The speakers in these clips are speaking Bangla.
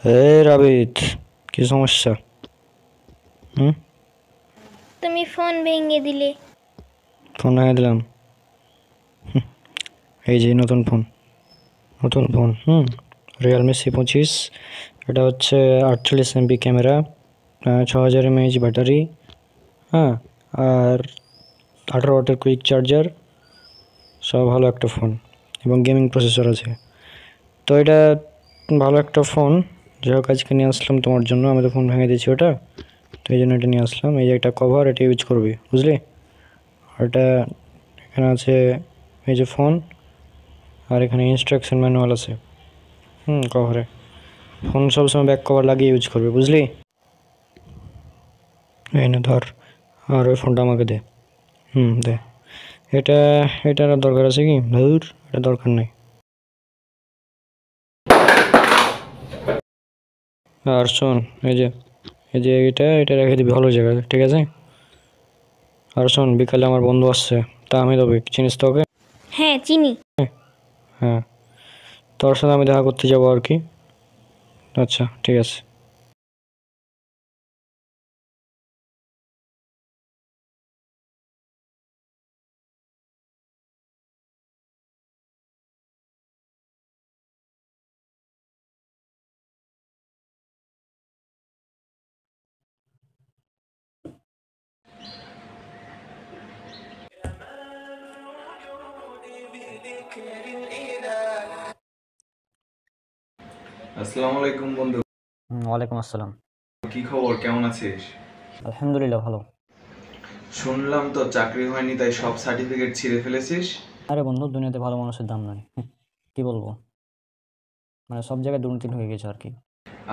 হে রাবিত, কি সমস্যা? হুম? তুমি ফোন ভেঙে দিলে। ফোন ভেঙে দিলাম? এই যে নতুন ফোন, রিয়েলমি C25। এটা হচ্ছে 48 MP ক্যামেরা, 6000 mAh ব্যাটারি, হ্যাঁ, আর 18 ওয়াটের কুইক চার্জার, সব ভালো একটা ফোন এবং গেমিং প্রসেসর আছে। তো এটা ভালো একটা ফোন। যাই হোক, আজকে নিয়ে আসলাম তোমার জন্য। আমি তো ফোন ভেঙে দিয়েছি ওটা, তো এই জন্য এটা নিয়ে আসলাম। এই যে একটা কভার, এটা ইউজ করবি, বুঝলি? আর এটা এখানে আছে, এই যে ফোন, আর এখানে ইনস্ট্রাকশন ম্যানুয়াল আছে কভারে। ফোন সবসময় ব্যাক কভার লাগিয়ে ইউজ করবে, বুঝলি? এই না ধর, আর ওই ফোনটা আমাকে দে। দে। এটা এটার আর দরকার আছে কি? ধুর, এটা দরকার নেই। আর শোন, এই যে এটা রেখে দিবি ভালো জায়গায়, ঠিক আছে? আর শোন, বিকালে আমার বন্ধু আসছে, তা আমি তবে, চিনিস তো ওকে? হ্যাঁ, চিনি। হ্যাঁ, তোর সাথে আমি দেখা করতে যাবো আর কি। আচ্ছা, ঠিক আছে। আসসালামু আলাইকুম বন্ধু। ওয়ালাইকুম আসসালাম। কি খবর, কেমন আছিস? আলহামদুলিল্লাহ, ভালো। শুনলাম তো চাকরি হয়নি, তাই সব সার্টিফিকেট ছিঁড়ে ফেলেছিস। আরে বন্ধু, দুনিয়াতে ভালো মানুষের দাম নাই। কি বলবো, মানে সব জায়গায় দুর্নীতি হয়ে গেছে আর কি।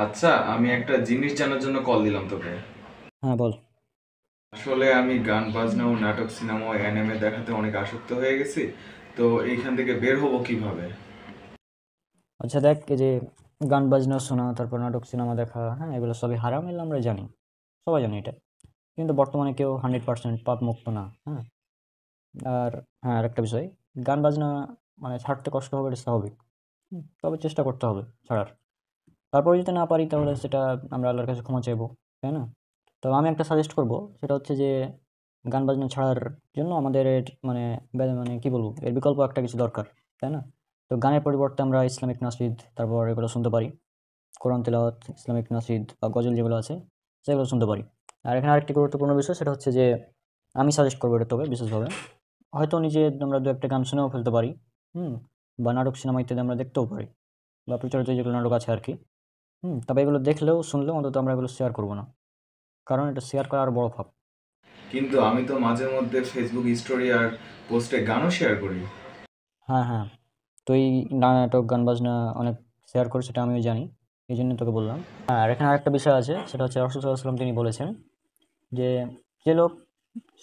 আচ্ছা, আমি একটা জিনিস জানার জন্য কল দিলাম তোকে। হ্যাঁ, বল। আসলে আমি গান বাজনা ও নাটক সিনেমা ও অ্যানিমে দেখাতে অনেক আসক্ত হয়ে গেছি। তো এইখান থেকে বের হব কিভাবে? আচ্ছা দেখ, এই যে গান বাজনা শোনা, তারপর নাটক সিনেমা দেখা, হ্যাঁ, এগুলো সবই হারাম, এগুলো আমরা জানি, সবাই জানি এটা। কিন্তু বর্তমানে কেউ 100% পাপ মুক্ত না, হ্যাঁ। আর হ্যাঁ, আরেকটা বিষয়, গান বাজনা মানে ছাড়তে কষ্ট হবে, এটা স্বাভাবিক। তবে চেষ্টা করতে হবে ছাড়ার। তারপরে যদি না পারি, তাহলে সেটা আমরা আল্লাহর কাছে ক্ষমা চাইবো, তাই না? তো আমি একটা সাজেস্ট করব, সেটা হচ্ছে যে গান বাজনা ছাড়ার জন্য আমাদের মানে মানে কি বলবো, এর বিকল্প একটা কিছু দরকার, তাই না? তো গানের পরিবর্তে আমরা ইসলামিক নাসিদ, তারপর এগুলো শুনতে পারি। কোরআন তেলাওয়াত, ইসলামিক নাসিদ বা গজল যেগুলো আছে, সেগুলো শুনতে পারি। আর এখানে আরেকটি গুরুত্বপূর্ণ বিষয়, সেটা হচ্ছে যে আমি সাজেস্ট করবো এটা, তবে বিশেষভাবে হয়তো নিজে আমরা দু একটা গান শুনেও ফেলতে পারি। হুম বা নাটক সিনেমা ইত্যাদি আমরা দেখতেও পারি, বা প্রচারিত যেগুলো নাটক আছে আর কি। তবে এগুলো দেখলেও শুনলেও অন্তত আমরা এগুলো শেয়ার করবো না, কারণ এটা শেয়ার করা আর বড় পাপ। কিন্তু আমি তো মাঝে মধ্যে ফেসবুক স্টোরি আর পোস্টে গানও শেয়ার করি। হ্যাঁ, হ্যাঁ, তুই নাটক গান বাজনা অনেক শেয়ার করিস, সেটা আমিও জানি, এই জন্য তোকে বললাম। হ্যাঁ, আর এখানে আরেকটা বিষয় আছে, সেটা হচ্ছে রাসূল সাল্লাল্লাহু আলাইহি ওয়াসাল্লাম তিনি বলেছেন যে যে লোক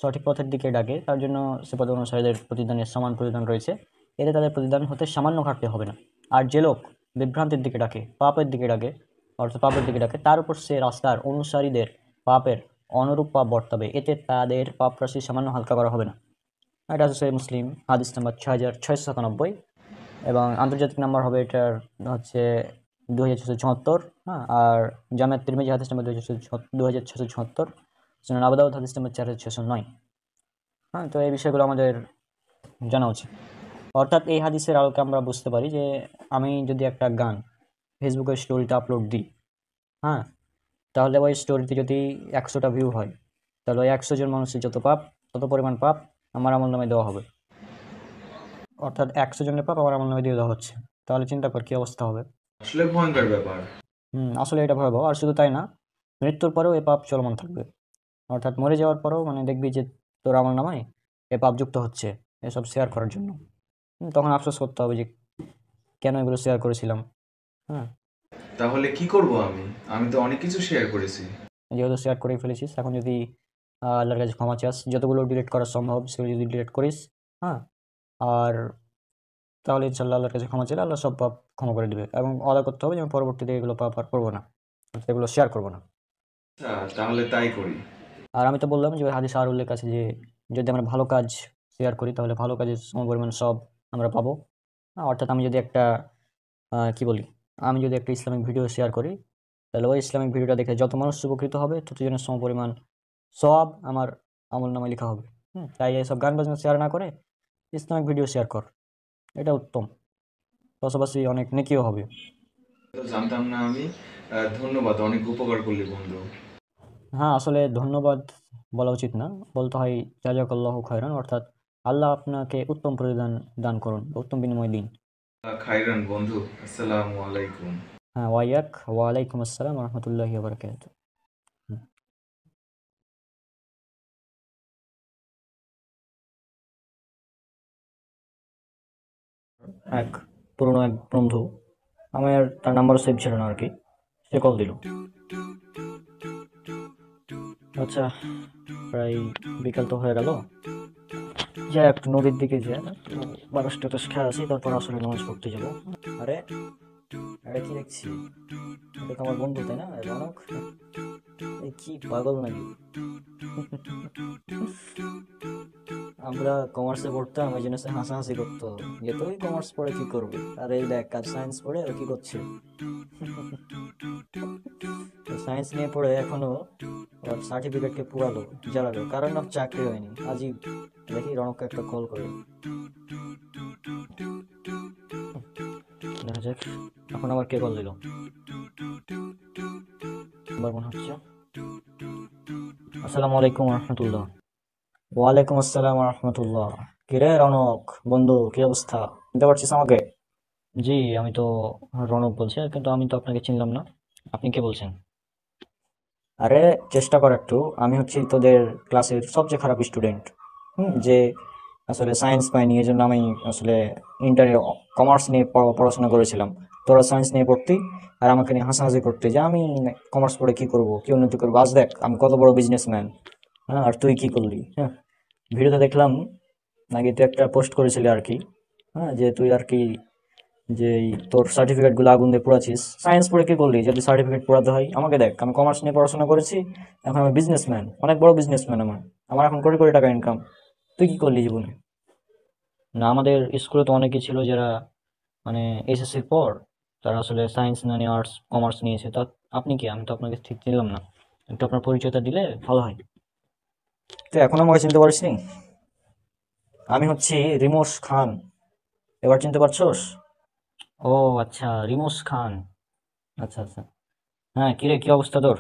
সঠিক পথের দিকে ডাকে, তার জন্য সে পথ অনুসারীদের প্রতিদানের সমান প্রতিদান রয়েছে। এতে তাদের প্রতিদান হতে সামান্য ঘাটতি হবে না। আর যে লোক বিভ্রান্তির দিকে ডাকে, পাপের দিকে ডাকে, অর্থাৎ পাপের দিকে ডাকে, তার উপর সে রাস্তার অনুসারীদের পাপের অনুরূপ পাপ বর্তাবে, এতে তাদের পাপ রাশি সামান্য হালকা করা হবে না। এটা হচ্ছে সহিহ মুসলিম, হাদিস নাম্বার 6697, এবং আন্তর্জাতিক নাম্বার হবে এটার হচ্ছে 2674। হ্যাঁ, আর জামিয়াত তিরমিজি হাদিস নাম্বার 2674, সুনান আবু দাউদ হাদিস নাম্বার 4609। হ্যাঁ, তো এই বিষয়গুলো আমাদের জানা উচিত। অর্থাৎ এই হাদিসের আলোকে আমরা বুঝতে পারি যে আমি যদি একটা গান ফেসবুকের স্টোরিতে আপলোড দিই, হ্যাঁ, তাহলে ওই স্টোরিতে যদি 100টা ভিউ হয়, তাহলে ওই 100 জন মানুষের যত পাপ, তত পরিমাণ পাপ আমার আমল নামে দেওয়া হবে। অর্থাৎ 100 জনের পাপ আমার আমল নামে দিয়ে দেওয়া হচ্ছে। তাহলে চিন্তা কর কি অবস্থা হবে। আসলে ভয়ঙ্কর ব্যাপার। আসলে এটা ভয়াবহ। আর শুধু তাই না, মৃত্যুর পরেও এই পাপ চলমান থাকবে। অর্থাৎ মরে যাওয়ার পরেও মানে দেখবি যে তোর আমল নামায় এ পাপ যুক্ত হচ্ছে, এসব শেয়ার করার জন্য। তখন আফসোস করতে হবে যে কেন এগুলো শেয়ার করেছিলাম। হ্যাঁ, তাহলে কি করব আমি? আমি তো অনেক কিছু শেয়ার করেছি। যেহেতু শেয়ার করে ফেলেছিস, এখন যদি আল্লাহর কাছে ক্ষমা চাস, যতগুলো ডিলিট করা সম্ভব সেগুলো যদি ডিলিট করিস, হ্যাঁ, আর তাহলে ইনশাল্লাহ আল্লাহর কাছে ক্ষমা চাইলে আল্লাহ সব পাপ ক্ষমা করে দিবে, এবং ওয়াদা করতে হবে যে আমি পরবর্তীতে এগুলো পাপ আর করবো না, এগুলো শেয়ার করবো না। আচ্ছা, তাহলে তাই করি। আর আমি তো বললাম যে ওই হাদিসে আর উল্লেখ আছে যে যদি আমরা ভালো কাজ শেয়ার করি, তাহলে ভালো কাজের সমপরিমাণ সব আমরা পাবো। অর্থাৎ আমি যদি একটা কি বলি, আমি যদি একটা ইসলামিক ভিডিও শেয়ার করি, তাহলে ওই ইসলামিক ভিডিওটা দেখে যত মানুষ উপকৃত হবে ততজনের সম পরিমাণ সওয়াব আমার আমল নামায় লেখা হবে। তাই এইসব গান বাজনা শেয়ার না করে ইসলামিক ভিডিও শেয়ার কর, এটা উত্তম, পাশাপাশি অনেক নেকিও হবে। তো জানতাম না আমি। ধন্যবাদ, অনেক উপকার করলি বন্ধু। হ্যাঁ, আসলে ধন্যবাদ বলা উচিত না, বলতে হয় জাযাকাল্লাহু খায়রান, অর্থাৎ আল্লাহ আপনাকে উত্তম প্রতিদান দান করুন, উত্তম বিনিময় দিন। খাইরান বন্ধু, আসসালামু আলাইকুম। হ্যাঁ, ওয়ালাইকুম আসসালাম রহমতুল্লাহি বারাকাতুহু। এক পুরনো এক বন্ধু, আমার তার নাম্বার সেভ ছিল না আর কি, সে কল দিল। আচ্ছা, প্রায় বিকাল তো হয়ে গেল, যা একটু নদীর দিকে যা, বাতাস টাতাস খেয়ে আসি, তারপর আসলে নামাজ পড়তে যাবো। আরে আরে কি দেখছি, এটা তো আমার বন্ধু তাই না, রনক? এই কি পাগল নাকি? আমরা কমার্সে পড়তাম, ওই জন্য সে হাসাহাসি করতো যে তুই কমার্স পড়ে কি করবি, আর এই দেখ কাজ সায়েন্স পড়ে আর কি করছে। সায়েন্স নিয়ে পড়ে এখনো ওর সার্টিফিকেটকে পুরালো জ্বালালো, কারণ ওর চাকরি হয়নি। আজই দেখি রনককে একটা কল করে দেখা যাক এখন আবার কে কল দিল, আবার মনে হচ্ছে। আসসালামু আলাইকুম রহমতুল্লাহ। ওয়ালাইকুম আসসালাম রহমতুল্লাহ। কিরে রনক বন্ধু, কি অবস্থা? চিনতে পারছিস আমাকে? জি, আমি তো রনক বলছি, কিন্তু আমি তো আপনাকে চিনলাম না, আপনি কে বলছেন? আরে চেষ্টা কর একটু, আমি হচ্ছি তোদের ক্লাসের সবচেয়ে খারাপ স্টুডেন্ট, যে আসলে সায়েন্স পাইনি, এই জন্য আমি আসলে ইন্টারে কমার্স নিয়ে পড়াশোনা করেছিলাম। তোরা সায়েন্স নিয়ে পড়তি আর আমাকে নিয়ে হাসাহাসি করতে যে আমি কমার্স পড়ে কি করব, কি উন্নতি করবো, আজ দেখ আমি কত বড় বিজনেসম্যান। হ্যাঁ, আর তুই কি করলি? হ্যাঁ, ভিডিওতে দেখলাম নাকি তুই একটা পোস্ট করেছিলি আর কি, হ্যাঁ, যে তুই আর কি যে এই তোর সার্টিফিকেট গুলো আগুন দিয়ে পোড়াচ্ছিস। সায়েন্স পড়ে কি করলি যদি সার্টিফিকেট পোড়াতে হয়? আমাকে দেখ, আমি কমার্স নিয়ে পড়াশোনা করেছি, এখন আমি বিজনেসম্যান, অনেক বড় বিজনেসম্যান, আমার আমার এখন কোটি কোটি টাকা ইনকাম। তুই কি করলি জীবনে? না, আমাদের স্কুলে তো অনেকেই ছিল যারা মানে এসএসসির পর তারা আসলে সায়েন্স না নিয়ে আর্টস কমার্স নিয়েছে। তা আপনি কি? আমি তো আপনাকে ঠিক চিনলাম না, একটু আপনার পরিচয়টা দিলে ভালো হয়। তুই এখন আমাকে চিনতে পারিসনি? আমি হচ্ছি রিমোশ খান, এবার চিনতে পারছোস? ও আচ্ছা, রিমোশ খান, আচ্ছা আচ্ছা। হ্যাঁ, কিরে কি অবস্থা তোর?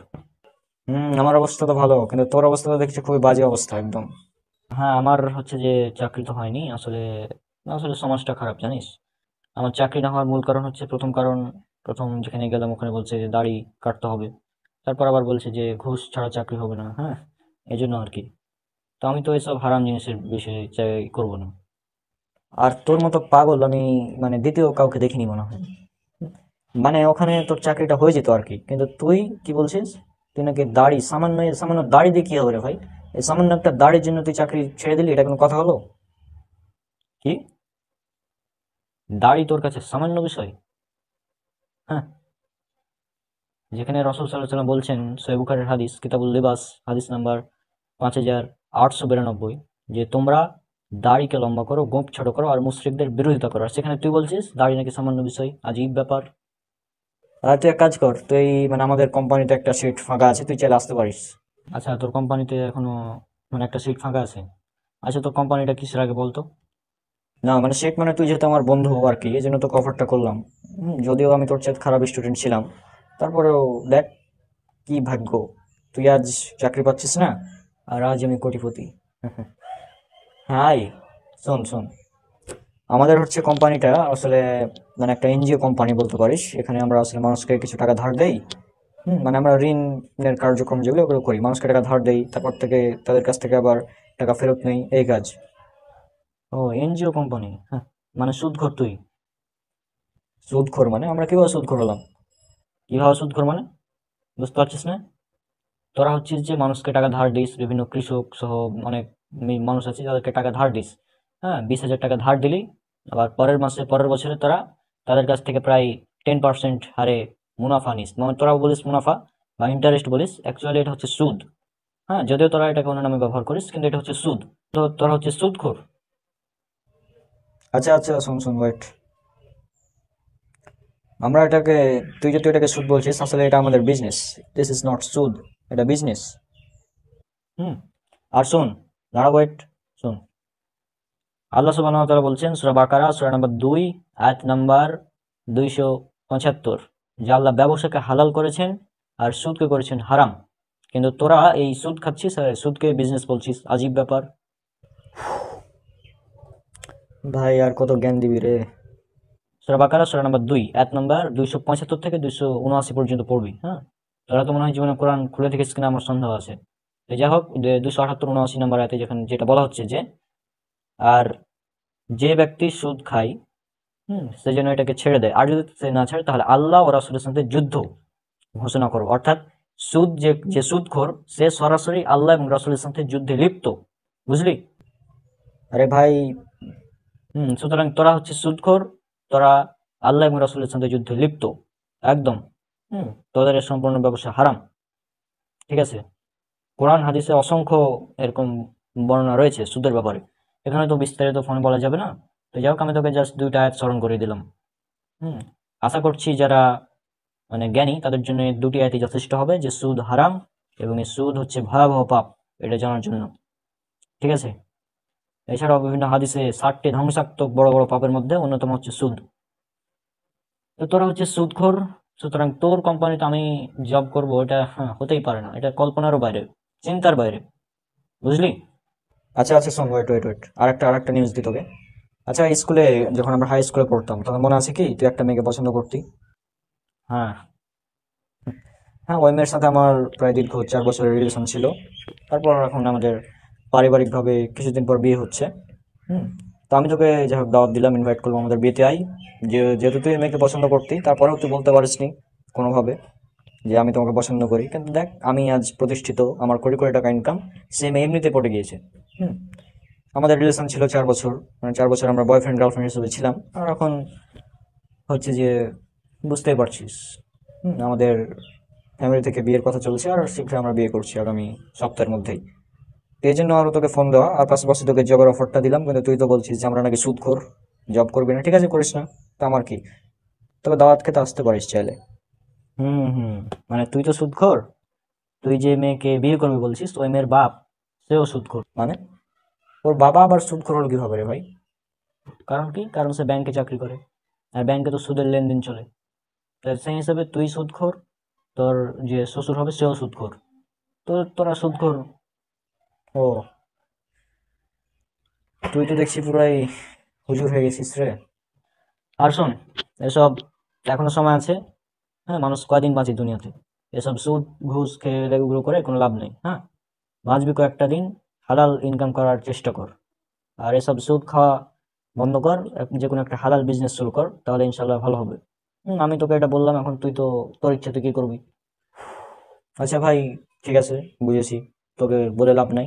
আমার অবস্থা তো ভালো, কিন্তু তোর অবস্থা তো দেখছি খুবই বাজে অবস্থা একদম। হ্যাঁ, আমার হচ্ছে যে চাকরি তো হয়নি আসলে, আসলে সমাজটা খারাপ জানিস। আমার চাকরি না হওয়ার মূল কারণ হচ্ছে, প্রথম কারণ, প্রথম যেখানে গেলাম ওখানে বলছে যে দাড়ি কাটতে হবে, তারপর আবার বলছে যে ঘুষ ছাড়া চাকরি হবে না। হ্যাঁ, এই জন্য আর কি। তো আমি তো এসব হারাম জিনিসের বিষয়ে চাই করবো না। আর তোর মতো পাগল আমি মানে দ্বিতীয় কাউকে দেখিনি মনে হয়। মানে ওখানে তোর চাকরিটা হয়ে যেত আর কি, কিন্তু তুই কি বলছিস? তুই নাকি দাড়ি, সামান্য সামান্য দাড়ি দিয়ে কি হবে রে ভাই? এই সামান্য একটা দাড়ির জন্য তুই চাকরি ছেড়ে দিলি, এটা কোনো কথা হলো? কি, দাড়ি তোর কাছে সামান্য বিষয়? হ্যাঁ, যেখানে রসুল সাল্লাল্লাহু আলাইহি ওয়াসাল্লাম বলছেন, সহিহ বুখারীর হাদিস, কিতাবুল লিবাস, হাদিস নাম্বার 5892, যে তোমরা দাড়িকে লম্বা করো, গোঁফ ছোট করো, আর মুশরিকদের বিরোধিতা করো। আর সেখানে তুই বলছিস দাড়ি নাকি সামান্য বিষয়, আজীব ব্যাপার। আর তুই এক কাজ কর, তুই মানে আমাদের কোম্পানিতে একটা সিট ফাঁকা আছে, তুই চাইলে আসতে পারিস। আচ্ছা, তোর কোম্পানিতে এখনো মানে একটা সিট ফাঁকা আছে? আচ্ছা, তোর কোম্পানিটা কিসের আগে বলতো? না মানে সিট মানে তুই যেহেতু আমার বন্ধু আর কি, এই জন্য তোকে অফারটা করলাম। যদিও আমি তোর চেয়ে খারাপ স্টুডেন্ট ছিলাম, তারপরেও দেখ কি ভাগ্য, তুই আজ চাকরি পাচ্ছিস না, আর আজ আমি কোটিপতি। হাই, শোন শোন, আমাদের হচ্ছে কোম্পানিটা আসলে মানে একটা এনজিও কোম্পানি বলতে পারিস। এখানে আমরা আসলে মানুষকে কিছু টাকা ধার দেই। মানে আমরা ঋণের কার্যক্রম যেগুলো ওগুলো করি, মানুষকে টাকা ধার দেই, তারপর থেকে তাদের কাছ থেকে আবার টাকা ফেরত নেই, এই কাজ। ও, এনজিও কোম্পানি, হ্যাঁ, মানে সুদখোর তুই? সুদখোর মানে আমরা কিভাবে সুদখোর হলাম? কিভাবে সুদখোর মানে বুঝতে পারছিস না? তোরা হচ্ছিস যে মানুষকে টাকা ধার দিস, বিভিন্ন কৃষক সহ অনেক মানুষ আছে যাদেরকে টাকা ধার দিস। হ্যাঁ, 20,000 টাকা ধার দিলি, আবার পরের মাসে পরের বছরে তোরা তাদের কাছ থেকে প্রায় 10% হারে মুনাফা নিস, মানে তোরাও বলিস মুনাফা বা ইন্টারেস্ট বলিস, অ্যাকচুয়ালি এটা হচ্ছে সুদ। হ্যাঁ, যদিও তোরা এটাকে অন্য নামে ব্যবহার করিস, কিন্তু এটা হচ্ছে সুদ। তো তোরা হচ্ছে সুদখোর। আচ্ছা আচ্ছা, শোন শোন, ওয়েট, আমরা এটাকে, তুই যদি এটাকে সুদ বলছিস, আসলে এটা আমাদের বিজনেস। দিস ইজ নট সুদ, এটা বিজনেস। হুম। আর শোন, দাঁড়া, ওয়েট, শোন। আল্লাহ সুবহানাহু ওয়া তাআলা বলছেন সূরা বাকারা সূরা নাম্বার 2 আয়াত নাম্বার 275, যে আল্লাহ ব্যবসাকে হালাল করেছেন আর সুদকে করেছেন হারাম। কিন্তু তোরা এই সুদ খাচ্ছিস আর সুদকে বিজনেস বলছিস, আজীব ব্যাপার। ভাই আর কত জ্ঞান দিবি রে। সূরা বাকারা সূরা নাম্বার 2 আয়াত নাম্বার 275 থেকে 279 পর্যন্ত পড়বি, হ্যাঁ। তোরা তো মনে হয় জীবনে কোরআন খুলে দেখেছিস কিনা আমার সন্দেহ আছে। তো যাই হোক, 278 79 নম্বর আয়াতে যেখানে যেটা বলা হচ্ছে যে, আর যে ব্যক্তি সুদ খায়, সে যেন এটাকে ছেড়ে দেয়, আর যদি সে না ছাড়ে তাহলে আল্লাহ ও রাসূলের সাথে যুদ্ধ ঘোষণা করো। অর্থাৎ সুদ যে সুদখোর, সে সরাসরি আল্লাহ এবং রাসূলের সাথে যুদ্ধে লিপ্ত, বুঝলি? আরে ভাই, সুতরাং তোরা হচ্ছে সুদখোর, তোরা আল্লাহ এবং রাসূলের সাথে যুদ্ধে লিপ্ত, একদম। তোদের এই সম্পূর্ণ ব্যবসা হারাম, ঠিক আছে? কোরআন হাদিসে অসংখ্য এরকম বর্ণনা রয়েছে সুদের ব্যাপারে। এখানে তো বিস্তারিত ফোনে বলা যাবে না। তো যাই হোক, আমি তোকে জাস্ট 2টা আয়াত স্মরণ করে দিলাম। আশা করছি যারা মানে জ্ঞানী তাদের জন্য এই 2টি আয়াতই যথেষ্ট হবে, যে সুদ হারাম এবং এই সুদ হচ্ছে ভয়াবহ পাপ, এটা জানার জন্য, ঠিক আছে? এছাড়াও বিভিন্ন হাদিসে 7টি ধ্বংসাত্মক বড় বড় পাপের মধ্যে অন্যতম হচ্ছে সুদ। তো তোরা হচ্ছে সুদখোর, সুতরাং তোর কোম্পানিতে আমি জব করব, এটা হতেই পারে না, এটা কল্পনারও বাইরে, চিন্তার বাইরে, বুঝলি? আচ্ছা আচ্ছা, শোন, ওয়েট ওয়েট ওয়েট, আরেকটা নিউজ দিই তোকে। আচ্ছা, স্কুলে যখন আমরা হাই স্কুলে পড়তাম তখন মনে আছে কি তুই একটা মেয়েকে পছন্দ করতি? হ্যাঁ হ্যাঁ, ওই মেয়ের সাথে আমার প্রায় দীর্ঘ 4 বছরের রিলেশন ছিল। তারপর এখন আমাদের পারিবারিকভাবে কিছুদিন পর বিয়ে হচ্ছে। তো আমি তোকে যাই হোক দাওয়াত দিলাম, ইনভাইট করলাম আমাদের বিয়েতে আই। যেহেতু তুই এই মেয়েকে পছন্দ করতি, তারপরেও তুই বলতে পারিসনি কোনোভাবে যে আমি তোমাকে পছন্দ করি। কিন্তু দেখ, আমি আজ প্রতিষ্ঠিত, আমার কোটি কোটি টাকা ইনকাম, সে মেয়ে এমনিতে পড়ে গিয়েছে। হুম আমাদের রিলেশন ছিল 4 বছর, মানে 4 বছর আমরা বয়ফ্রেন্ড গার্লফ্রেন্ড হিসেবে ছিলাম। আর এখন হচ্ছে যে, বুঝতেই পারছিস, আমাদের ফ্যামিলি থেকে বিয়ের কথা চলছে, আর শীঘ্রই আমরা বিয়ে করছি আগামী সপ্তাহের মধ্যেই। তো এই জন্য আরো তোকে ফোন দেওয়া, আর পাশাপাশি তোকে জবের অফারটা দিলাম, কিন্তু তুই তো বলছিস যে আমরা নাকি সুদখোর, জব করবি না। ঠিক আছে, করিস না, তা আমার কি, তবে দাওয়াত খেতে আসতে পারিস চাইলে। হুম, মানে তুই তো সুদখোর, তুই যে মেয়েকে বিয়ে করবি বলছিস ওই মেয়ের বাপ, সেও সুদখোর। মানে ওর বাবা আবার সুদখোর হলো কিভাবে রে ভাই? কারণ কি? কারণ সে ব্যাংকে চাকরি করে, আর ব্যাংকে তো সুদের লেনদেন চলে। তাই সেই হিসাবে তুই সুদখোর, তোর যে শ্বশুর হবে সেও সুদখোর, তো তোরা সুদখোর। ও, তুই তো দেখছি পুরাই হুজুর হয়ে গেছিস রে। আর শোন, এসব এখনো সময় আছে, হ্যাঁ, মানুষ কয়দিন বাঁচে দুনিয়াতে, এসব সুদ ঘুষ খেয়ে এগুলো করে কোনো লাভ নেই, হ্যাঁ। বাঁচবি কয়েকটা দিন, হালাল ইনকাম করার চেষ্টা কর, আর এসব সুদ খাওয়া বন্ধ কর, যে কোনো একটা হালাল বিজনেস শুরু কর, তাহলে ইনশাল্লাহ ভালো হবে। আমি তোকে এটা বললাম, এখন তুই তো তোর ইচ্ছা তুই কি করবি। আচ্ছা ভাই, ঠিক আছে, বুঝেছি, তোকে বলে লাভ নাই,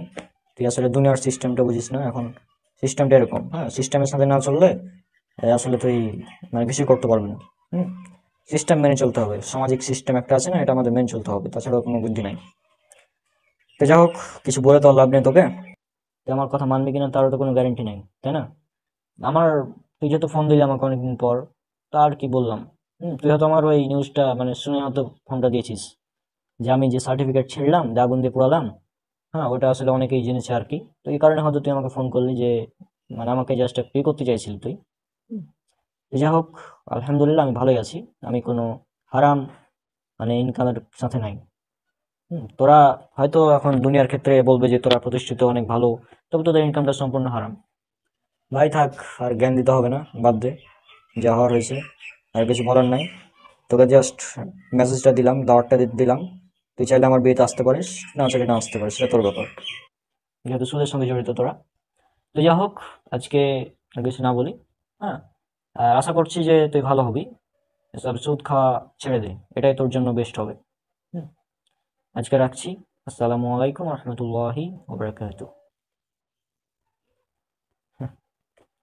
তুই আসলে দুনিয়ার সিস্টেমটা বুঝিস না এখন। সিস্টেমটা এরকম, হ্যাঁ, সিস্টেমের সাথে না চললে আসলে তুই মানে কিছুই করতে পারবি না। সিস্টেম মেনে চলতে হবে, সামাজিক সিস্টেম একটা আছে না, এটা আমাদের মেনে চলতে হবে, তাছাড়া কোনো বুদ্ধি নাই। তো যাই হোক, কিছু বলে তো আর লাভ নেই তোকে, তুই আমার কথা মানবি কিনা তারও তো কোনো গ্যারেন্টি নাই, তাই না? আমার, তুই যেহেতু ফোন দিলি আমাকে অনেকদিন পর, তা আর কি বললাম। তুই হয়তো আমার ওই নিউজটা মানে শুনে হয়তো ফোনটা দিয়েছিস, যে আমি যে সার্টিফিকেট ছিঁড়লাম, যে আগুন দিয়ে পোড়ালাম, হ্যাঁ, ওটা আসলে অনেকেই জেনেছে আর কি। তো এই কারণে হয়তো তুই আমাকে ফোন করলি, যে মানে আমাকে জাস্ট পে করতে চাইছিলি তুই। তো যাই হোক, আলহামদুলিল্লাহ আমি ভালোই আছি, আমি কোনো হারাম মানে ইনকামের সাথে নাই। তোরা হয়তো এখন দুনিয়ার ক্ষেত্রে বলবে যে তোরা প্রতিষ্ঠিত, অনেক ভালো, তবে তোদের ইনকামটা সম্পূর্ণ হারাম। ভাই থাক, আর জ্ঞান দিতে হবে না, বাদ দে, যা হওয়ার হয়েছে, আর কিছু বলার নাই। তোকে জাস্ট মেসেজটা দিলাম, দাওয়াতটা দিলাম, তুই চাইলে আমার বিয়েতে আসতে পারিস, না চাইলে না আসতে পারিস, সেটা তোর ব্যাপার, যেহেতু সুদের সঙ্গে জড়িত তোরা। তো যা হোক, আজকে আর কিছু না বলি, হ্যাঁ। আর আশা করছি যে তুই ভালো হবি, এসব সুদ খাওয়া ছেড়ে দে, এটাই তোর জন্য বেস্ট হবে। হুম, আজকে রাখছি। আসসালামু আলাইকুম রহমতুল্লাহি ওবরাকাতুহ।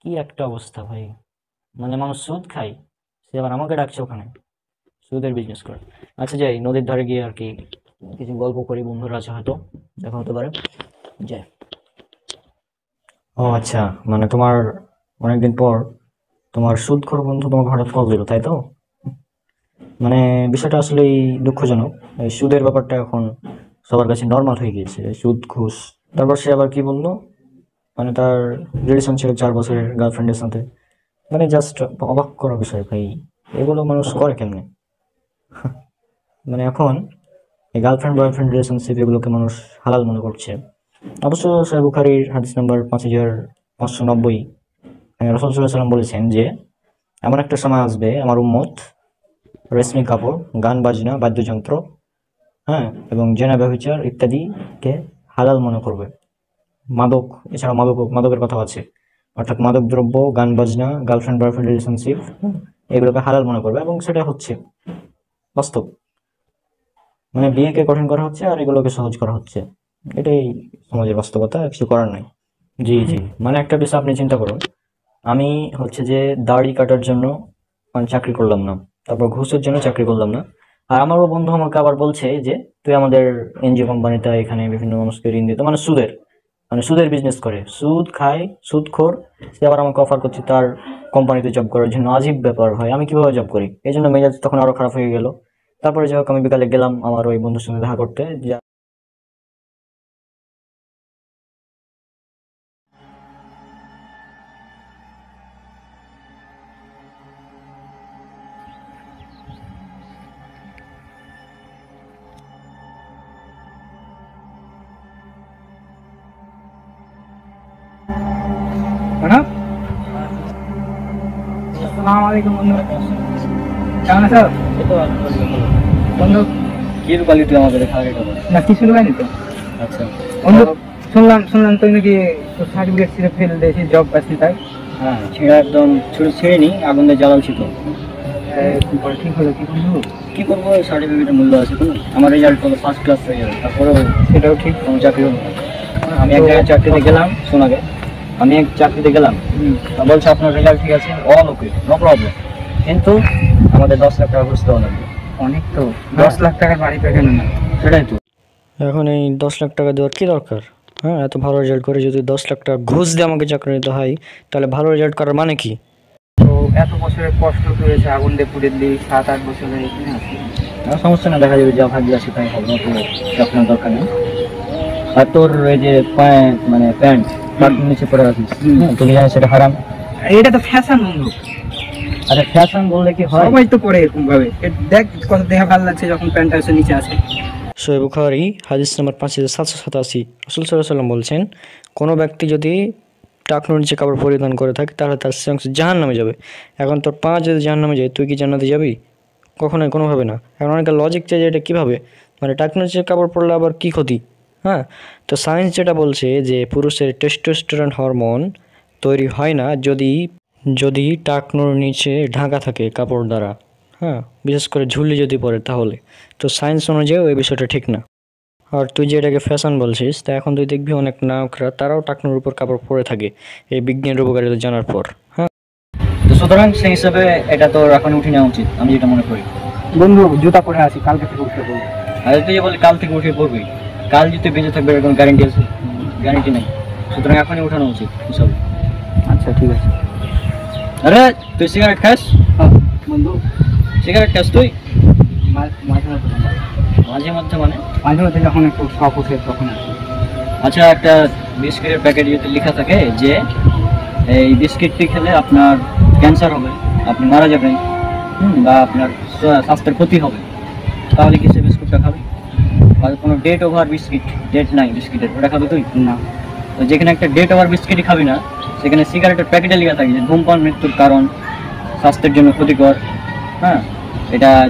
কি একটা অবস্থা ভাই, মানে মানুষ সুদ খায়, সে আবার আমাকে ডাকছে ওখানে সুদের বিজনেস করে। আচ্ছা, যাই নদীর ধারে গিয়ে আর কি কিছু গল্প করি, বন্ধুরা আছে হয়তো, দেখা হতে পারে, যাই। ও আচ্ছা, মানে তোমার অনেকদিন পর তোমার সুদখোর বন্ধু তোমাকে হঠাৎ কল দিল, তাই তো? মানে বিষয়টা আসলেই দুঃখজনক। এই সুদের ব্যাপারটা এখন সবার কাছে নর্মাল হয়ে গিয়েছে, সুদ ঘুষ। তারপর সে আবার কি বললো, মানে তার রিলেশন ছিল 4 বছরের গার্লফ্রেন্ডের সাথে। মানে জাস্ট অবাক করা বিষয় ভাই, এগুলো মানুষ করে কেমনে? মানে এখন এই গার্লফ্রেন্ড বয়ফ্রেন্ড রিলেশনশিপ এগুলোকে মানুষ হালাল মনে করছে। অবশ্য সহিহ বুখারীর হাদিস নাম্বার 5590, রাসূল সাল্লাল্লাহু আলাইহি সাল্লাম বলেছেন যে এমন একটা সময় আসবে আমার উম্মত রেশমি কাপড়, গান বাজনা, বাদ্যযন্ত্র, হ্যাঁ, এবং জেনা ব্যভিচার ইত্যাদিকে হালাল মনে করবে। মাদক, এছাড়া মাদকের কথা আছে, অর্থাৎ মাদক দ্রব্য, গান বাজনা, গার্লফ্রেন্ড বয়ফ্রেন্ড রিলেশনশিপ, এগুলোকে হালাল মনে করবে, এবং সেটা হচ্ছে বাস্তব। মানে বিয়েকে কঠিন করা হচ্ছে আর এগুলোকে সহজ করা হচ্ছে, এটাই সমাজের বাস্তবতা, কিছু করার নাই। জি জি, মানে একটা বিষয় আপনি চিন্তা করুন, আমি হচ্ছে যে দাড়ি কাটার জন্য মানে চাকরি করলাম না, তারপর ঘুষের জন্য চাকরি করলাম না, আর আমারও বন্ধু আমাকে আবার বলছে যে তুই আমাদের এনজিও কোম্পানিতে এখানে বিভিন্ন মানুষকে ঋণ দিতে, মানে সুদের বিজনেস করে, সুদ খায়, সুদখোর। সে আবার আমাকে অফার করছে তার কোম্পানিতে জব করার জন্য। আজীব ব্যাপার হয়, আমি কিভাবে জব করি? এই জন্য মেজাজ তখন আরো খারাপ হয়ে গেল। তারপরে যাই হোক, আমি বিকালে গেলাম আমার ওই বন্ধুর সঙ্গে দেখা করতে। ম্যাডাম, আসসালামু আলাইকুম বন্ধু। কেমন আছো বন্ধু? কি রূপালি তুই আমাদের খাওয়া না, কিছু হয়নি তো। আচ্ছা, বন্ধু, শুনলাম তুই নাকি সার্টিফিকেট ছিঁড়ে ফেল দিয়েছিস, জব পাচ্ছি, তাই? হ্যাঁ, ছেঁড়া একদম ছেড়ে নি, আগুন দিয়ে জ্বালাচ্ছি তো। ঠিক হলো কি বন্ধু? কি করবো, সার্টিফিকেটের মূল্য আছে তো। আমার রেজাল্ট হলো ফার্স্ট ক্লাস হয়ে যাবে, তারপরেও সেটাও ঠিক। কোনো চাকরি হলো না। আমি এক জায়গায় চাকরিতে গেলাম, শোন আগে, আমি এক চাকরিতে গেলাম, তা বলছে আপনার রেজাল্ট ঠিক আছে, অল ওকে, নো প্রবলেম, কিন্তু আমাদের 10 লাখ টাকা ঘুষ দেওয়া লাগবে। অনেক তো, 10 লাখ টাকার বাড়ি পেকেন না। সেটাই তো, এখন এই 10 লাখ টাকা দেওয়ার কি দরকার? হ্যাঁ, এত ভালো রেজাল্ট করে যদি 10 লাখ টাকা ঘুষ দিয়ে আমাকে চাকরি নিতে হয়, তাহলে ভালো রেজাল্ট করার মানে কি? তো এত বছরের কষ্ট করেছে, আগুন দিয়ে পুড়ে দিই, 7-8 বছরে এখানে আছি। সমস্যা না, দেখা যাবে, যা ভাগ্যে আছে তাই হবে, অত চাকরির দরকার নেই। আর তোর এই যে মানে প্যান্ট নিচে পরে রাখিস, তুই জানিস সেটা হারাম। এটা তো ফ্যাশন বন্ধু, আরে ফ্যাশন বললে কি হয়? সবাই তো পরে এরকম ভাবে। দেখ কত দেহা ভালো লাগছে যখন প্যান্টটা এসে নিচে আছে। সহিহ বুখারী হাদিস নাম্বার 5787, রাসূল সাল্লাল্লাহু আলাইহি সাল্লাম বলছেন, কোনো ব্যক্তি যদি টাকনুর নিচে কাপড় পরিধান করে থাকে তাহলে তার সে অংশ জাহান্নামে যাবে। এখন তোর পা যদি জাহান্নামে যায়, তুই কি জান্নাতে যাবি? কখনোই, কোনোভাবে না। এখন অনেকে লজিক চাই যে এটা কীভাবে, মানে টাকনুর নিচে কাপড় পরলে আবার কী ক্ষতি? হ্যাঁ, তো সায়েন্স যেটা বলছে যে পুরুষের টেস্টোস্টেরন হরমোন তৈরি হয় না যদি টাকনুর নিচে ঢাকা থাকে কাপড় দ্বারা, হ্যাঁ, বিশেষ করে ঝুলি যদি পরে, তাহলে তো সায়েন্স অনুযায়ী ওই বিষয়টা ঠিক না। আর তুই যে এটাকে ফ্যাশন বলছিস, তা এখন তুই দেখবি অনেক নায়করা তারাও টাকনুর উপর কাপড় পরে থাকে এই বিজ্ঞানের উপকারিতা জানার পর। হ্যাঁ, তো সুতরাং সেই হিসাবে এটা তো এখন উঠে নেওয়া উচিত, আমি যেটা মনে করি। বন্ধু, জুতা পরে আছি, কালকে থেকে উঠতে বলবো। আর তুই যে বলি কাল থেকে উঠে পড়বি, কাল যদি বেঁচে থাকবে এর কোনো গ্যারান্টি আছে? গ্যারান্টি নেই, সুতরাং এখনই উঠানো উচিত হিসাব। আচ্ছা ঠিক আছে। আরে তুই সিগারেট খাস? হ্যাঁ বন্ধু, সিগারেট খাস তুই? মাঝে মাঝে মাঝে মধ্যে মানে? মাঝে মধ্যে যখন একটু শখ উঠে তখন আর কি। আচ্ছা, একটা বিস্কিটের প্যাকেট যদি লেখা থাকে যে এই বিস্কিটটি খেলে আপনার ক্যান্সার হবে, আপনি মারা যাবেন, বা আপনার স্বাস্থ্যের ক্ষতি হবে, তাহলে কি সে বিস্কুটটা খাবে? আর কোনো ডেট ওভার বিস্কিট, ডেট নাই বিস্কিটের, ওটা খাবে তুই? না। তো যেখানে একটা ডেট ওভার বিস্কিটই খাবি না, সেখানে সিগারেটের প্যাকেটে লেখা থাকে যে ধূমপান মৃত্যুর কারণ, স্বাস্থ্যের জন্য ক্ষতিকর, হ্যাঁ, এটার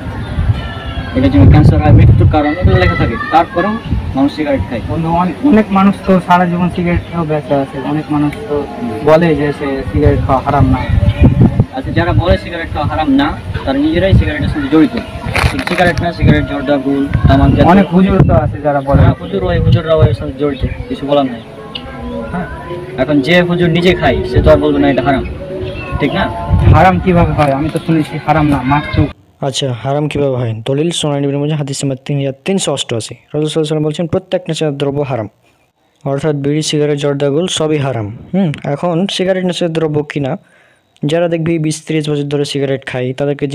জন্য ক্যান্সার হয়, মৃত্যুর কারণ, এগুলো লেখা থাকে, তারপরেও মানুষ সিগারেট খায়। বন্ধু, অনেক মানুষ তো সারা জীবন সিগারেট খেয়েও বেঁচে আছে। অনেক মানুষ তো বলে যে সে সিগারেট খাওয়া হারাম না। আচ্ছা, যারা বলে সিগারেট খাওয়া হারাম না, তারা নিজেরাই সিগারেটের সঙ্গে জড়িত। সিগারেট না, সিগারেট, জর্দা, গুল, তামাক, অনেক হুজুর তো আছে যারা বলে। হুজুররাও এর সঙ্গে জড়িত, কিছু বলার নাই। হ্যাঁ, এখন যে হুজুর নিজে খায় সে তো আর বলবে না এটা হারাম, ঠিক না? হারাম কিভাবে হয়? আমি তো শুনেছি হারাম না, মাত্র। আচ্ছা, হারাম কিভাবে হয়? দলিল সুনান ইবনে মাজাহ হাদিস নাম্বার 3388, রাসূল সাল্লাল্লাহু আলাইহি ওয়াসাল্লাম বলছেন প্রত্যেক নেশার দ্রব্য হারাম, অর্থাৎ বিড়ি, সিগারেট, জর্দা, গুল সবই হারাম। এখন সিগারেট নেশার দ্রব্য কিনা যারা দেখবি 20-30 বছর ধরে সিগারেট খায় তাদেরকে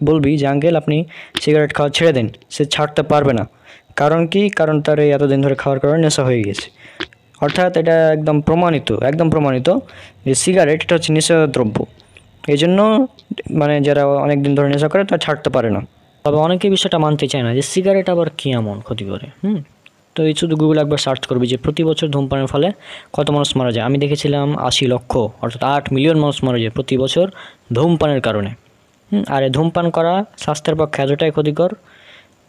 বলবি যে আঙ্কেল আপনি সিগারেট খাওয়া ছেড়ে দেন, সে ছাড়তে পারবে না। কারণ কি? কারণ তার এই এতদিন ধরে খাওয়ার কারণে নেশা হয়ে গেছে। অর্থাৎ এটা একদম প্রমাণিত যে সিগারেট এটা হচ্ছে নেশাদার দ্রব্য। এই জন্য মানে যারা অনেক দিন ধরে নেশা করে তারা ছাড়তে পারে না। তবে অনেকে বিষয়টা মানতে চায় না যে সিগারেট আবার কী এমন ক্ষতি করে। তো এই শুধু গুগল একবার সার্চ করবি যে প্রতি বছর ধূমপানের ফলে কত মানুষ মারা যায়। আমি দেখেছিলাম 80 লক্ষ, অর্থাৎ 8 মিলিয়ন মানুষ মারা যায় প্রতি বছর ধূমপানের কারণে। আর এই ধূমপান করা স্বাস্থ্যের পক্ষে এতটাই ক্ষতিকর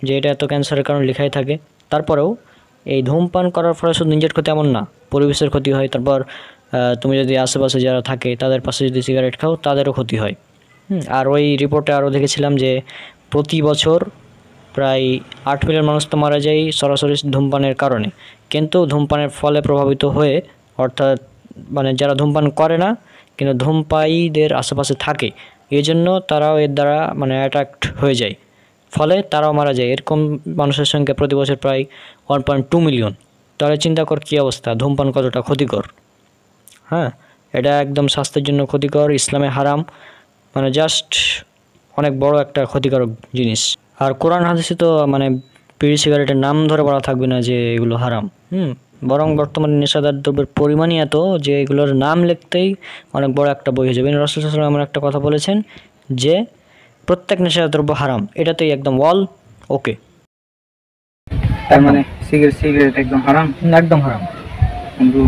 যে এটা এত ক্যান্সারের কারণ লেখাই থাকে। তারপরেও এই ধূমপান করার ফলে শুধু নিজের ক্ষতি এমন না, পরিবেশের ক্ষতি হয়। তারপর তুমি যদি আশেপাশে যারা থাকে তাদের পাশে যদি সিগারেট খাও তাদেরও ক্ষতি হয়। আর ওই রিপোর্টে আরও দেখেছিলাম যে প্রতি বছর প্রায় 8 মিলিয়ন মানুষ তো মারা যায় সরাসরি ধূমপানের কারণে, কিন্তু ধূমপানের ফলে প্রভাবিত হয়ে, অর্থাৎ মানে যারা ধূমপান করে না কিন্তু ধূমপায়ীদের আশেপাশে থাকে, এই জন্য তারাও এর দ্বারা মানে অ্যাট্রাক্ট হয়ে যায়, ফলে তারাও মারা যায়। এরকম মানুষের সংখ্যা প্রতি বছর প্রায় 1.2 মিলিয়ন। তাহলে চিন্তা কর কী অবস্থা, ধূমপান কতটা ক্ষতিকর। হ্যাঁ, এটা একদম স্বাস্থ্যের জন্য ক্ষতিকর, ইসলামে হারাম, মানে জাস্ট অনেক বড় একটা ক্ষতিকারক জিনিস। আর কোরআন হাদিসে তো মানে বিড়ি সিগারেটের নাম ধরে বলা থাকবে না যে এগুলো হারাম। বরং বর্তমানে নেশাদার দ্রব্যের পরিমাণই এত যে এগুলোর নাম লিখতেই অনেক বড় একটা বই হয়ে যাবে। রাসূল সাল্লাল্লাহু আলাইহি ওয়াসাল্লাম এমন একটা কথা বলেছেন যে প্রত্যেক নেশাদার দ্রব্য হারাম, এটাতেই একদম ওকে। তার মানে সিগারেট একদম হারাম? একদম হারাম বন্ধু।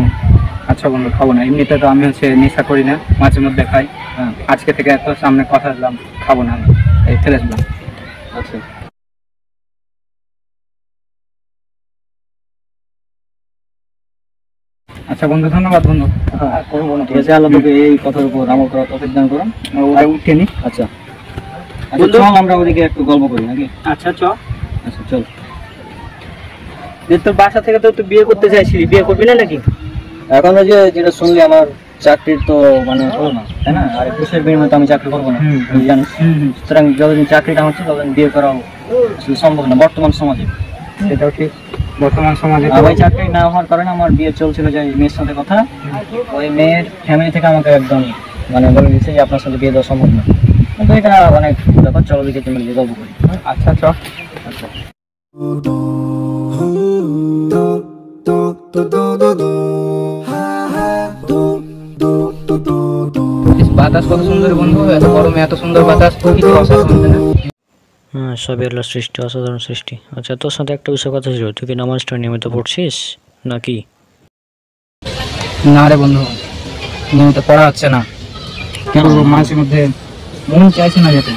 আচ্ছা বন্ধু, খাবো না। এমনিতে তো আমি নেশা করি না, মাঝে মধ্যে খাই। আজকে থেকে এত সামনে কথা দিলাম, খাবো না, আমি এই ফেলে দিলাম। আচ্ছা আচ্ছা বন্ধু, ধন্যবাদ বন্ধু। ঠিক আছে, আল্লাহ তোকে এই কথার উপর আমল করার তৌফিক দান করুন। উঠে নি। আচ্ছা চল আমরা ওদিকে একটু গল্প করি নাকি? আচ্ছা চল। তোর বাসা থেকে তো বিয়ে করতে চাইছিলি, বিয়ে করবি না নাকি? এখন ওই যে যেটা শুনলি আমার চাকরির তো মানে হলো না, তাই না? আর একুশের বিনিময়ে তো আমি চাকরি করবো না, জানিস। সুতরাং যতদিন চাকরিটা হচ্ছে ততদিন বিয়ে করাও আসলে সম্ভব না বর্তমান সমাজে। সেটাও ঠিক, বর্তমান সমাজে ওই চাকরি না হওয়ার কারণে আমার বিয়ে চলছিল যে মেয়ের সাথে কথা, ওই মেয়ের ফ্যামিলি থেকে আমাকে একদম মানে বলে দিচ্ছে যে আপনার সাথে বিয়ে দেওয়া সম্ভব না। কিন্তু এটা অনেক ব্যাপার, চলো দিকে তুমি গল্প করি। আচ্ছা আচ্ছা বাতাস কত সুন্দর বন্ধু, এত গরমে এত সুন্দর বাতাস, কিছু অসাধারণ না? হ্যাঁ, সবই আল্লাহর সৃষ্টি, অসাধারণ সৃষ্টি। আচ্ছা, তোর সাথে একটা বিষয় কথা ছিল, তুই কি নামাজটা নিয়মিত পড়ছিস নাকি? না রে বন্ধু, নিয়মিত পড়া হচ্ছে না, কেন মাঝে মধ্যে মন চাইছে না যেতে।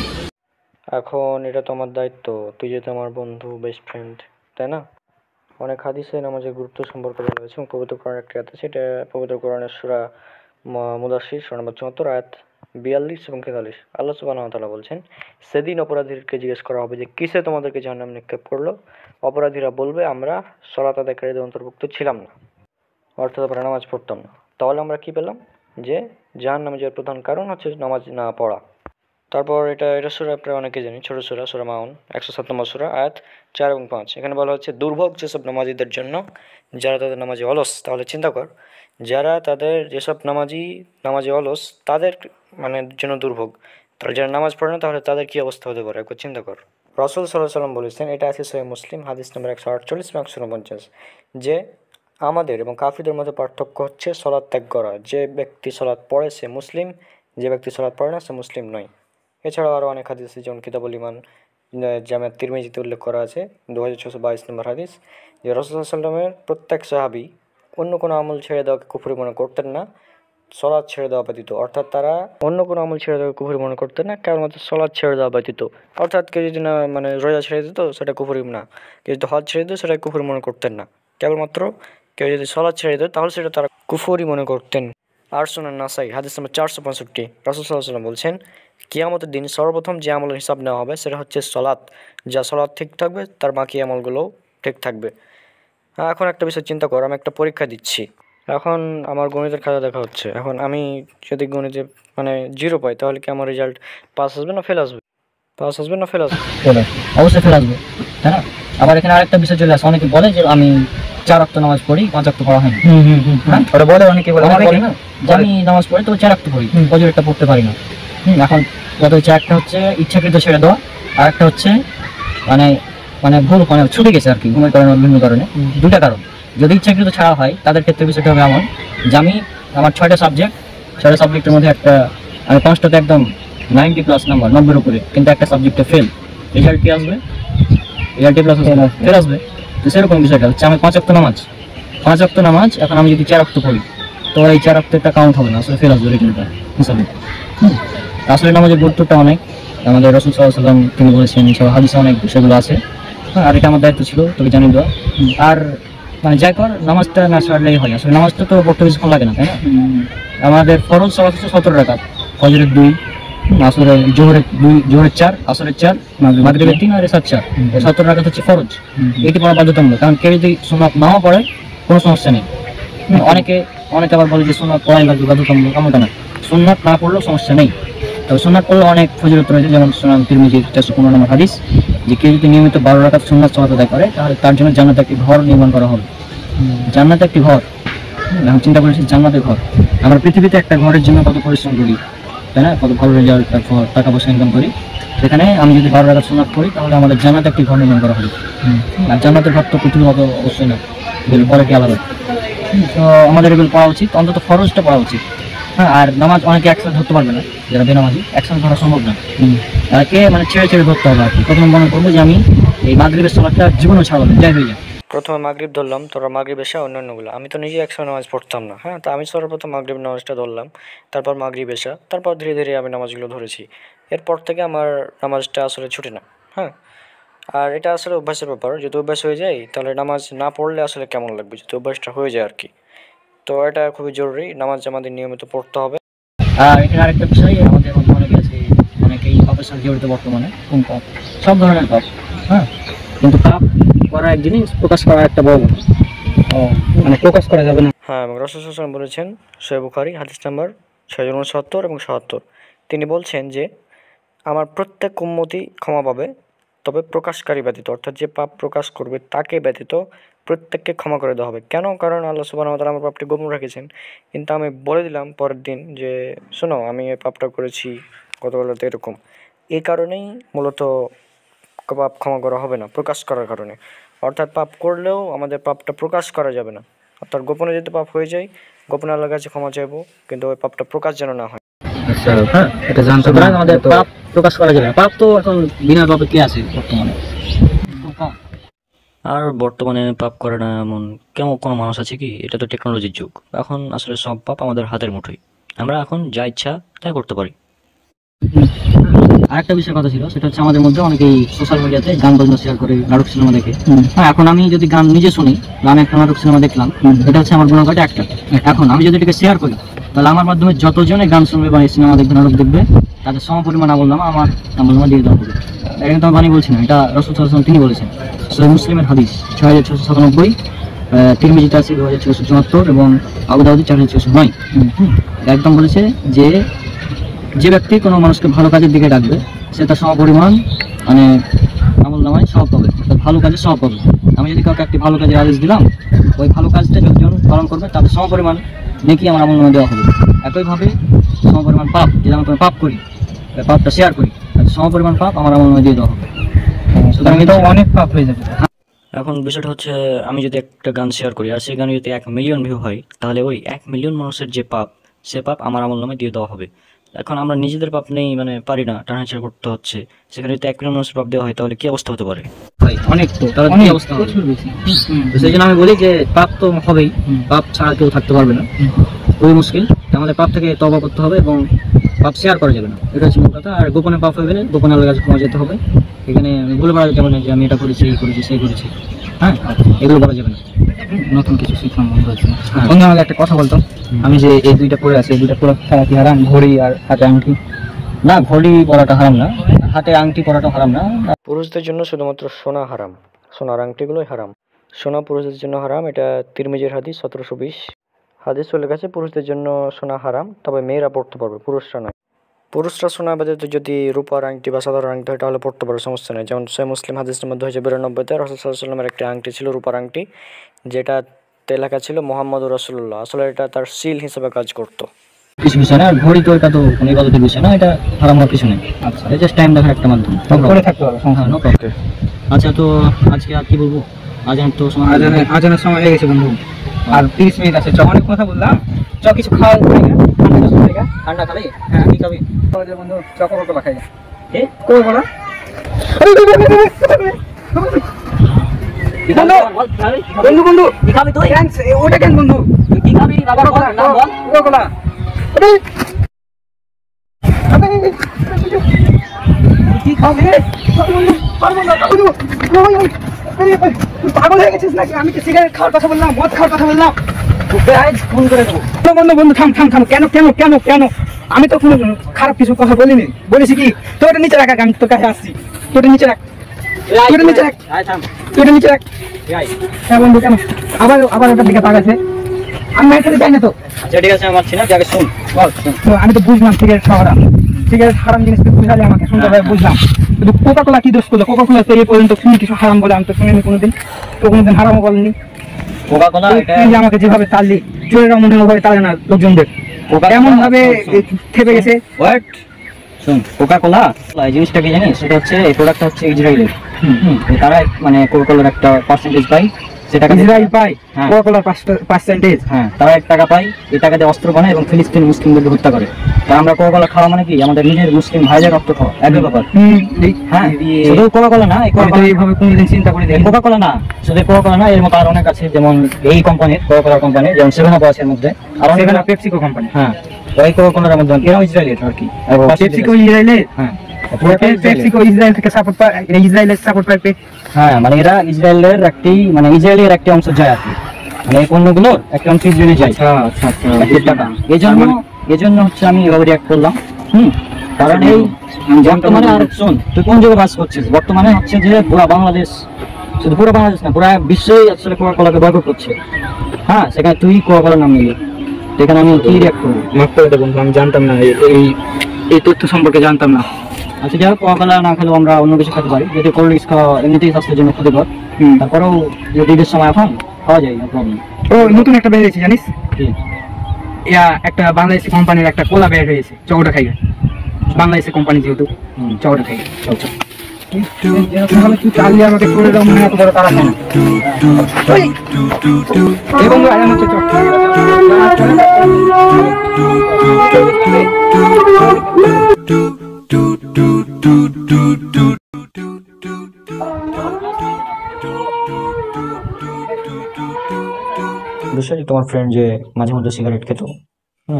এখন এটা তো আমার দায়িত্ব, তুই যেহেতু আমার বন্ধু, বেস্ট ফ্রেন্ড, তাই না? অনেক হাদিসে নামাজের গুরুত্ব সম্পর্কে বলা হয়েছে এবং পবিত্র কোরআনের একটা আয়াত আছে, এটা পবিত্র কোরআনের সূরা মুদাসসির সূরা নম্বর 74 আয়াত 42 এবং 43। আল্লাহ সুবহানাহু ওয়া তাআলা বলছেন, সেদিন অপরাধীদেরকে জিজ্ঞেস করা হবে যে কিসে তোমাদেরকে জাহান্নামে নিক্ষেপ করলো? অপরাধীরা বলবে, আমরা সালাত আদায়কারীদের অন্তর্ভুক্ত ছিলাম না, অর্থাৎ আমরা নামাজ পড়তাম না। তাহলে আমরা কি পেলাম? যে জাহান্নামে যাওয়ার প্রধান কারণ হচ্ছে নামাজ না পড়া। তারপর এটা সূরা প্রায় অনেকে জানি, ছোট সূরা মাউন 107 নম্বর সূরা আয়াত 4 এবং 5। এখানে বলা হচ্ছে দুর্ভোগ যেসব নামাজিদের জন্য যারা তাদের নামাজে অলস। তাহলে চিন্তা কর, যারা তাদের যেসব নামাজে অলস তাদের মানে জন্য দুর্ভোগ, তারা যারা নামাজ পড়ে না তাহলে তাদের কী অবস্থা হতে পারে একবার চিন্তা কর। রাসূল সাল্লাল্লাহু আলাইহি ওয়াসাল্লাম বলেছেন, এটা আছে সহিহ মুসলিম হাদিস নম্বর 148 এবং 149, যে আমাদের এবং কাফিরদের মধ্যে পার্থক্য হচ্ছে সালাত ত্যাগ করা। যে ব্যক্তি সালাত পড়ে সে মুসলিম, যে ব্যক্তি সালাত পড়ে না সে মুসলিম নয়। এছাড়াও আরও অনেক হাদিস আছে, যেমন কিতাবুল ঈমান জামে তিরমিজিতে উল্লেখ করা আছে 2622 নম্বর হাদিস, যে রাসূল সাল্লাল্লাহু আলাইহি ওয়াসাল্লামের প্রত্যেক সাহাবী অন্য কোনো আমল ছেড়ে দেওয়াকে কুফরি মনে করতেন না, সলাৎ ছেড়ে দেওয়া ব্যতীত। অর্থাৎ তারা অন্য কোনো আমল ছেড়ে দেওয়াকে কুফরি মনে করতেন না, কেবলমাত্র সলাৎ ছেড়ে দেওয়া ব্যতীত। অর্থাৎ কেউ যদি না মানে রোজা ছেড়ে দিত সেটা কুফরি না, কেউ যদি হজ ছেড়ে দিত সেটা কুফরি মনে করতেন না, কেবলমাত্র কেউ যদি সলাৎ ছেড়ে দিত তাহলে সেটা তারা কুফরি মনে করতেন। আর সুনান নাসাই হাদিস নম্বর 465, রাসূল সাল্লাল্লাহু আলাইহি ওয়াসাল্লাম বলছেন, কিয়ামতের দিন সর্বপ্রথম যে আমলের হিসাব নেওয়া হবে সেটা হচ্ছে সলাৎ। যা সলাৎ ঠিক থাকবে তার বাকি আমলগুলোও ঠিক থাকবে। এখন একটা বিষয় চিন্তা কর, আমি একটা পরীক্ষা দিচ্ছি, এখন আমার গণিতের খাতা দেখা হচ্ছে, এখন আমি যদি গণিতে মানে 0 পাই তাহলে কি আমার রেজাল্ট পাস আসবে না ফেল আসবে? পাস আসবে না ফেল আসবে? অবশ্যই ফেল আসবে, তাই না? আবার এখানে আরেকটা বিষয় চলে আসে, অনেকে বলে যে আমি 4 ওয়াক্ত নামাজ পড়ি, 5 ওয়াক্ত পড়া হয় না। ওরা বলে, অনেকে বলে না, যে আমি নামাজ পড়ি তো 4 ওয়াক্ত পড়ি, ফজরেরটা পড়তে পারি না। এখন যত হচ্ছে, একটা হচ্ছে ইচ্ছাকৃত ছেড়ে দেওয়া, আর একটা হচ্ছে মানে মানে ভুল মানে ছুটে গেছে আর কি, ঘুমের কারণে বিভিন্ন কারণে, দুটা কারণ। যদি ইচ্ছাকৃত ছাড়া হয় তাদের ক্ষেত্রে বিষয়টা হবে এমন যে আমার 6টা সাবজেক্টের মধ্যে একটা আমি 5টাতে একদম 90+ নাম্বার, 90-এর উপরে, কিন্তু একটা সাবজেক্টে ফেল, রেজাল্ট কি আসবে? রেজাল্ট প্লাস ফেল আসবে। তো সেরকম বিষয়টা হচ্ছে আমি 5 ওয়াক্ত নামাজ, এখন আমি যদি 4 ওয়াক্ত পড়ি তো এই 4 ওয়াক্তটা কাউন্ট হবে না, আসলে ফেল আসবে রেজাল্টটা হিসাবে। আসলে নামাজের গুরুত্বটা অনেক, আমাদের রাসূল সাল্লাল্লাহু আলাইহি ওয়াসাল্লাম তিনি বলেছেন, এছাড়া হাদিসে অনেক বিষয়গুলো আছে। আর এটা আমার দায়িত্ব ছিল তোকে জানিয়ে দেওয়া। আর মানে যাই কর, নামাজটা না ছাড়লেই হয়। আসলে নামাজটা তো পড়তে বেশিক্ষণ লাগে না, তাই না? আমাদের ফরজ সালাত হচ্ছে 17 রাকাত, ফজরের 2, আসরের জোহরের 2, জোহরের 4, আসরের 4, মাগরিবের 3 আর এশার 4, 17 রাকাত হচ্ছে ফরজ। এটি পড়া বাধ্যতামূলক, কারণ কেউ যদি সুন্নাত নাও পড়ে কোনো সমস্যা নেই। অনেকে আবার বলে যে সুন্নাত পড়াই লাগবে বাধ্যতামূলক, এমনটা না, সুন্নাত না পড়লেও সমস্যা নেই। তবে সুন্নাত পড়লে অনেক ফজিলত রয়েছে, যেমন সুনান তিরমিজির 415 নম্বর হাদিস, যে কেউ যদি নিয়মিত 12 রাকাত সুন্নাত সালাত আদায় করে তাহলে তার জন্য জান্নাতে একটি ঘর নির্মাণ করা হবে। জান্নাতে একটি ঘর, এখন চিন্তা করেছি জান্নাতের ঘর। আমরা পৃথিবীতে একটা ঘরের জন্য কত পরিশ্রম করি, তাই না? কত ভালো রেজাল্ট, তারপর টাকা পয়সা ইনকাম করি। সেখানে আমি যদি 12 রাকাত সুন্নাত পড়ি তাহলে আমাদের জান্নাতে একটি ঘর নির্মাণ করা হবে। আর জান্নাতের ঘর তো পৃথিবীর মতো অবশ্যই না, এগুলো পরে কি আলাদা। তো আমাদের এগুলো পড়া উচিত, অন্তত ফরজটা পড়া উচিত। হ্যাঁ, আর নামাজ অনেকে একসাথে ধরতে পারবে না, যারা বেনামাজি, একসাথে ধরা সম্ভব না। তাকে মানে ছেড়ে ধরতে হবে আর কি। প্রথমে মনে করবো যে আমি এই মাগরিবের সালাতটা জীবনে ছাড়বো না, যাই হয়ে যায়। প্রথমে মাগরিব ধরলাম, তোরা মাগরিব এসা অন্যান্যগুলো, আমি তো নিজে একসাথে নামাজ পড়তাম না। হ্যাঁ, তো আমি সর্বপ্রথম মাগরিব নামাজটা ধরলাম, তারপর মাগরিব এসা, তারপর ধীরে ধীরে আমি নামাজগুলো ধরেছি। এরপর থেকে আমার নামাজটা আসলে ছুটে না। হ্যাঁ, আর এটা আসলে অভ্যাসের ব্যাপার, যদি অভ্যাস হয়ে যায় তাহলে নামাজ না পড়লে আসলে কেমন লাগবে, যদি অভ্যাসটা হয়ে যায় আর কি। তো এটা খুবই জরুরি, নামাজ আমাদের নিয়মিত পড়তে হবে। আর এখানে আরেকটা বিষয়, আমাদের মধ্যে অনেকে আছে, অনেকেই পাপের সাথে জড়িত বর্তমানে। কোন পাপ? সব ধরনের পাপ। হ্যাঁ, কিন্তু পাপ করা এক জিনিস, প্রকাশ করা একটা বড় ব্যাপার। মানে প্রকাশ করা যাবে না। হ্যাঁ, এবং রাসূল সাল্লাল্লাহু আলাইহি ওয়াসাল্লাম বলেছেন, সহিহ বুখারী হাদিস নাম্বার 669 এবং 77, তিনি বলছেন যে আমার প্রত্যেক উম্মতি ক্ষমা পাবে, তবে প্রকাশকারী ব্যতীত, অর্থাৎ যে পাপ প্রকাশ করবে তাকে ব্যতীত প্রত্যেককে ক্ষমা করে দেওয়া হবে। কেন? কারণ আল্লাহ সুবহানাহু ওয়া তাআলা আমার পাপটি গোপন রেখেছেন, কিন্তু আমি বলে দিলাম পরের দিন যে শোনো আমি এই পাপটা করেছি গতকালতে, এরকম। এই কারণেই মূলত পাপ ক্ষমা করা হবে না, প্রকাশ করার কারণে। অর্থাৎ পাপ করলেও আমাদের পাপটা প্রকাশ করা যাবে না, অর্থাৎ গোপনে যদি পাপ হয়ে যায়, গোপনে আল্লাহর কাছে ক্ষমা চাইবো, কিন্তু ওই পাপটা প্রকাশ যেন না হয়। আচ্ছা, হ্যাঁ, এটা জানতে পারলাম। আমাদের পাপ প্রকাশ করা যাবে না। পাপ তো এখন বিনা পাপে কে আছে বর্তমানে? আর বর্তমানে পাপ করে না এমন কেমন কোনো মানুষ আছে কি? এটা তো টেকনোলজির যুগ, এখন আসলে সব পাপ আমাদের হাতের মুঠোয়, আমরা এখন যা ইচ্ছা তাই করতে পারি। আরেকটা বিষয়ের কথা ছিল, সেটা হচ্ছে আমাদের মধ্যে অনেকেই সোশ্যাল মিডিয়াতে গান বাজনা শেয়ার করে, নাটক সিনেমা দেখে। হ্যাঁ, এখন আমি যদি গান নিজে শুনি, আমি একটা নাটক সিনেমা দেখলাম, এটা হচ্ছে আমার গুণাগত একটা। এখন আমি যদি এটাকে শেয়ার করি তাহলে আমার মাধ্যমে যতজনে গান শুনবে বা এই সিনেমা দেখবে, নাটক দেখবে, তাদের সমপরিমাণ আমলনামা আমার আমলনামা দিয়ে দেওয়া হবে। এটা কিন্তু আমি বানিয়ে বলছি না, এটা রাসূল সাল্লাল্লাহু আলাইহি ওয়াসাল্লাম তিনি বলেছেন। সহিহ মুসলিমের হাদিস 6697, তিরমিজিতে আছে 2674 এবং আবু দাউদে 4609। একদম বলেছে যে ব্যক্তি কোনো মানুষকে ভালো কাজের দিকে ডাকবে, সে তার সমপরিমাণ মানে আমলনামায় সওয়াব পাবে, তার ভালো কাজের সওয়াব পাবে। আমি যদি কাউকে একটি ভালো কাজের আদেশ দিলাম, ওই ভালো কাজটা যতজন পালন করবে তাদের সমপরিমাণ নেকি আমার আমলনামায় দেওয়া হবে। একইভাবে সমপরিমাণ পাপ, যদি আমি কোনো পাপ করি, পাপটা শেয়ার করি, তাদের সমপরিমাণ পাপ আমার আমলনামায় দিয়ে দেওয়া হবে। সুতরাং এটা অনেক পাপ হয়ে যাবে। এখন বিষয়টা হচ্ছে, আমি যদি একটা গান শেয়ার করি আর সেই গানে যদি 1 মিলিয়ন ভিউ হয়, তাহলে ওই 1 মিলিয়ন মানুষের যে পাপ, সে পাপ আমার আমলনামায় দিয়ে দেওয়া হবে। এখন আমরা নিজেদের পাপ নেই মানে পারি না, টানাহেঁচড়া করতে হচ্ছে, সেখানে যদি 1 মিলিয়ন মানুষের পাপ দেওয়া হয় তাহলে কি অবস্থা হতে পারে? অনেক তো, তাহলে কি অবস্থা হবে? তো সেই জন্য আমি বলি যে পাপ তো হবেই, পাপ ছাড়া কেউ থাকতে পারবে না, খুবই মুশকিল। আমাদের পাপ থেকে তওবা করতে হবে এবং পাপ শেয়ার করা যাবে না, এটা হচ্ছে মূল কথা। আর গোপনে পাপ হয়ে গেলে গোপনে আল্লাহর কাছে ক্ষমা যেতে হবে। এখানে ভুলে পড়া যাবে না যে আমি এটা করেছি, এই করেছি, সেই করেছি। হ্যাঁ, এগুলো করা যাবে না। নতুন কিছু শিখলাম বন্ধু। বন্ধু, আমাকে একটা কথা বলতো, আমি যে এই দুইটা পরে আছি, এই দুইটা পুরো খেলা কি হারাম? ঘড়ি আর হাতে আংটি? না, ঘড়ি পরাটা হারাম না, হাতে আংটি পরাটা হারাম না। পুরুষদের জন্য শুধুমাত্র সোনা হারাম, সোনার আংটিগুলোই হারাম। সোনা পুরুষদের জন্য হারাম, এটা তিরমিজির হাদিস 1720। হাদিস চলে গেছে পুরুষদের জন্য সোনা হারাম, তবে মেয়েরা পড়তে পারবে, পুরুষরা নয়। পুরুষরা সোনা ব্যতীত যদি রূপার আংটি বা সাধারণ আংটি হয় তাহলে পড়তে পারে, সমস্যা নেই। যেমন সহিহ মুসলিম হাদিস নম্বর 2092-তে রাসূল সাল্লাল্লাহু আলাইহি ওয়াসাল্লামের একটি আংটি ছিল, রূপার আংটি, যেটা একটা লেখা ছিল মোহাম্মদুর রাসূলুল্লাহ, আসলে এটা তার সিল হিসেবে কাজ করতো। কিছু বিষয় না, আর ঘড়ি তো এটা তো কোনো ইবাদতের বিষয় না, এটা হারাম হওয়ার কিছু নেই। আচ্ছা, এটা জাস্ট টাইম দেখার একটা মাধ্যম, করে থাকতে হবে। হ্যাঁ নো প্রবলেম। আচ্ছা, তো আজকে আর কি বলবো, আজান তো সময় আজানের সময় হয়ে গেছে বন্ধু, আর 30 মিনিট আছে। চ, অনেক কথা বললাম, চ কিছু খাওয়া জায়গা। ঠান্ডা খালি। হ্যাঁ, কি খাবি? বন্ধু চ কোকা খাই। কি কোকা বন্ধু বন্ধু কি খাবি তুই? ওটা কেন বন্ধু? তুই কি খাবি? বাবার নাম বল। কোকা কি খাবি? পাগল হয়ে গেছিস নাকি? আমি তো সিগারেট খাওয়ার কথা বললাম, মদ খাওয়ার কথা বললাম। তোকে আজ ফোন করে দেবো। বন্ধু বন্ধু থাম থাম থাম। কেন কেন কেন কেন? আমি তো কোনো খারাপ কিছু কথা বলিনি। বলেছি কি তোর নিচে রাখ, আমি তোর কাছে আসছি। তোর নিচে রাখ, তোর নিচে রাখ, আয় থাম। তোর নিচে রাখ। আয়। হ্যাঁ বন্ধু, কেন আবার আবার ওটার দিকে তাকাচ্ছে? আমি এখানে যাই না তো। আচ্ছা ঠিক আছে, আমার ছিনা আগে শুন, বল শুন। তো আমি তো বুঝলাম সিগারেট খাওয়া হারাম। সিগারেট হারাম জিনিস তুই বুঝালি আমাকে, সুন্দরভাবে বুঝলাম। কিন্তু কোকা কোলা কি দোষ করলো? কোকা কোলা তো এই পর্যন্ত শুনি কিছু হারাম বলে আমি তো শুনিনি কোনোদিন। তো কোনোদিন হারামও বলেনি। কোকা কোলা এটা তুই যে আমাকে যেভাবে তাড়লি, চোরেরা মনে হয় তাড়ে না লোকজনদের, এমন ভাবে খেপে গেছে। হোয়াট? শুন, কোকা কোলা এই জিনিসটা কি জানিস? সেটা হচ্ছে, এই প্রোডাক্টটা হচ্ছে ইসরায়েলের। তারা মানে কোকা কোলার একটা পার্সেন্টেজ পায়, সেটাকে ইসরায়েল পায় হ্যাঁ। কোকা কোলার পার্সেন্টেজ। হ্যাঁ, তারা 1 টাকা পায়, এই টাকা দিয়ে অস্ত্র বানায় এবং ফিলিস্তিনি মুসলিমদেরকে হত্যা করে। তা আমরা কোকা কোলা খাওয়া মানে কি আমাদের নিজের মুসলিম ভাইদের রক্ত খাওয়া, একই ব্যাপার। হ্যাঁ, শুধু কোকা কোলা না, এই কোকা কোলা এইভাবে কোনোদিন চিন্তা করে দেখি। কোকা কোলা না, শুধু কোকা কোলা না, এর মতো আর অনেক আছে, যেমন এই কোম্পানির কোকা কোলা কোম্পানির, যেমন 7 আছে এর মধ্যে, আর অনেক। PepsiCo company. হ্যাঁ, ওই কোকা কোলার মধ্যে এরাও ইসরায়েলের আর কি। পেপসিকো ইসরায়েলের। হ্যাঁ, পেপসিকো ইসরায়েল থেকে সাপোর্ট পায়, ইসরায়েলের সাপোর্ট পায়। হ্যাঁ, মানে এরা ইসরায়েলের একটি, মানে ইসরায়েলের একটি অংশ যায় আর কি, মানে এই পণ্যগুলোর একটা অংশ ইসরায়েলে যায়। আচ্ছা আচ্ছা। 1 টাকা। এই জন্য হচ্ছে আমি এভাবে রিয়াক্ট করলাম। কারণ এই বর্তমানে, আর শোন, তুই কোন জায়গায় বাস করছিস? বর্তমানে হচ্ছে যে পুরো বাংলাদেশ, শুধু পুরো বাংলাদেশ না, পুরো বিশ্বই আসলে কোকা কোলাকে বয়কট করছে। হ্যাঁ, সেখানে তুই কোকা কোলার নাম নিলি, সেখানে আমি কি রিয়াক্ট করবো? মাফ করে দেবো, আমি জানতাম না, এই তথ্য সম্পর্কে জানতাম না। আচ্ছা যাই হোক, কোকা কোলা না খেলেও আমরা অন্য কিছু খেতে পারি, যদি কোল্ড ড্রিঙ্কস খাওয়া এমনিতেই স্বাস্থ্যের জন্য ক্ষতিকর। তারপরেও যদি ঈদের সময় এখন খাওয়া যায়, নো প্রবলেম। ও নতুন একটা বের হয়েছে জানিস? একটা বাংলাদেশি কোম্পানির একটা কোলা বের হয়েছে, চৌটা খাই। বাংলাদেশি কোম্পানি যেহেতু, চৌটা খাই। তুই চালিয়ে আমাকে করে দাও, মনে এত বড় তারা খায় না। এই বন্ধু আয় আমার বিষয়, তোমার ফ্রেন্ড যে মাঝে মধ্যে সিগারেট খেত,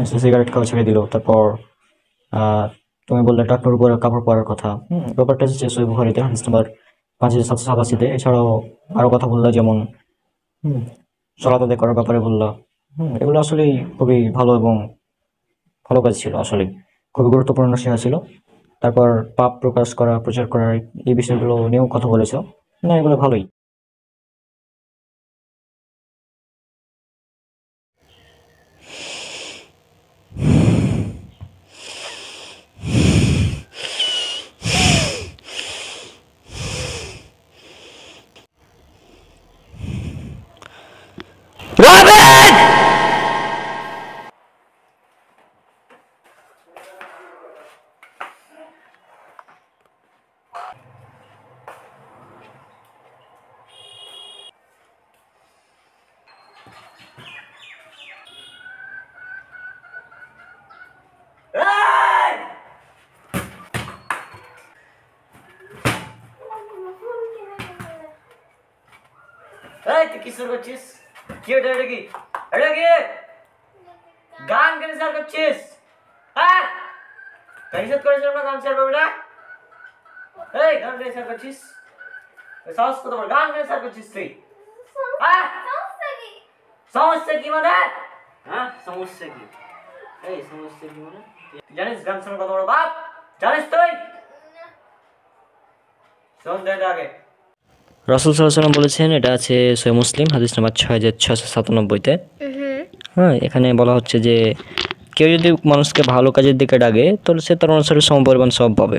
সে সিগারেট খাওয়া ছেড়ে দিল, তারপর তুমি বললে টাকনুর উপরে কাপড় পরার কথা। ব্যাপারটা হচ্ছে সহিহ বুখারীতে হাদিস নাম্বার 5787-তে। এছাড়াও আরো কথা বললা, যেমন সালাত আদায় করার ব্যাপারে বললা। এগুলো আসলে খুবই ভালো এবং ভালো কাজ ছিল, আসলে খুবই গুরুত্বপূর্ণ শেখা ছিল। তারপর পাপ প্রকাশ করা, প্রচার করার এই বিষয়গুলো নিয়েও কথা বলেছ, না এগুলো ভালোই। এই তুই কি শুরু করছিস? কি ওটা? এটা কি? এটা কি গান কেন স্যার করছিস? হ্যাঁ, নিষেধ করেছিলাম না গান স্যার করবি না? এই গান কেন স্যার করছিস? সাহস কত বড়, গান কেন স্যার করছিস তুই? হ্যাঁ, সমস্যা কি মানে? হ্যাঁ, সমস্যা কি? এই সমস্যা কি মানে? তুই জানিস গান শোনা কত বড় বাপ? জানিস তুই? শোন দে আগে। রাসূল সাল্লাল্লাহু আলাইহি ওয়াসাল্লাম বলেছেন, এটা আছে সহিহ মুসলিম হাদিস নাম্বার 6697-তে। হ্যাঁ, এখানে বলা হচ্ছে যে কেউ যদি মানুষকে ভালো কাজের দিকে ডাকে, তাহলে সে তার অনুসারে সমপরিমাণ সওয়াব পাবে।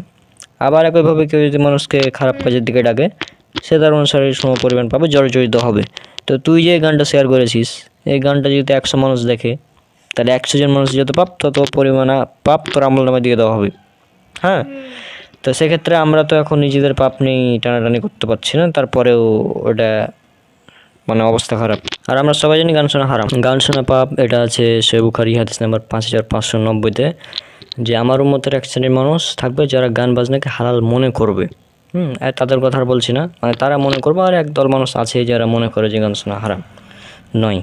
আবার একইভাবে কেউ যদি মানুষকে খারাপ কাজের দিকে ডাকে, সে তার অনুসারে সমপরিমাণ পাবে, জর্জরিত হবে। তো তো তুই যে গানটা শেয়ার করেছিস, এই গানটা যদি 100 মানুষ দেখে, তাহলে 100 জন মানুষ যত পাপ তত পরিমাণে পাপ তোর আমল নামে দিয়ে দেওয়া হবে। হ্যাঁ, তো সেক্ষেত্রে আমরা তো এখন নিজেদের পাপ নিয়ে টানাটানি করতে পারছি না, তারপরেও ওটা মানে অবস্থা খারাপ। আর আমরা সবাই জানি গান শোনা হারাম, গান শোনা পাপ। এটা আছে সহিহ বুখারী হাদিস নাম্বার 5590-তে, যে আমার উম্মতের এক শ্রেণীর মানুষ থাকবে যারা গান বাজনাকে হালাল মনে করবে। আর তাদের কথা আর বলছি না, মানে তারা মনে করবে। আর একদল মানুষ আছে যারা মনে করে যে গান শোনা হারাম নয়,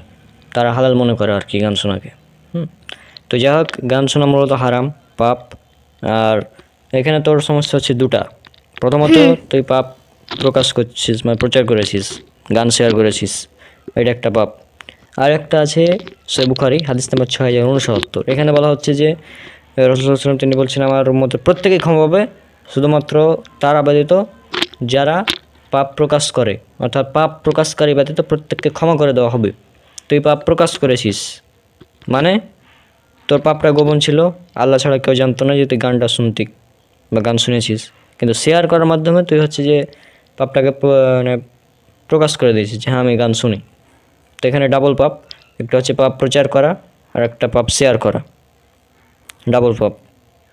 তারা হালাল মনে করে আর কি গান শোনাকে। তো যাই হোক, গান শোনা মূলত হারাম, পাপ। আর এখানে তোর সমস্যা হচ্ছে দুটা। প্রথমত তুই পাপ প্রকাশ করছিস, মানে প্রচার করেছিস, গান শেয়ার করেছিস, এটা একটা পাপ। আর একটা আছে সহিহ বুখারী হাদিস নাম্বার 6069, এখানে বলা হচ্ছে যে রাসূলুল্লাহ সাল্লাল্লাহু আলাইহি ওয়াসাল্লাম তিনি বলছেন, আমার মতো প্রত্যেকেই ক্ষমা পাবে, শুধুমাত্র তারা ব্যতীত যারা পাপ প্রকাশ করে, অর্থাৎ পাপ প্রকাশকারী ব্যতীত প্রত্যেককে ক্ষমা করে দেওয়া হবে। তুই পাপ প্রকাশ করেছিস মানে তোর পাপটা গোপন ছিল, আল্লাহ ছাড়া কেউ জানতো না যে তুই গানটা শুনতি বা গান শুনেছিস, কিন্তু শেয়ার করার মাধ্যমে তুই হচ্ছে যে পাপটাকে মানে প্রকাশ করে দিয়েছিস যে হ্যাঁ আমি গান শুনি। তো এখানে ডাবল পাপ, একটা হচ্ছে পাপ প্রচার করা আর একটা পাপ শেয়ার করা, ডাবল পাপ।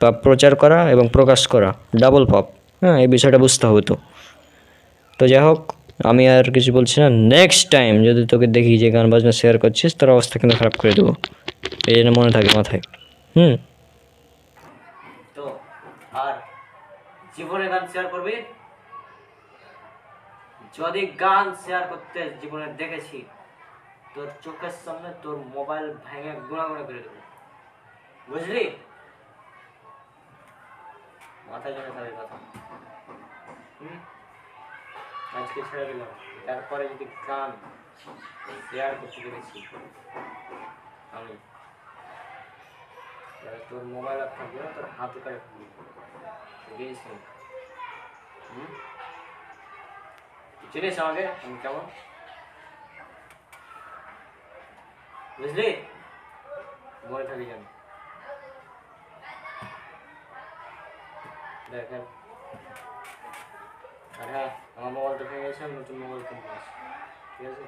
পাপ প্রচার করা এবং প্রকাশ করা ডাবল পাপ। হ্যাঁ, এই বিষয়টা বুঝতে হবে। তো যাই হোক, আমি আর কিছু বলছি না। নেক্সট টাইম যদি তোকে দেখি যে গান বাজনা শেয়ার করছিস, তোর অবস্থা কিন্তু খারাপ করে দেবো, এই জন্য মনে থাকে মাথায়। তো আর জীবনে গান শেয়ার করবি, যদি গান শেয়ার করতে জীবনে দেখেছি, তোর চোখের সামনে তোর মোবাইল ভেঙে গুঁড়া করে দেবো, বুঝলি? মাথায় জন্য থাকে কথা। আজকে ছেড়ে দিলাম, তারপরে যদি গান শেয়ার করতে দেখেছি আমি, তোর মোবাইল আর থাকবে না, তোর হাতে করে চিনিস আমাকে আমি কেমন, বুঝলি? মনে থাকি যেন। দেখেন, আর হ্যাঁ, আমার মোবাইলটা ভেঙে গেছে, আমি নতুন মোবাইল কিনতে আসি, ঠিক আছে?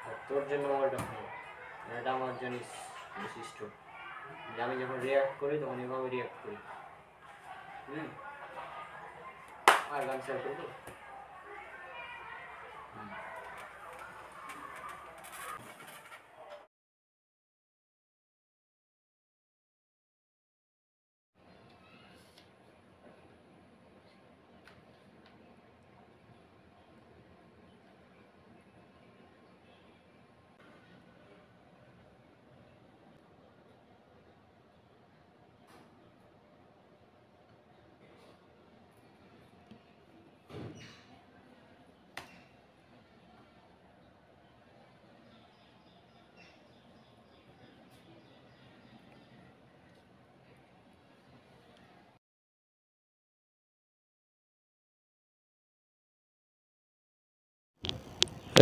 আর তোর জন্য মোবাইলটা ভেঙে, এটা আমার জানিস বৈশিষ্ট্য, যে আমি যখন রিয়াক্ট করি তখন এভাবে রিয়াক্ট করি। আর গান শেয়ার করবো।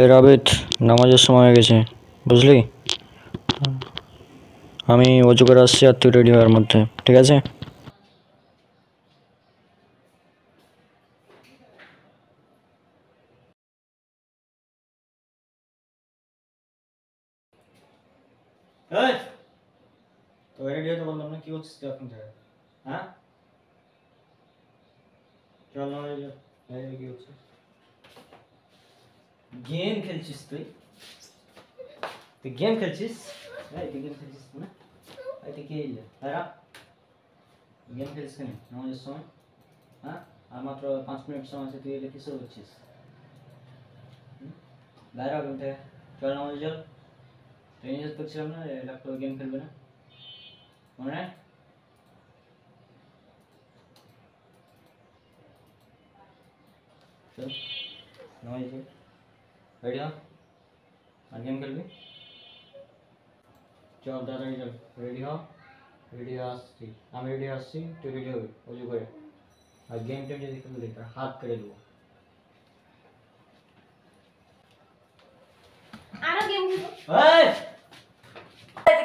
এই রাবিত, নামাজের সময় হয়ে গেছে, বুঝলি? আমি অজু করে আসছি, আর তুই রেডি হওয়ার মধ্যে, ঠিক আছে? তো রেডি হতে বললাম না, কি হচ্ছে এখন থেকে? হ্যাঁ, চল না, কি হচ্ছে? গেম খেলছিস তুই? তুই গেম খেলছিস? তুই গেম খেলছিস না? তুই কে এলে? গেম খেলছিস কেন নামাজের সময়? হ্যাঁ, আর মাত্র 5 মিনিট সময় আছে, তুই এলে কিসে করছিস? বাইরে গেম থেকে চল, নামাজে চল। তুই নিজে করছিলাম না ল্যাপটপে গেম খেলবে না, মনে নেই? চল নামাজে চল, রেডি হ, আর গেম খেলবি। চল তাড়াতাড়ি চল, রেডি হ। রেডি আসছি আমি, রেডি আসছি, তুই রেডি হবি অজু করে। আর গেম টেম যদি খেলবি তার হাত কেটে দেবো। আরো গেম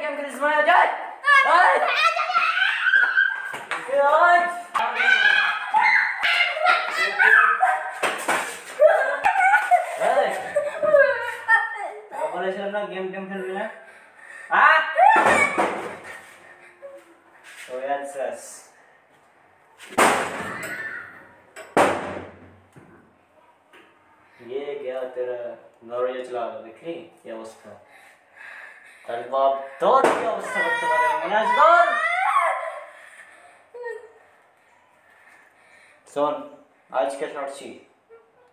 গেম খেলিস মানে যায়। গেম টেম খেলবি না? হ্যাঁ तो यस ये क्या तेरा नॉर्वे चला रहा देखी क्या अवस्था তার বাপ তোর কি অবস্থা করতে পারে মিনাজ তোর শোন আজকে ছাড়ছি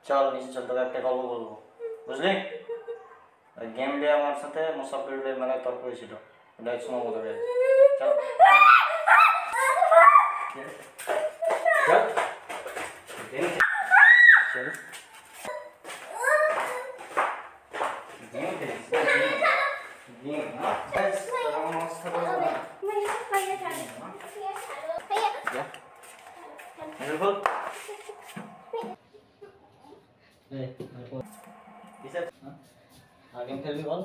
চল নিচে চল তোকে একটা গল্প বলবো বুঝলি গেম ডে আমার সাথে মুসাফির মেলায় তর্ক হয়েছিল ওটা এক সময় মতো হয়েছে চল চল চল गेम खेल भी बोल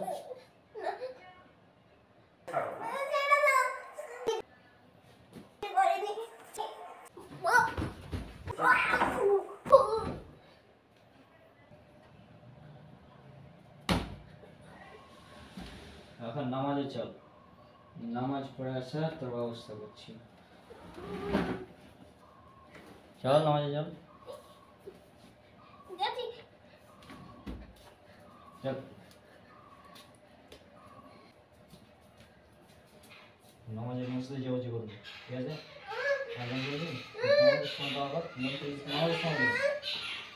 এখন নামাজে চল নামাজ পড়ে আসা তোর ব্যবস্থা করছি চল নামাজে চল চল নামাজের মসজিদে যাবো যে করবো ঠিক আছে আজান করবি নামাজের সময় দেওয়া কর নামাজের সময় দেবো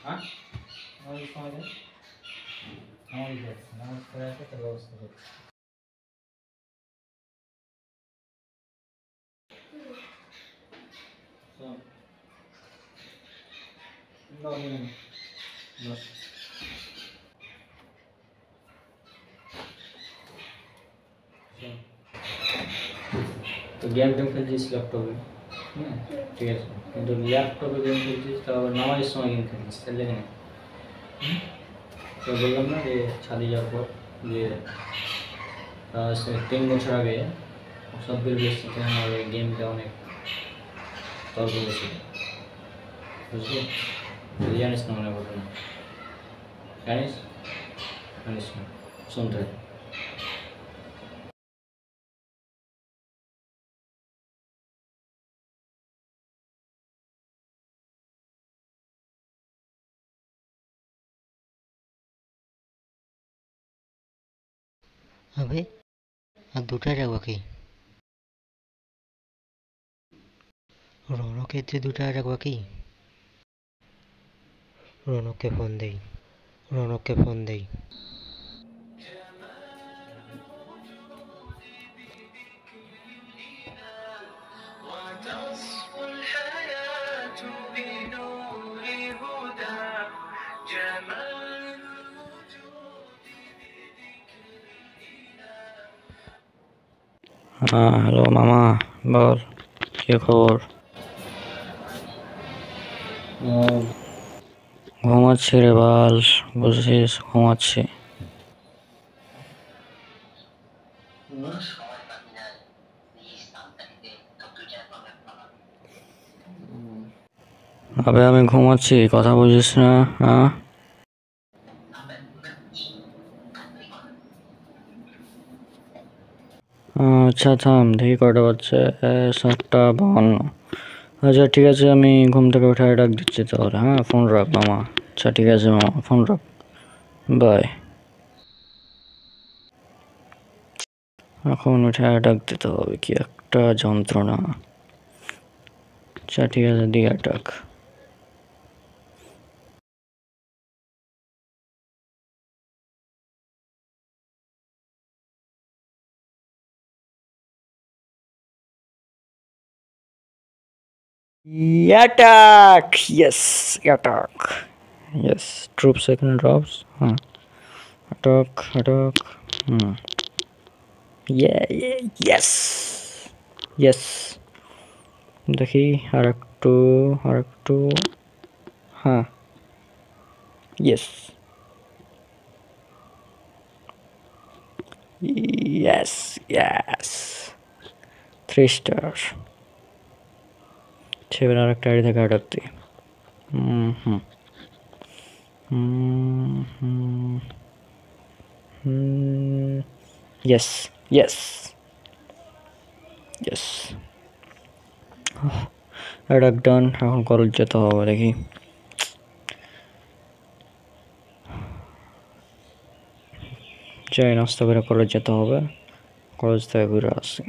হ্যাঁ নামাজের সময় দেবো নামাজ পড়ে আসা তোর ব্যবস্থা করছি तो गेम टेम खेलছিস ল্যাপটপে হ্যাঁ ঠিক আছে কিন্তু ল্যাপটপে গেম খেলছিস তো আবার নামাজের সময় গেম খেলছিস তাহলে কেন তো বললাম না যে ছাদে যাওয়ার পর যে 3 বছর আগে সবগুলো বেশিতে আমার ওই গেমটা অনেক তর্ক হয়েছিল বুঝলি তুই জানিস না মনে ঘটনা জানিস জানিস না শুনতে अबे আর দুটায় যাবো কি রৌনকের যে দুটায় যাবো কি রৌনককে ফোন দেই হ্যাঁ হ্যালো মামা বল কি খবর ঘুমাচ্ছি রে বাল বুঝছিস ঘুমাচ্ছি আবে আমি ঘুমাচ্ছি কথা বুঝিস না হ্যাঁ আচ্ছা থাম দেখি কটা বাজছে 7:52 আচ্ছা ঠিক আছে আমি ঘুম থেকে উঠে ডাক দিচ্ছি তাহলে হ্যাঁ ফোন রাখ মামা আচ্ছা ঠিক আছে মামা ফোন রাখ বাই এখন উঠে ডাক দিতে হবে কি একটা যন্ত্রণা আচ্ছা ঠিক আছে দিয়ে ডাক attack yes attack yes troops second drops attack yeah yes yes দেখি আর একটু হ্যাঁ yes yes 3 stars সেবার আর একটা আইডি থেকে আটাকতে ইয়েস ইয়েস ইয়েস। এটা ডান, এখন কলেজ যেতে হবে দেখি। যাই নাস্তা করে কলেজ যেতে হবে, কলেজ থেকে ঘুরে আসি।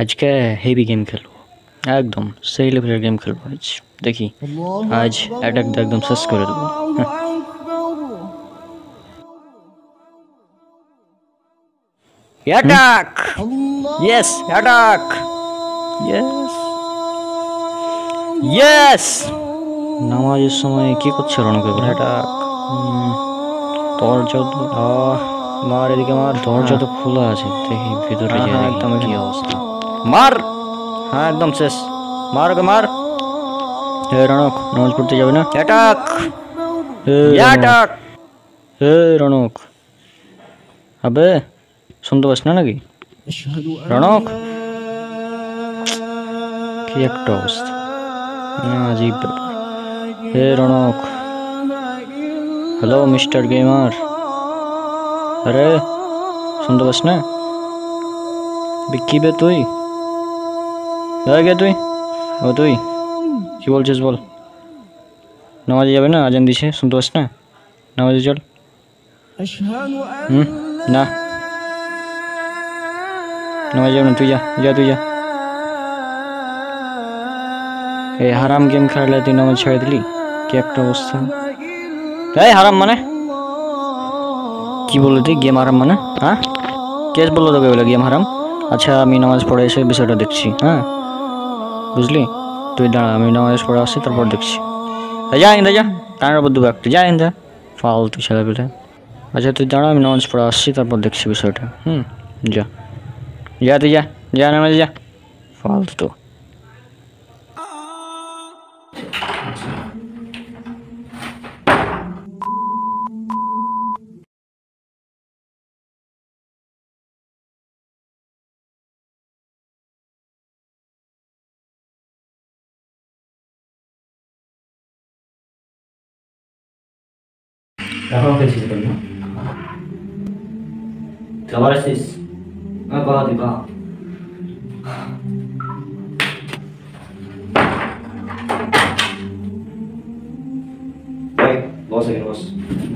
আজকে হেভি গেম খেলবো, একদম সেই লেভেলের গেম খেলবো আজ। দেখি আজ অ্যাটাক একদম শেষ করে দেবো। Attack, yes attack, yes yes. নামাজের সময় কি করছে রণক? অ্যাটাক, দরজা তো মার, এদিকে মার। দরজা তো খোলা আছে, দেখি ভিতরে যাই একদম কি অবস্থা। মার, হ্যাঁ একদম শেষ। মার ওকে মার। হে রণক, নামাজ পড়তে যাবে না? Attack, attack. হে রণক, আবে শুনতে পাস না নাকি? রণক, কি একটা অবস্থা, আজীব ব্যাপার। হে রণক, হ্যালো মিস্টার গেমার, আরে শুনতে পাস না? কি বে তুই, গে তুই, ও তুই কি বলছিস বল? নামাজে যাবে না? আজান দিছে, শুনতে পাস না? নামাজে চল। না নামাজে যাবে না, তুই যা, যা তুই যা। এই হারাম গেম খেলালে তুই নামাজ ছেড়ে দিলি, কি একটা অবস্থা। এই হারাম মানে কি বললি তুই? গেম হারাম মানে? হ্যাঁ, কে বললো তোকে বলে গেম হারাম? আচ্ছা আমি নামাজ পড়ে এসে বিষয়টা দেখছি, হ্যাঁ বুঝলি? তুই দাঁড়া, আমি নামাজ পড়ে আসছি, তারপর দেখছি। যা ইন্দা, যা কানের উপর দেবো একটা, যা ইন্দা, ফালতু ছেলে পেলে। আচ্ছা তুই দাঁড়া, আমি নামাজ পড়ে আসছি, তারপর দেখছি বিষয়টা। যা, যা তুই যা, যা নামাজ যা, ফালতু। এখনো খেলছিস কেন? আবার আসছিস? বাহ দি বাহ। বস এখানে বস,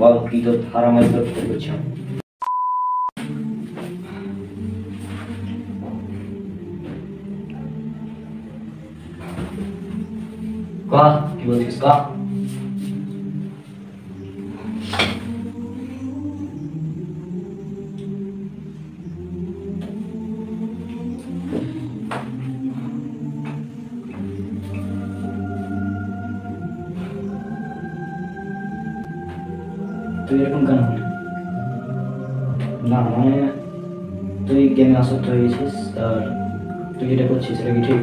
বল কি তোর হারামাই করছিস? কহ কি বলছিস, কহ। তুই এরকম কেন হলি? না মানে তুই গেমে আসক্ত হয়ে গেছিস, আর তুই যেটা করছিস এটা কি ঠিক?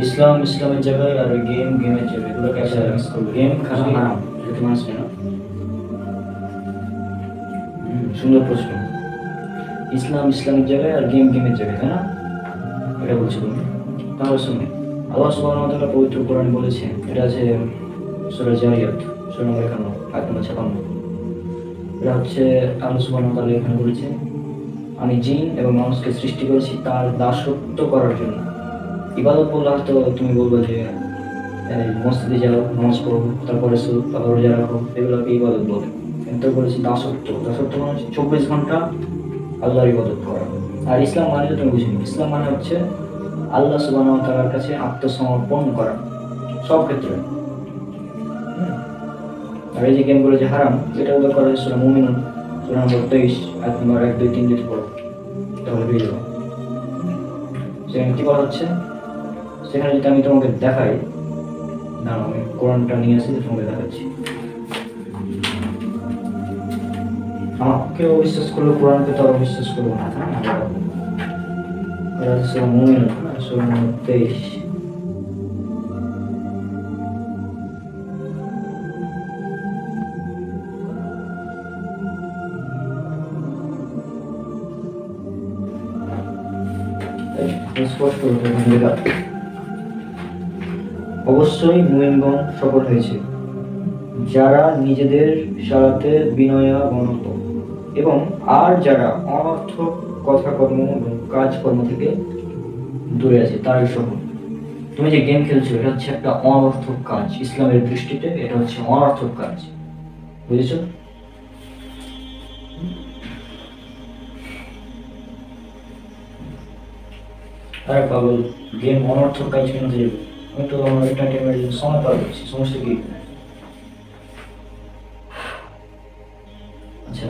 ইসলামের জায়গায় আর গেম গেমের জায়গায়, এগুলো ক্যাপচার মিস করবো। গেম খারাপ হারাম, এটা তো মানুষ না। সুন্দর প্রশ্ন। ইসলাম ইসলামের জায়গায় আর গেম গেমের জায়গায়, তাই না? এটা বলছো তুমি। তাহলে শুনো, আল্লাহ সুবহানাহু ওয়া তাআলা পবিত্র কোরআনে বলেছেন, এটা আছে সূরা জারিয়াত সূরা নম্বর 51 আয়াত নম্বর 56। এটা হচ্ছে আল্লাহ সুবহানাহু ওয়া তাআলা এখানে বলেছেন, আমি জিন এবং মানুষকে সৃষ্টি করেছি তার দাসত্ব করার জন্য। ইবাদত বললে হয়তো তুমি বলবে যে মসজিদে যাও, নামাজ পড়ো, তারপরে তারপর রোজা রাখো, এগুলোকে ইবাদত বলে। কিন্তু বলেছি দাসত্ব, দাসত্ব মানে হচ্ছে 24 ঘন্টা আল্লাহর ইবাদত করা। আর ইসলাম মানে তুমি বুঝিনি, ইসলাম মানে হচ্ছে আল্লাহ সুবহানাহু ওয়া তাআলার কাছে আত্মসমর্পণ করা সব ক্ষেত্রে। আর এই যে গেমগুলো যে হারাম, এটা উল্লেখ করা হয়েছে সূরা মুমিনুন সূরা নম্বর 23 আয়াত নম্বর 1, 2, 3 যদি পড়ো তাহলে পেয়ে যাবো। সেখানে কি বলা হচ্ছে, সেখানে যদি আমি তোমাকে দেখাই, না আমি কোরআনটা নিয়ে আসি, তোমাকে দেখাচ্ছি। আমাকে অবিশ্বাস করলে কোরআনকে তো অবিশ্বাস করবো না। এটা হচ্ছে মুমিনুন সূরা নম্বর 23। স্পষ্ট অবশ্যই মুমিনগণ সফল হয়েছে যারা নিজেদের সালাতে বিনয়াবনত এবং আর যারা অনর্থক কথাকর্ম এবং কাজকর্ম থেকে দূরে আছে তারই সফল। তুমি যে গেম খেলছো এটা হচ্ছে একটা অনর্থক কাজ, ইসলামের দৃষ্টিতে এটা হচ্ছে অনর্থক কাজ, বুঝেছো? আরে পাগল, গেম অনর্থক কাজ কেন যাবে? আমি তো আমার এন্টারটেনমেন্টের জন্য সময় পার করছি, সমস্যা কি? আচ্ছা,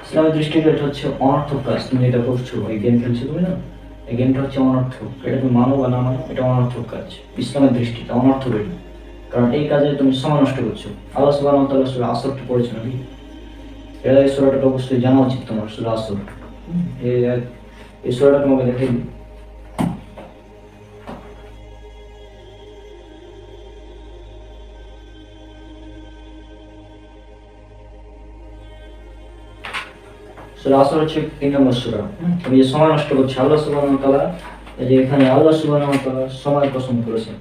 ইসলামের দৃষ্টিতে এটা হচ্ছে অনর্থক কাজ। তুমি এটা করছো, এই গেম খেলছো তুমি না, এই গেমটা হচ্ছে অনর্থক। এটা তুমি মানো বা না মানো, এটা অনর্থক কাজ ইসলামের দৃষ্টিতে, অনর্থক এটা। কারণ এই কাজে তুমি সময় নষ্ট করছো। আল্লাহ সুবহানাহু ওয়া তাআলা সূরা আসরটা পড়েছো নাকি? এটা এই সূরাটা অবশ্যই জানা উচিত তোমার, সূরা আসর। এই সূরাটা তোমাকে দেখাই দিই। সূরা আসর হচ্ছে 3 নম্বর সূরা। তুমি যে সময় নষ্ট করছো, আল্লাহ সুবহানাহু ওয়া তাআলা এই যে এখানে আল্লাহ সুবহানাহু ওয়া তাআলা সময়ের কসম করেছেন,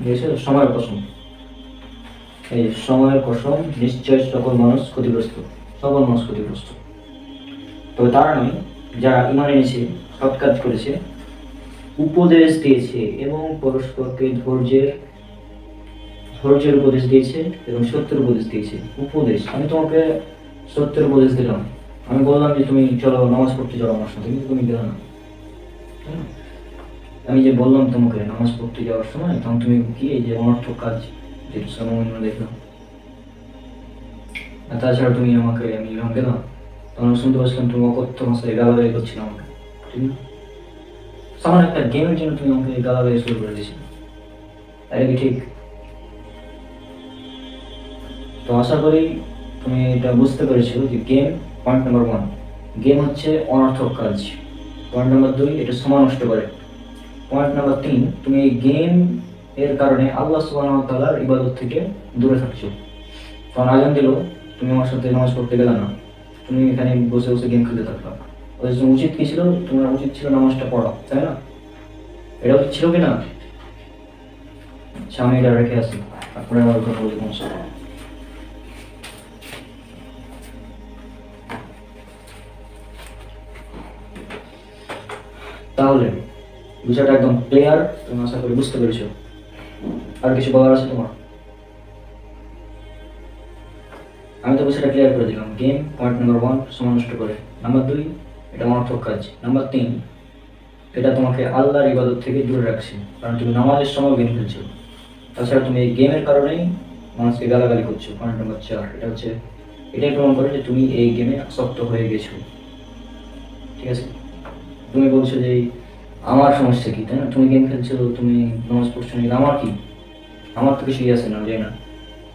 বুঝেছো? সময়ের কসম, এই সময়ের কসম, নিশ্চয় সকল মানুষ ক্ষতিগ্রস্ত, সকল মানুষ ক্ষতিগ্রস্ত। তবে তারা নয় যারা ঈমান এনেছে, সৎ কাজ করেছে, উপদেশ দিয়েছে এবং পরস্পরকে ধৈর্যের উপদেশ দিয়েছে এবং সত্যের উপদেশ দিয়েছে। উপদেশ, আমি তোমাকে সত্যের উপদেশ দিলাম, আমি বললাম যে তুমি চলো নামাজ পড়তে যাও আমার সাথে, কিন্তু তুমি গেলে না। আমি যে বললাম তোমাকে নামাজ পড়তে যাওয়ার সময়, তখন তুমি কি এই যে অনর্থক কাজ যেটা সামনে দেখলাম। আর তাছাড়া তুমি আমাকে, আমি যখন গেলাম তখন শুনতে পাচ্ছিলাম তুমি অকথ্য ভাষায় গালাগালি করছিলে আমাকে, ঠিক না? সামান্য একটা গেমের জন্য তুমি আমাকে গালাগালি শুরু করে দিয়েছিলে, এটা কি ঠিক? তো আশা করি তুমি এটা বুঝতে পেরেছো যে গেম, পয়েন্ট নাম্বার 1, গেম হচ্ছে অনর্থক কাজ। পয়েন্ট নাম্বার 2, এটা সময় নষ্ট করে। পয়েন্ট নাম্বার 3, তুমি এই গেম এর কারণে আল্লাহ সুবহানাহু ওয়া তাআলার ইবাদত থেকে দূরে থাকছো। কারণ আজান দিল, তুমি আমার সাথে নামাজ পড়তে গেলে না, তুমি এখানে বসে বসে গেম খেলতে থাকবা। অথচ উচিত কি ছিল? তোমার উচিত ছিল নামাজটা পড়া, তাই না? এটা উচিত ছিল কি না? আচ্ছা, আমি এটা রেখে আসি, তারপরে আমার কথা বলি তোমার সাথে। তাহলে বিষয়টা একদম ক্লিয়ার, তুমি আশা করি বুঝতে পেরেছো। আর কিছু বলার আছে তোমার? আমি তো বিষয়টা ক্লিয়ার করে দিলাম। গেম, পয়েন্ট নাম্বার 1, সময় নষ্ট করে। নাম্বার 2, এটা অনর্থক কাজ। নাম্বার 3, এটা তোমাকে আল্লাহর ইবাদত থেকে দূরে রাখছে, কারণ তুমি নামাজের সময় গেম খেলছো। তাছাড়া তুমি এই গেমের কারণেই মানুষকে গালাগালি করছো। পয়েন্ট নাম্বার 4, এটা হচ্ছে এটাই প্রমাণ করে যে তুমি এই গেমে আসক্ত হয়ে গেছো, ঠিক আছে? তুমি বলছো যে আমার সমস্যা কি, তাই না? তুমি গেম খেলছো, তুমি নামাজ পড়ছো না, আমার কি? আমার তো কিছুই আছে না, যাই না।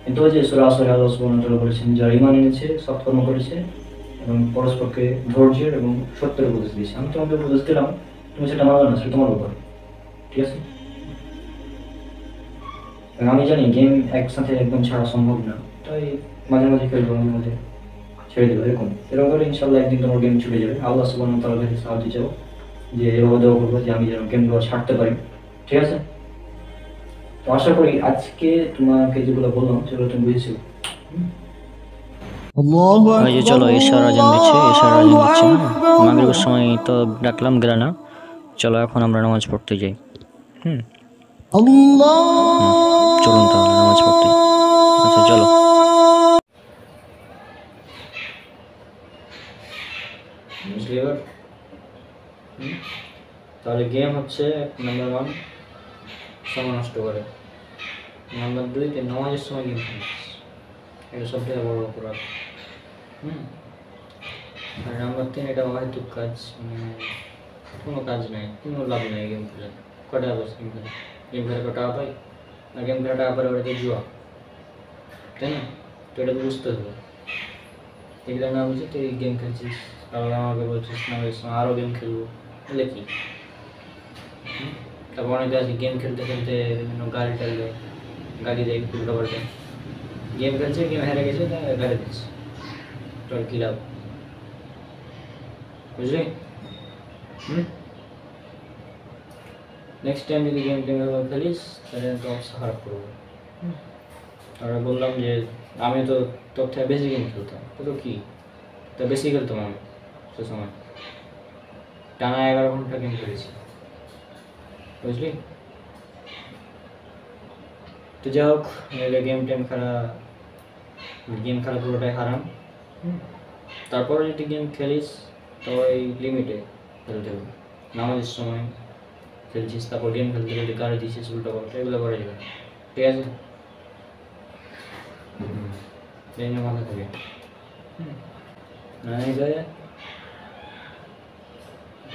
কিন্তু ওই যে সূরা আসরে আল্লাহ সুবহানাহু ওয়া তাআলা বলেছেন, যারা ঈমান এনেছে, সৎকর্ম করেছে এবং পরস্পরকে ধৈর্যের এবং সত্যের উপদেশ দিয়েছে। আমি তোমাকে উপদেশ দিলাম, তুমি সেটা মানবে না, সেটা তোমার ব্যাপার, ঠিক আছে? আমি জানি গেম একসাথে একদম ছাড়া সম্ভব না, তাই মাঝে মাঝে খেলবো, মাঝে মাঝে ছেড়ে দেবো, এরকম করে ইনশাল্লাহ একদিন তোমার গেম ছুটে যাবে। আল্লাহ সুবহানাহু ওয়া তাআলার কাছে সাহায্য চাও, যে এভাবে দোয়া করবো যে আমি যেন গেমগুলো ছাড়তে পারি, ঠিক আছে? তো আশা করি আজকে তোমাকে যেগুলো বললাম সেগুলো তুমি বুঝেছো। এই যে চলো ঈশার আজান দিচ্ছে, মাগরিবের সময় তো ডাকলাম গেলে না, চলো এখন আমরা নামাজ পড়তে যাই। চলুন তাহলে নামাজ পড়তে। আচ্ছা চলো। বুঝলি এবার? তাহলে গেম হচ্ছে নাম্বার 1 সময় নষ্ট করে, নাম্বার 2 যে নামাজের সময় গেম খেলিস, এটা সবথেকে বড় অপরাধ। আর নাম্বার 3 এটা অহেতুক কাজ, কোনো কাজ নেই, কোনো লাভ নেই গেম খেলে। কটা বস গেম খেলে, গেম খেলে কটা পাই না, গেম খেলা টাকা পারে ওটা তো জুয়া, তাই না? তো এটা তো বুঝতে হবে। এগুলো না বুঝে তুই গেম খেলছিস, তারপর আমাকে বলছিস না আরও গেম খেলবো, বলে কি? তারপর অনেকে আছে গেম খেলতে খেলতে বিভিন্ন গাড়ি টাড়ি গাড়ি দেয়, উল্টো পাল্টে গেম খেলছে, গেম হেরে গেছে, গাড়ি দিচ্ছে, তোর কী লাভ? বুঝলি? নেক্সট টাইম যদি গেম খেলিস তাহলে তো অবস্থা খারাপ করবো। আমরা বললাম যে আমি তো তোর থেকে বেশি গেম খেলতাম, তো কি তা বেশি খেলতাম আমি সে সময়, টানা 11 ঘন্টা গেম খেলেছি, বুঝলি? তো যাই হোক, গেম খেলা পুরোটাই হারাম। তারপরে যদি গেম খেলিস তো ওই লিমিটে খেলতে হবে। নামাজের সময় খেলছিস, তারপর গেম খেলতে খেলতে গাড়ি দিচ্ছিস উল্টো পাল্টা, এগুলো করা যাবে না, ঠিক আছে? এই নিয়ে মাথা থাকে না, এই যায়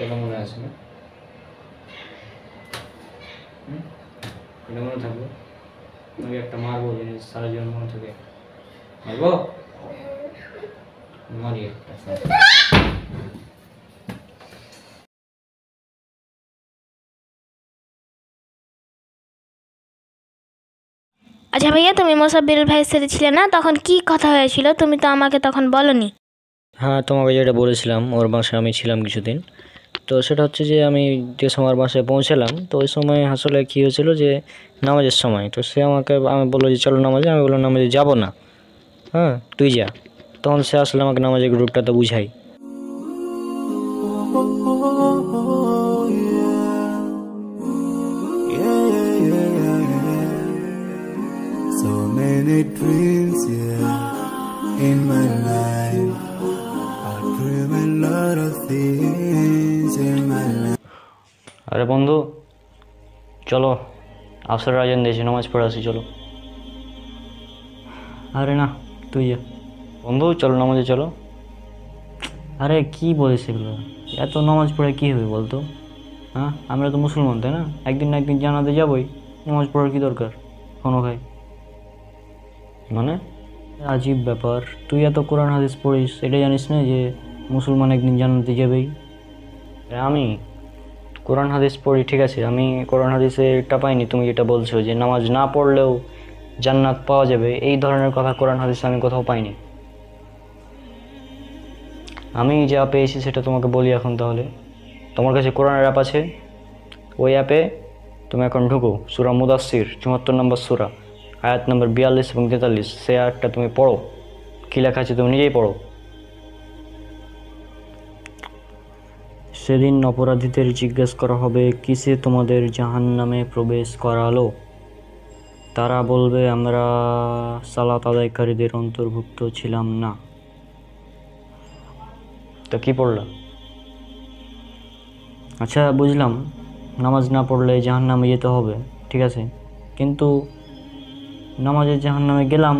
এটা মনে আছে না? এটা মনে থাকবে, নাকি একটা মারবো জিনিস সারা জীবন মনে থাকে? মারবো, মারি একটা। আচ্ছা ভাইয়া, তুমি মোসাব্বির ভাইয়ের সাথে ছিলে না, তখন কি কথা হয়েছিল? তুমি তো আমাকে তখন বলনি। হ্যাঁ, তোমাকে যেটা বলেছিলাম, ওর বাসায় আমি ছিলাম কিছুদিন। তো সেটা হচ্ছে যে আমি যে সময় ওর বাসায় পৌঁছালাম, তো ওই সময় আসলে কী হয়েছিল যে নামাজের সময়, তো সে আমি বললো যে চলো নামাজে, আমি বললাম নামাজে যাবো না, হ্যাঁ তুই যা। তখন সে আসলে আমাকে নামাজের গ্রুপটা তো বুঝাই। So many dreams, yeah, in my life. I dream a lot of things in my life. আরে বন্ধু চলো, আসরের আজান দিয়েছি, নামাজ পড়ে আসি চলো। আরে না তুই যা। বন্ধু চলো নামাজে চলো। আরে কি বলিস এগুলো, এত নামাজ পড়ে কী হবে বলতো? হ্যাঁ, আমরা তো মুসলমান, তাই না? একদিন না একদিন জানাতে যাবোই, নামাজ পড়ার কী দরকার কোনো ভাই? মানে আজীব ব্যাপার, তুই এত কোরআন হাদিস পড়িস, এটা জানিস না যে মুসলমান একদিন জান্নাতে যাবেই? আমি কোরআন হাদিস পড়ি, ঠিক আছে, আমি কোরআন হাদিসে এটা পাইনি তুমি যেটা বলছো যে নামাজ না পড়লেও জান্নাত পাওয়া যাবে, এই ধরনের কথা কোরআন হাদিসে আমি কোথাও পাইনি। আমি যা পেয়েছি সেটা তোমাকে বলি এখন। তাহলে তোমার কাছে কোরআনের অ্যাপ আছে, ওই অ্যাপে তুমি এখন ঢুকো, সূরা মুদাসসির ৭৪ নম্বর সূরা, আয়াত নম্বর ৪২ এবং ৪৩, সেই আয়াতটা তুমি পড়ো। কী লেখা আছে তুমি নিজেই পড়ো। সেদিন অপরাধীদের জিজ্ঞেস করা হবে, কিসে তোমাদের জাহান্নামে প্রবেশ করালো? তারা বলবে, আমরা সালাত আদায়কারীদের অন্তর্ভুক্ত ছিলাম না। তো কি পড়লাম? আচ্ছা বুঝলাম, নামাজ না পড়লে জাহান্নামে যেতে হবে, ঠিক আছে, কিন্তু নামাজের জাহান্নামে গেলাম,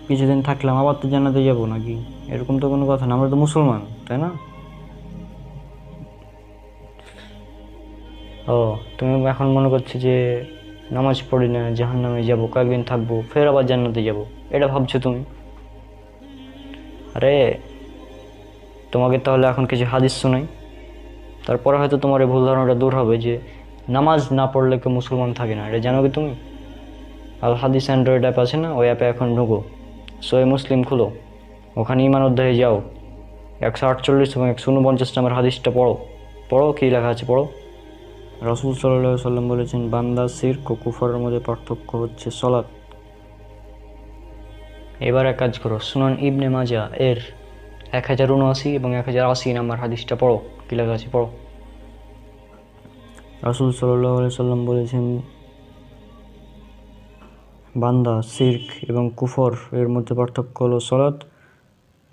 কিছুদিন থাকলাম, আবার তো জান্নাতে যাবো নাকি? এরকম তো কোনো কথা না, আমরা তো মুসলমান, তাই না? ও, তুমি এখন মনে করছো যে নামাজ পড়ি না জাহান্নামে যাবো, কয়েকদিন থাকবো, ফের আবার জান্নাতে যাবো, এটা ভাবছো তুমি? আরে তোমাকে তাহলে এখন কিছু হাদিস শোনাই, তারপরে হয়তো তোমার এই ভুল ধারণাটা দূর হবে যে নামাজ না পড়লে কেউ মুসলমান থাকে না। এটা জানো কি তুমি? আল হাদিস অ্যান্ড্রয়েড অ্যাপ আছে না, ওই অ্যাপে এখন ঢুকো, সহিহ মুসলিম খুলো, ওখানে ঈমান অধ্যায়ে যাও, 148 এবং 149 নম্বর হাদিসটা পড়ো। পড়ো, কী লেখা আছে পড়ো। রাসূল সাল্লাল্লাহু আলাইহি সাল্লাম বলেছেন, বান্দা শিরক ও কুফরের মধ্যে পার্থক্য হচ্ছে সালাত। এবার এক কাজ করো, সুনান ইবনে মাজাহ এর 1079 এবং 1080 নম্বর হাদিসটা পড়ো, কী লেখা আছে পড়ো। রাসূল সাল্লাল্লাহু আলাইহি সাল্লাম বলেছেন, বান্দা শিরক এবং কুফর এর মধ্যে পার্থক্য হলো সালাত।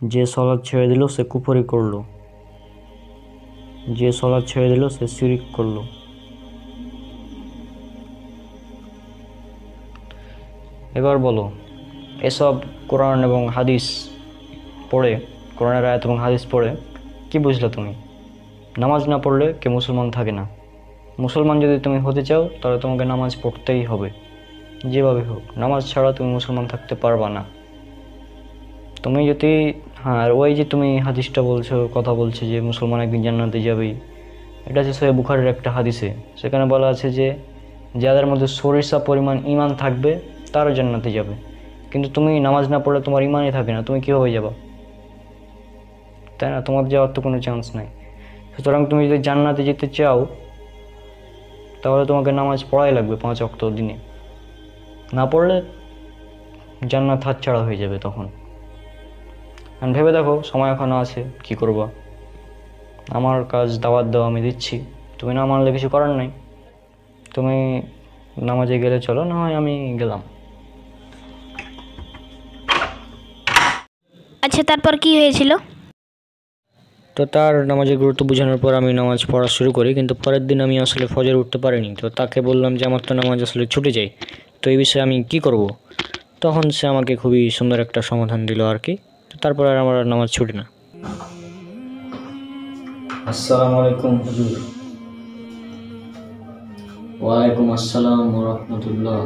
যে সালাত ছেড়ে দিল সে কুফরি করলো, যে সালাত ছেড়ে দিল সে শিরক করলো। এবার বলো, এসব কোরআন এবং হাদিস পড়ে, কোরআনের আয়াত এবং হাদিস পড়ে কি বুঝলে তুমি? নামাজ না পড়লে কেউ মুসলমান থাকে না। মুসলমান যদি তুমি হতে চাও তাহলে তোমাকে নামাজ পড়তেই হবে, যেভাবে হোক। নামাজ ছাড়া তুমি মুসলমান থাকতে পারবা না। তুমি যদি আর ওই যে তুমি হাদিসটা বলছো, কথা বলছো যে মুসলমান একদিন জান্নাতে যাবেই, এটা হচ্ছে সহিহ বুখারীর একটা হাদিসে। সেখানে বলা আছে যে যাদের মধ্যে সরিষা পরিমাণ ঈমান থাকবে তারা জান্নাতে যাবে। কিন্তু তুমি নামাজ না পড়লে তোমার ঈমানই থাকে না, তুমি কীভাবে যাবা? তাই না? তোমার যাওয়ার তো কোনো চান্স নাই। সুতরাং তুমি যদি জান্নাতে যেতে চাও তাহলে তোমাকে নামাজ পড়াই লাগবে 5 ওয়াক্ত দিনে। না পড়লে জান্নাত হাতছাড়া হয়ে যাবে তখন। আর ভেবে দেখো, সময় এখনও আছে, কি করবা? আমার কাজ দাওয়াত দেওয়া, আমি দিচ্ছি, তুমি না মানলে কিছু করার নাই। তুমি নামাজে গেলে চলো, না হয় আমি গেলাম। আচ্ছা, তারপর কি হয়েছিল? তো তার নামাজের গুরুত্ব বোঝানোর পর আমি নামাজ পড়া শুরু করি, কিন্তু পরের দিন আমি আসলে ফজর উঠতে পারিনি। তো তাকে বললাম যে আমার তো নামাজ আসলে ছুটে যায়, তো এই বিষয়ে আমি কি করব? তখন সে আমাকে খুবই সুন্দর একটা সমাধান দিল আর কি। তো তারপর আর আমার নামাজ ছুটে না। আসসালামু আলাইকুম হুজুর। ওয়ালাইকুম আসসালাম ওয়া রাহমাতুল্লাহ।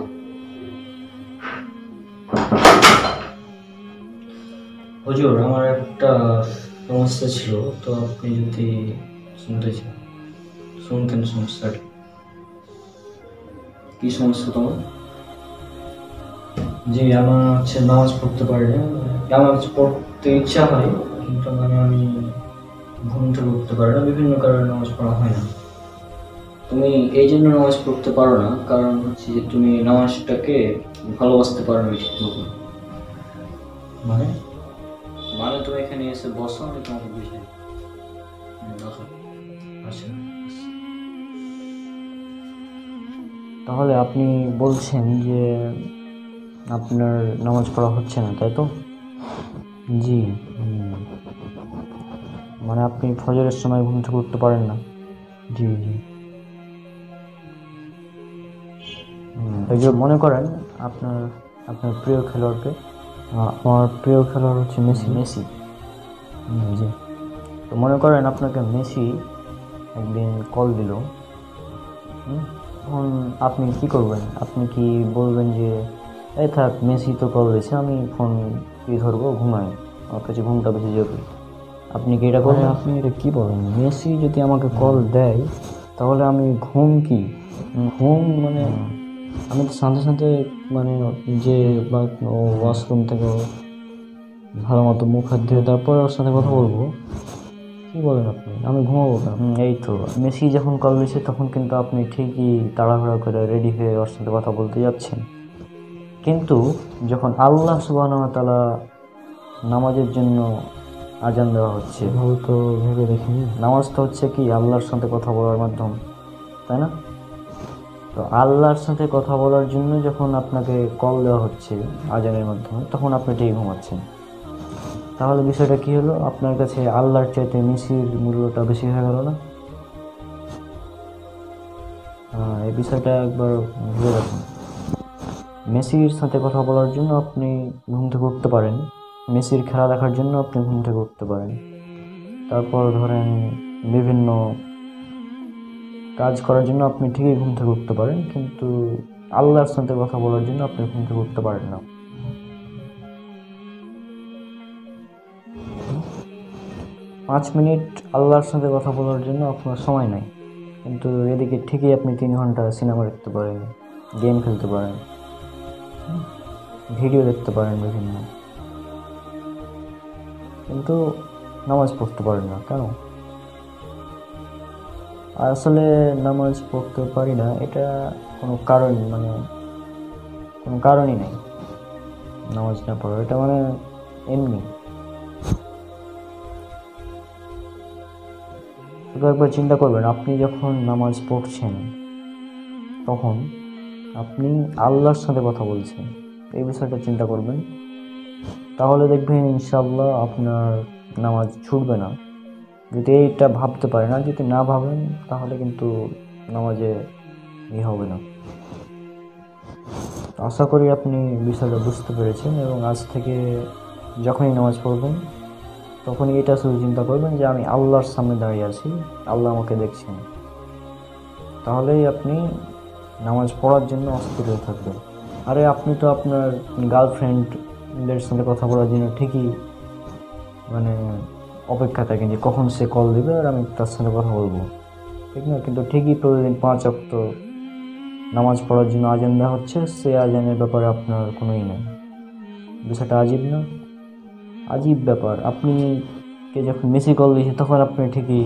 হুজুর, আমার একটা সমস্যা ছিল, তো আপনি যদি শুনতে চান শুনতেন সমস্যাটা। কি সমস্যা তোমার? জি, আমার হচ্ছে নামাজ পড়তে পারি না। নামাজ পড়তে ইচ্ছা হয়, কিন্তু আমি ঘুম থেকে উঠতে পারি না, বিভিন্ন কারণে নামাজ পড়া হয় না। তুমি এই জন্য নামাজ পড়তে পারো না, কারণ হচ্ছে যে তুমি নামাজটাকে ভালোবাসতে পারো না ঠিক মতো। মানে মানে তুমি এখানে এসে বসো, আমি তোমাকে বুঝাই। বসো। আচ্ছা, তাহলে আপনি বলছেন যে আপনার নামাজ পড়া হচ্ছে না, তাই তো? জি। মানে আপনি ফজরের সময় ঘুম থেকে উঠতে পারেন না? জি জি। এই যে মনে করেন আপনার প্রিয় খেলোয়াড়কে। আমার প্রিয় খেলোয়াড় হচ্ছে মেসি। জি। তো মনে করেন আপনাকে মেসি একদিন কল দিল, তখন আপনি কি করবেন? আপনি কি বলবেন যে এই থাক, মেসি তো কল দিয়েছে, আমি ফোন কি ধরবো, ঘুমাই, আমার কাছে ঘুমটা বেশি জরুরি? আপনি কি এটা করবেন? আপনি এটা কি বলেন? মেসি যদি আমাকে কল দেয় তাহলে আমি ঘুম মানে আমি তো সাথে সাথে মানে যে ওয়াশরুম থেকে ভালো মতো মুখ হাত ধুয়ে তারপরে ওর সাথে কথা বলবো? কি বলেন আপনি? আমি ঘুমাবো না? এই তো, মেসি যখন কল দিয়েছে তখন কিন্তু আপনি ঠিকই তাড়াহুড়া করে রেডি হয়ে ওর সাথে কথা বলতে যাচ্ছেন। কিন্তু যখন আল্লাহ সুবহানাহু ওয়া তাআলা নামাজের জন্য আজান দেওয়া হচ্ছে, তো ভেবে দেখিনি, নামাজটা হচ্ছে কি আল্লাহর সাথে কথা বলার মাধ্যম, তাই না? তো আল্লাহর সাথে কথা বলার জন্য যখন আপনাকে কল দেওয়া হচ্ছে আজানের মাধ্যমে, তখন আপনি ঠিক ঘুমাচ্ছেন। তাহলে বিষয়টা কি হলো? আপনার কাছে আল্লাহর চাইতে মেসির মূল্যটা বেশি হয়ে গেল না? এই বিষয়টা একবার ভেবে রাখুন। মেসির সাথে কথা বলার জন্য আপনি ঘুম থেকে উঠতে পারেন, মেসির খেলা দেখার জন্য আপনি ঘুম থেকে উঠতে পারেন, তারপর ধরেন বিভিন্ন কাজ করার জন্য আপনি ঠিকই ঘুম থেকে উঠতে পারেন, কিন্তু আল্লাহর সাথে কথা বলার জন্য আপনি ঘুম থেকে উঠতে পারেন না। 5 মিনিট আল্লাহর সাথে কথা বলার জন্য আপনার সময় নাই, কিন্তু এদিকে ঠিকই আপনি 3 ঘন্টা সিনেমা দেখতে পারেন, গেম খেলতে পারেন, ভিডিও দেখতে পারেন বিভিন্ন। কিন্তু নামাজ পড়তে পারেন না কেন? আসলে নামাজ পড়তে পারি না এটা কোনো কারণই নেই নামাজ না পড়ার, এটা মানে এমনি। শুধু একবার চিন্তা করবেন, আপনি যখন নামাজ পড়ছেন তখন আপনি আল্লাহর সাথে কথা বলছেন, এই বিষয়টা চিন্তা করবেন। তাহলে দেখবেন ইনশাআল্লাহ আপনার নামাজ ছুটবে না। যদি এইটা ভাবতে পারেন, আর যদি না ভাবেন তাহলে কিন্তু নামাজে হবে না। আশা করি আপনি বিষয়টা বুঝতে পেরেছেন, এবং আজ থেকে যখনই নামাজ পড়বেন তখনই এটা শুধু চিন্তা করবেন যে আমি আল্লাহর সামনে দাঁড়িয়ে আছি, আল্লাহ আমাকে দেখছেন। তাহলেই আপনি নামাজ পড়ার জন্য অস্থির হয়ে থাকবেন। আরে আপনি তো আপনার গার্লফ্রেন্ডদের সাথে কথা বলার জন্য ঠিকই মানে অপেক্ষা থাকেন যে কখন সে কল দেবে আর আমি তার সাথে কথা বলবো, ঠিক না? কিন্তু ঠিকই প্রতিদিন 5 ওয়াক্ত নামাজ পড়ার জন্য আজান দেওয়া হচ্ছে, সে আজানের ব্যাপারে আপনার কোনোই নেই। বিষয়টা আজীব না? আজীব ব্যাপার। আপনি কে যখন মেসি কল দিয়েছে তখন আপনি ঠিকই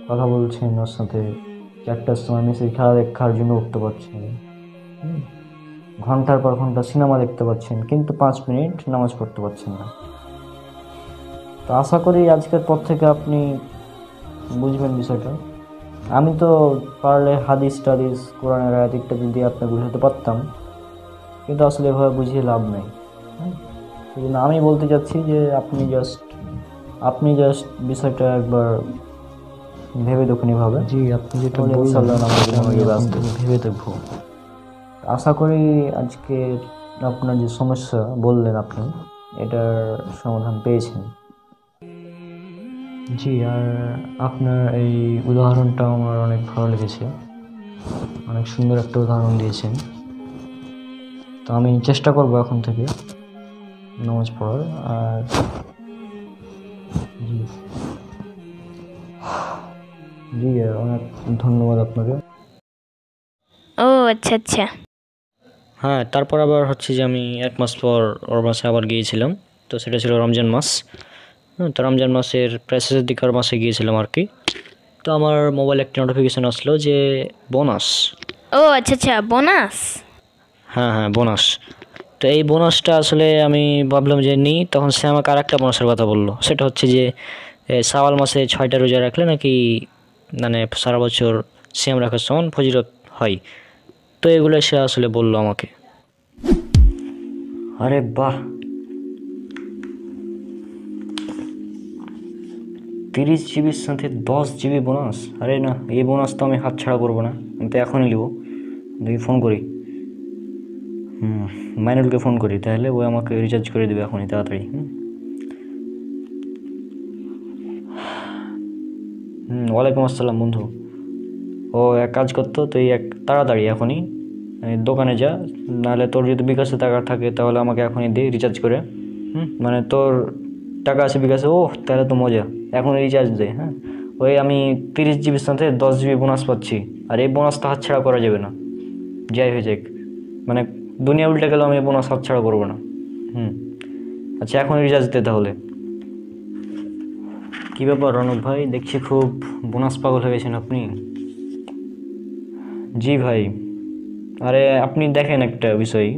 কথা বলছেন ওর সাথে, 4টার সময় মেসির খেলা দেখার জন্য উঠতে পারছেন, ঘন্টার পর ঘন্টা সিনেমা দেখতে পাচ্ছেন, কিন্তু 5 মিনিট নামাজ পড়তে পারছেন না। তো আশা করি আজকের পর থেকে আপনি বুঝবেন বিষয়টা। আমি তো পারলে হাদিস টাদিস কোরআনের আয়াত ইত্যাদি দিয়ে আপনি বুঝাতে পারতাম, কিন্তু আসলে এভাবে বুঝিয়ে লাভ নেই। সেই জন্য আমি বলতে চাচ্ছি যে আপনি জাস্ট বিষয়টা একবার ভেবে দেখুন এভাবে। জি, আপনি যেটা ভেবে দেখবো। আশা করি আজকে আপনার যে সমস্যা বললেন আপনি এটার সমাধান পেয়েছেন। জি, আর আপনার এই উদাহরণটা আমার অনেক ভালো লেগেছে, অনেক সুন্দর একটা উদাহরণ দিয়েছেন। তো আমি চেষ্টা করব এখন থেকে নামাজ পড়ার। আর জি জি অনেক ধন্যবাদ আপনাকে। ও আচ্ছা আচ্ছা। হ্যাঁ, তারপর আবার হচ্ছে যে আমি 1 মাস পর ওর মাসে আবার গিয়েছিলাম। তো সেটা ছিল রমজান মাস। তো রমজান মাসের প্রায় শেষের দিকে ওর মাসে গিয়েছিলাম আর কি। তো আমার মোবাইলে একটা নোটিফিকেশান আসলো যে বোনাস। ও আচ্ছা আচ্ছা, বোনাস। হ্যাঁ বোনাস। তো এই বোনাসটা আসলে আমি ভাবলাম যে নিই, তখন সে আমাকে আর একটা বোনাসের কথা বললো। সেটা হচ্ছে যে শাওয়াল মাসে 6টা রোজা রাখলে নাকি মানে সারা বছর সিয়াম রাখার সমান ফজিলত হয়। তো এগুলো সে আসলে বললো আমাকে। আরে বাহ, 30 জিবির সাথে 10 জিবি বোনাস! আরে না, এই বোনাস তো আমি হাতছাড়া করবো না, আমি তো এখনই নেবো। দেখি ফোন করি, মাইনুলকে ফোন করি, তাহলে ও আমাকে রিচার্জ করে দেবে এখনই তাড়াতাড়ি। ওয়ালাইকুম আসসালাম বন্ধু। ও এক কাজ করতো, তুই তাড়াতাড়ি এখনই দোকানে যা, নাহলে তোর যদি বিকাশে টাকা থাকে তাহলে আমাকে এখনই দে রিচার্জ করে। মানে তোর টাকা আছে বিকাশে? ও তাহলে তো মজা, এখন রিচার্জ দে। হ্যাঁ, ওই আমি 30 জিবির সাথে 10 জিবি বোনাস পাচ্ছি, আর এই বোনাসটা হাতছাড়া করা যাবে না, যাই হয়ে যাক। মানে দুনিয়া উল্টে গেলেও আমি এই বোনাস হাতছাড়া করবো না। আচ্ছা, এখন রিচার্জ দে তাহলে। কী ব্যাপার রনক ভাই, দেখছি খুব বোনাস পাগল হয়ে গেছেন আপনি। জি ভাই, আরে আপনি দেখেন একটা বিষয়,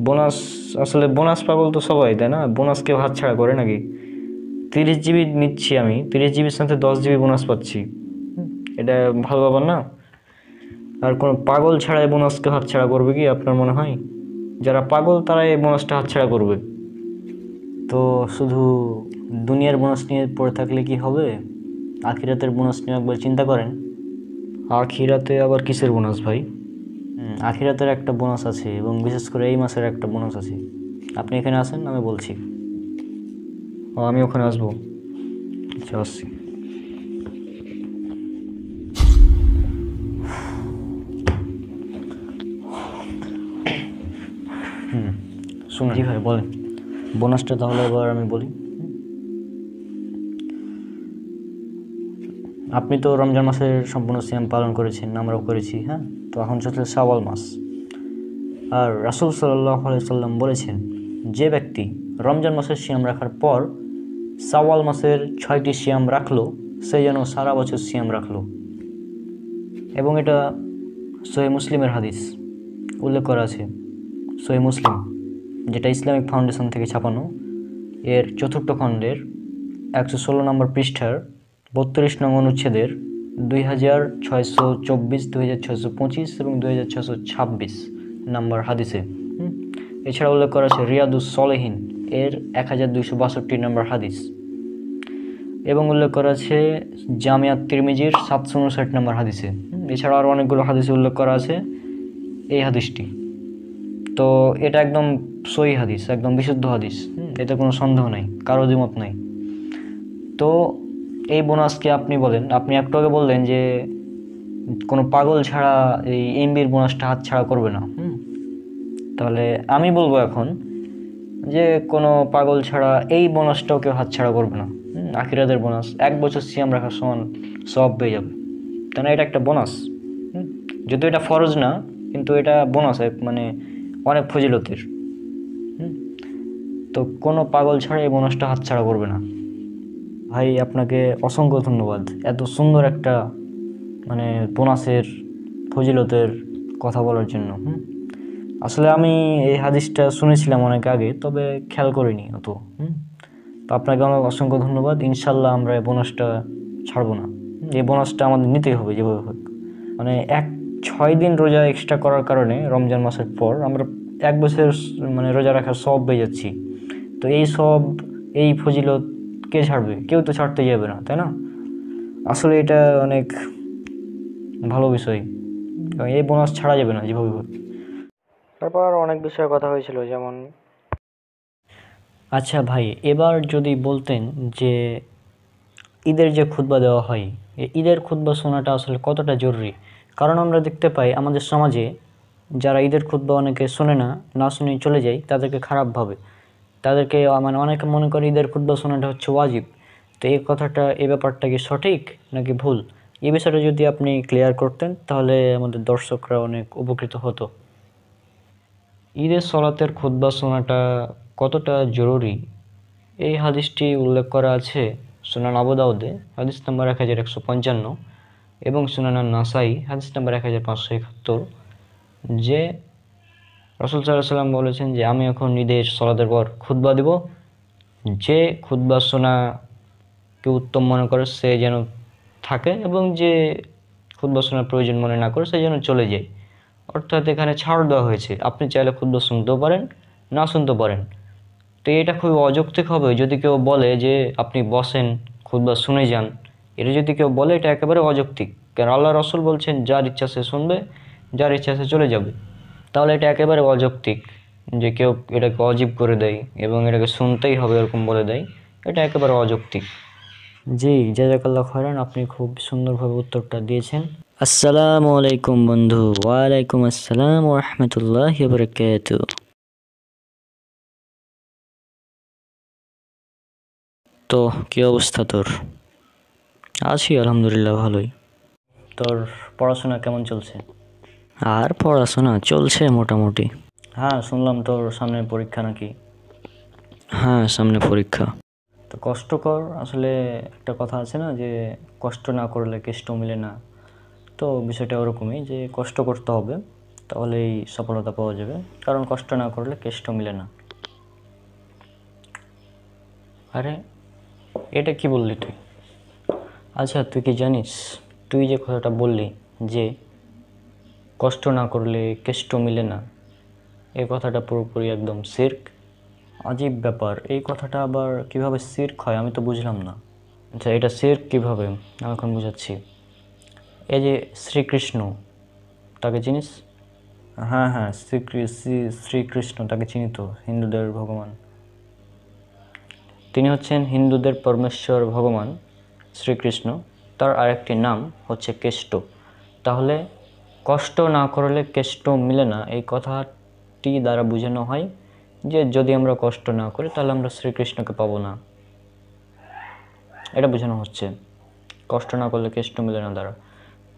বোনাস আসলে বোনাস পাগল তো সবাই, তাই না? বোনাস কেউ হাতছাড়া করে নাকি? 30 জিবি নিচ্ছি আমি, 30 জিবির সাথে 10 জিবি বোনাস পাচ্ছি, এটা ভালো ব্যাপার না? আর কোনো পাগল ছাড়া এই বোনাসকে হাতছাড়া করবে কি আপনার মনে হয়? যারা পাগল তারা এই বোনাসটা হাতছাড়া করবে। তো শুধু দুনিয়ার বোনাস নিয়ে পড়ে থাকলে কি হবে? আখিরাতের বোনাস নিয়ে একবার চিন্তা করেন। আখিরাতে আবার কিসের বোনাস ভাই? আখিরাতের একটা বোনাস আছে, এবং বিশেষ করে এই মাসের একটা বোনাস আছে। আপনি এখানে আসেন, আমি বলছি। আমি ওখানে আসবো। আচ্ছা, আসছি। শুনুন। জি ভাই বলেন। বোনাসটা তাহলে এবার আমি বলি। আপনি তো রমজান মাসের সম্পূর্ণ সিয়াম পালন করেছেন, আমরাও করেছি। হ্যাঁ, তো এখন চলছে শাওয়াল মাস। আর রাসূল সাল্লাল্লাহু আলাইহি সাল্লাম বলেছেন, যে ব্যক্তি রমজান মাসের সিয়াম রাখার পর শাওয়াল মাসের 6টি সিয়াম রাখলো, সে যেন সারা বছর সিয়াম রাখলো। এবং এটা সহিহ মুসলিমের হাদিস, উল্লেখ করা আছে সহিহ মুসলিম, যেটা ইসলামিক ফাউন্ডেশন থেকে ছাপানো, এর 4th খণ্ডের 116 নম্বর পৃষ্ঠার 32 নং অনুচ্ছেদের 2624, 2625 এবং 2626 নম্বর হাদিসে। এছাড়া উল্লেখ করা আছে রিয়াদুস সলেহিন এর 1262 নম্বর হাদিস, এবং উল্লেখ করা আছে জামিয়াত তিরমিজির 759 নম্বর হাদিসে। এছাড়া আরও অনেকগুলো হাদিসে উল্লেখ করা আছে এই হাদিসটি। তো এটা একদম সহিহ হাদিস, একদম বিশুদ্ধ হাদিস, এতে কোনো সন্দেহ নাই, কারো দ্বিমত নাই। তো এই বোনাসকে আপনি বলেন, আপনি একটু আগে বললেন যে কোনো পাগল ছাড়া এই এমবির বোনাসটা হাত ছাড়া করবে না। তাহলে আমি বলবো এখন যে কোনো পাগল ছাড়া এই বোনাসটাও কেউ হাত ছাড়া করবে না। আখিরাতের বোনাস 1 বছর সিয়াম রাখার সমান সব পেয়ে যাবে, তাই না? এটা একটা বোনাস, যদিও এটা ফরজ না, কিন্তু এটা বোনাস, মানে অনেক ফজিলতের। তো কোনো পাগল ছাড়া এই বোনাসটা হাত ছাড়া করবে না। ভাই আপনাকে অসংখ্য ধন্যবাদ এত সুন্দর একটা মানে বোনাসের ফজিলতের কথা বলার জন্য। আসলে আমি এই হাদিসটা শুনেছিলাম অনেক আগে, তবে খেয়াল করিনি অত। তো আপনাকে অনেক অসংখ্য ধন্যবাদ। ইনশাল্লাহ আমরা এই বোনাসটা ছাড়বো না, এই বোনাসটা আমাদের নিতেই হবে যেভাবে হোক। মানে 6 দিন রোজা এক্সট্রা করার কারণে রমজান মাসের পর আমরা 1 বছর মানে রোজা রাখার সব পেয়ে যাচ্ছি। তো এই সব, এই ফজিলত কে ছাড়বে? কেউ তো ছাড়তে যাবে না, তাই না? আসলে এটা অনেক ভালো বিষয়, এই বোনাস ছাড়া যাবে না যেভাবে হোক। তারপর অনেক বিষয়ে কথা হয়েছিল, যেমন আচ্ছা ভাই, এবার যদি বলতেন যে ঈদের যে খুতবা দেওয়া হয়, এই ঈদের খুতবা শোনাটা আসলে কতটা জরুরি? কারণ আমরা দেখতে পাই আমাদের সমাজে যারা ঈদের খুতবা অনেকে শোনে না শুনেই চলে যায়, তাদেরকে খারাপ ভাবে, তাদেরকে মানে অনেকে মনে করে ঈদের খুতবা শোনাটা হচ্ছে ওয়াজিব। তো এই কথাটা, এই ব্যাপারটা কি সঠিক নাকি ভুল? এই বিষয়টা যদি আপনি ক্লিয়ার করতেন তাহলে আমাদের দর্শকরা অনেক উপকৃত হতো। ঈদের সলাতের খুতবা শোনাটা কতটা জরুরি, এই হাদিসটি উল্লেখ করা আছে সুনান আবু দাউদে হাদিস নাম্বার 1155 এবং সুনান নাসাই হাদিস নাম্বার 1571, যে রাসূল সাল্লাল্লাহু আলাইহি ওয়াসাল্লাম বলেছেন যে আমি এখন ঈদের সলাতের পর খুতবা দেব, যে খুতবা শোনাকে উত্তম মনে করে সে যেন থাকে, এবং যে খুতবা শোনার প্রয়োজন মনে না করে সে যেন চলে যায়। অর্থাৎ এখানে ছাড় দেওয়া হয়েছে, আপনি চাইলে খুতবা শুনতেও পারেন, না শুনতে পারেন। তো এটা খুবই অযৌক্তিক হবে যদি কেউ বলে যে আপনি বসেন খুতবা শুনে যান। এটা যদি কেউ বলে, এটা একেবারে অযৌক্তিক, কারণ আল্লাহ রাসূল বলছেন যার ইচ্ছা সে শুনবে, যার ইচ্ছা সে চলে যাবে। তাহলে এটা একেবারে অযৌক্তিক যে কেউ এটাকে অজীব করে দেয় এবং এটাকে শুনতেই হবে এরকম বলে দেয়, এটা একেবারে অযৌক্তিক। জি, জাযাকাল্লাহ খায়রান, আপনি খুব সুন্দরভাবে উত্তরটা দিয়েছেন। আসসালামু আলাইকুম বন্ধু। ওয়ালাইকুম আসসালাম ওয়া রাহমাতুল্লাহি ওয়া বারাকাতুহু। তো কি অবস্থা তোর? আছি আলহামদুলিল্লাহ ভালোই। তোর পড়াশোনা কেমন চলছে? আর পড়াশোনা চলছে মোটামুটি। হ্যাঁ, শুনলাম তোর সামনে পরীক্ষা নাকি? হ্যাঁ, সামনে পরীক্ষা। তো কষ্ট কর, আসলে একটা কথা আছে না যে কষ্ট না করলে কেষ্ট মিলে না। তো বিষয়টা ওরকমই, যে কষ্ট করতে হবে তাহলেই সফলতা পাওয়া যাবে, কারণ কষ্ট না করলে কেষ্ট মিলে না। আরে এটা কি বললি তুই? আচ্ছা তুই কি জানিস, তুই যে কথাটা বললি যে কষ্ট না করলে কেষ্ট মিলে না, এই কথাটা পুরোপুরি একদম শিরক। আজীব ব্যাপার, এই কথাটা আবার কিভাবে শিরক হয় আমি তো বুঝলাম না। আচ্ছা এটা শিরক কিভাবে আমি এখন বুঝাচ্ছি। এই যে শ্রীকৃষ্ণ, তাকে চিনিস? হ্যাঁ হ্যাঁ, শ্রীকৃষ্ণ, তাকে চিনি তো, হিন্দুদের ভগবান। তিনি হচ্ছেন হিন্দুদের পরমেশ্বর ভগবান শ্রীকৃষ্ণ, তার আরেকটি নাম হচ্ছে কেষ্ট। তাহলে কষ্ট না করলে কেষ্ট মিলে না, এই কথাটি দ্বারা বোঝানো হয় যে যদি আমরা কষ্ট না করি তাহলে আমরা শ্রীকৃষ্ণকে পাবো না, এটা বোঝানো হচ্ছে কষ্ট না করলে কেষ্ট মিলে না দ্বারা।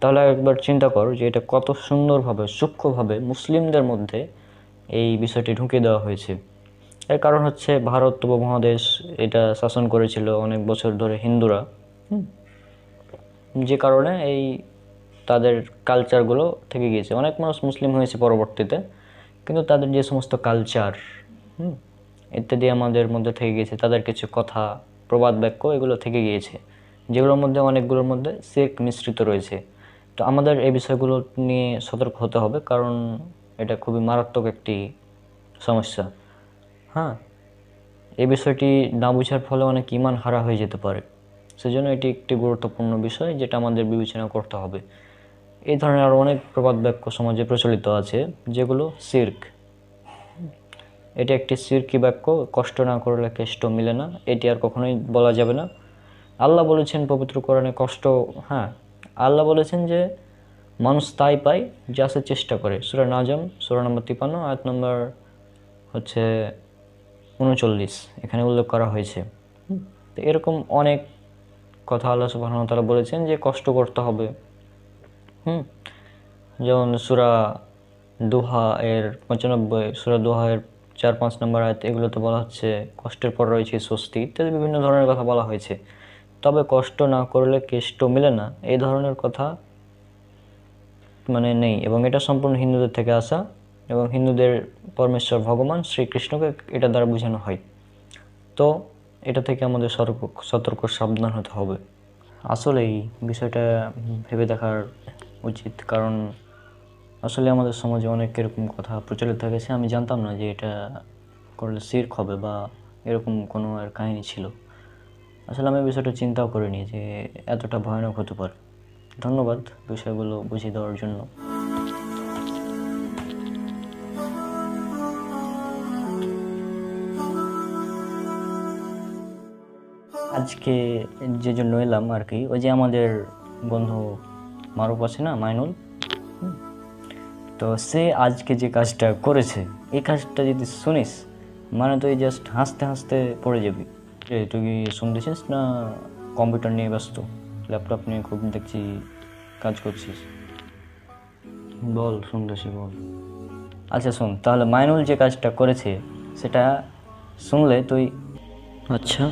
তাহলে একবার চিন্তা কর যে এটা কত সুন্দরভাবে, সূক্ষ্মভাবে মুসলিমদের মধ্যে এই বিষয়টি ঢুকিয়ে দেওয়া হয়েছে। এর কারণ হচ্ছে ভারত উপমহাদেশ এটা শাসন করেছিল অনেক বছর ধরে হিন্দুরা, যে কারণে এই তাদের কালচারগুলো থেকে গিয়েছে। অনেক মানুষ মুসলিম হয়েছে পরবর্তীতে, কিন্তু তাদের যে সমস্ত কালচার ইত্যাদি আমাদের মধ্যে থেকে গিয়েছে, তাদের কিছু কথা, প্রবাদ বাক্য এগুলো থেকে গিয়েছে, যেগুলোর মধ্যে অনেকগুলোর মধ্যে শিরক মিশ্রিত রয়েছে। তো আমাদের এই বিষয়গুলো নিয়ে সতর্ক হতে হবে, কারণ এটা খুবই মারাত্মক একটি সমস্যা। হ্যাঁ, এই বিষয়টি না বোঝার ফলে অনেক ঈমান হারা হয়ে যেতে পারে। সেজন্য এটি একটি গুরুত্বপূর্ণ বিষয় যেটা আমাদের বিবেচনা করতে হবে। এই ধরনের আরও অনেক প্রবাদ বাক্য সমাজে প্রচলিত আছে যেগুলো শিরক। এটি একটি শিরকি বাক্য, কষ্ট না করলে কেষ্ট মিলে না, এটি আর কখনোই বলা যাবে না। আল্লাহ বলেছেন পবিত্র কোরআনে আল্লাহ বলেছেন যে মানুষ তাই পায় যা সে চেষ্টা করে। সূরা নাজম সূরা নম্বর 53 আয়াত নম্বর 39 এখানে উল্লেখ করা হয়েছে। তো এরকম অনেক কথা আল্লাহ সুবহানাহু ওয়া তাআলা বলেছেন যে কষ্ট করতে হবে। যেমন সূরা দোহা এর 95, সূরা দোহা এর 4-5 নম্বর আয়াত, এগুলোতে বলা হচ্ছে কষ্টের পর রয়েছে স্বস্তি ইত্যাদি বিভিন্ন ধরনের কথা বলা হয়েছে। তবে কষ্ট না করলে কেষ্ট মিলে না, এই ধরনের কথা নেই, এবং এটা সম্পূর্ণ হিন্দুদের থেকে আসা, এবং হিন্দুদের পরমেশ্বর ভগবান শ্রীকৃষ্ণকে এটা দ্বারা বোঝানো হয়। তো এটা থেকে আমাদের সতর্ক সাবধান হতে হবে। আসলে এই বিষয়টা ভেবে দেখার উচিত, কারণ আসলে আমাদের সমাজে অনেক এরকম কথা প্রচলিত হয়েছে। আমি জানতাম না যে এটা করলে শিরক হবে বা এরকম কোনো এর কাহিনী ছিল। আসলে আমি বিষয়টা চিন্তাও করিনি যে এতটা ভয়ানক হতে পারে। ধন্যবাদ বিষয়গুলো বুঝিয়ে দেওয়ার জন্য। আজকে যে জন্য এলাম আর কি, ওই যে আমাদের বন্ধু মারুফ আছে না, মাইনুল, তো সে আজকে যে কাজটা করেছে, এই কাজটা যদি শুনিস তুই জাস্ট হাসতে হাসতে পড়ে যাবি। তুই কি শুনতেছিস না কম্পিউটার নিয়ে ব্যস্ত, ল্যাপটপ নিয়ে খুব দেখছি কাজ করছিস? বল, শুনতেছি, বল। আচ্ছা শোন, তাহলে মাইনুল যে কাজটা করেছে সেটা শুনলে তুই, আচ্ছা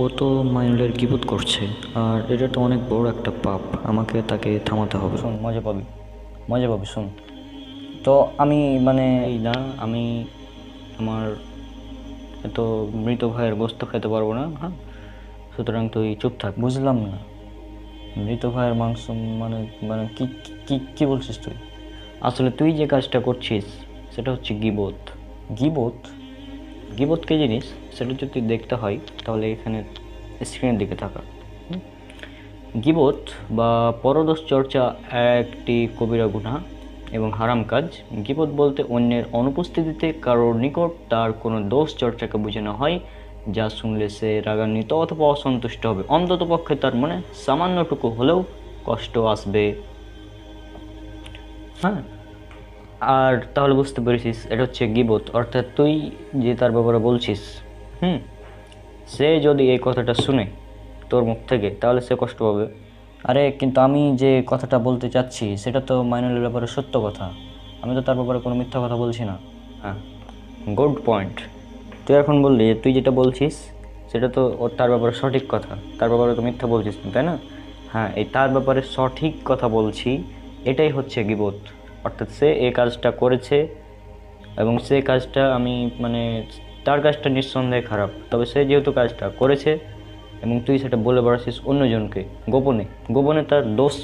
ও তো মাইনুলের গীবত করছে, আর এটা তো অনেক বড় একটা পাপ, আমাকে তাকে থামাতে হবে। শোন, মজা পাবি, শোন। তো আমি আমি আমার এত মৃত ভাইয়ের গোস্ত খেতে পারবো না। হ্যাঁ, সুতরাং তুই চুপ থাক। বুঝলাম না, মৃত ভাইয়ের মাংস কি কি কি বলছিস তুই? আসলে তুই যে কাজটা করছিস সেটা হচ্ছে গীবত। গীবত কি জিনিস সেটা যদি দেখতে হয় তাহলে এখানে স্ক্রিনের দিকে থাকা। গীবত বা পরদোষ চর্চা একটি কবিরা গুনাহ এবং হারাম কাজ। গীবত বলতে অন্যের অনুপস্থিতিতে কারোর নিকট তার কোনো দোষ চর্চাকে বোঝানো হয়, যা শুনলে সে রাগান্বিত অথবা অসন্তুষ্ট হবে, অন্ততপক্ষে তার মনে সামান্যটুকু হলেও কষ্ট আসবে। হ্যাঁ, আর তাহলে বুঝতে পেরেছিস এটা হচ্ছে গীবত, অর্থাৎ তুই যে তার ব্যাপারে বলছিস, সে যদি এই কথাটা শুনে তোর মুখ থেকে তাহলে সে কষ্ট পাবে। আরে কিন্তু আমি যে কথাটা বলতে চাচ্ছি সেটা তো মাইনুলের ব্যাপারে সত্য কথা, আমি তো তার ব্যাপারে কোনো মিথ্যা কথা বলছি না। হ্যাঁ, গুড পয়েন্ট। তুই এখন বললি তুই যেটা বলছিস সেটা তো তার ব্যাপারে সঠিক কথা, তার ব্যাপারে তো মিথ্যা বলছিস না, তাই না? হ্যাঁ, এই তার ব্যাপারে সঠিক কথা বলছি, এটাই হচ্ছে গীবত। অর্থাৎ সে এই কাজটা করেছে এবং সে কাজটা আমি তার কাজটা নিঃসন্দেহে খারাপ, তবে সে যেহেতু কাজটা করেছে এবং তুই সেটা বলে বেড়াচ্ছিস অন্যজনকে গোপনে তার দোষ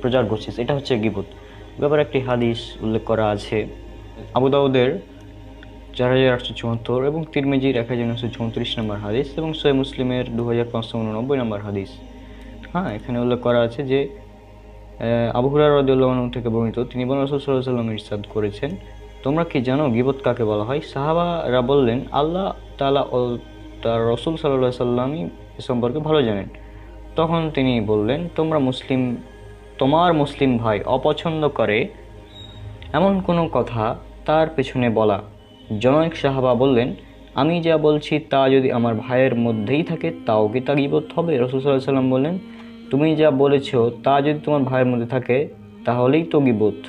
প্রচার করছিস, এটা হচ্ছে গীবত। ব্যাপারে একটি হাদিস উল্লেখ করা আছে আবু দাউদের 4874 এবং তিরমিজির 1934 নম্বর হাদিস এবং সহিহ মুসলিমের 2589 নম্বর হাদিস। হ্যাঁ, এখানে উল্লেখ করা আছে যে আবু হুরায়রা রাদিয়াল্লাহু আনহু থেকে বর্ণিত, তিনি রাসূল সাল্লাল্লাহু আলাইহি ওয়াসাল্লাম ইরশাদ করেছেন, তোমরা কি জানো গীবত কাকে বলা হয়? সাহাবারা বললেন, আল্লাহ তাআলা ও তার রাসূল সাল্লাল্লাহু আলাইহি ওয়াসাল্লামই এ সম্পর্কে ভালো জানেন। তখন তিনি বললেন, তোমার মুসলিম ভাই অপছন্দ করে এমন কোনো কথা তার পেছনে বলা। জনৈক সাহাবা বললেন, আমি যা বলছি তা যদি আমার ভাইয়ের মধ্যেই থাকে তাও কি তা গীবত হবে? রাসূল সাল্লাল্লাহু আলাইহি ওয়াসাল্লাম বললেন, তুমি যা বলেছো তা যদি তোমার ভাইয়ের মধ্যে থাকে তাহলেই তো গীবত,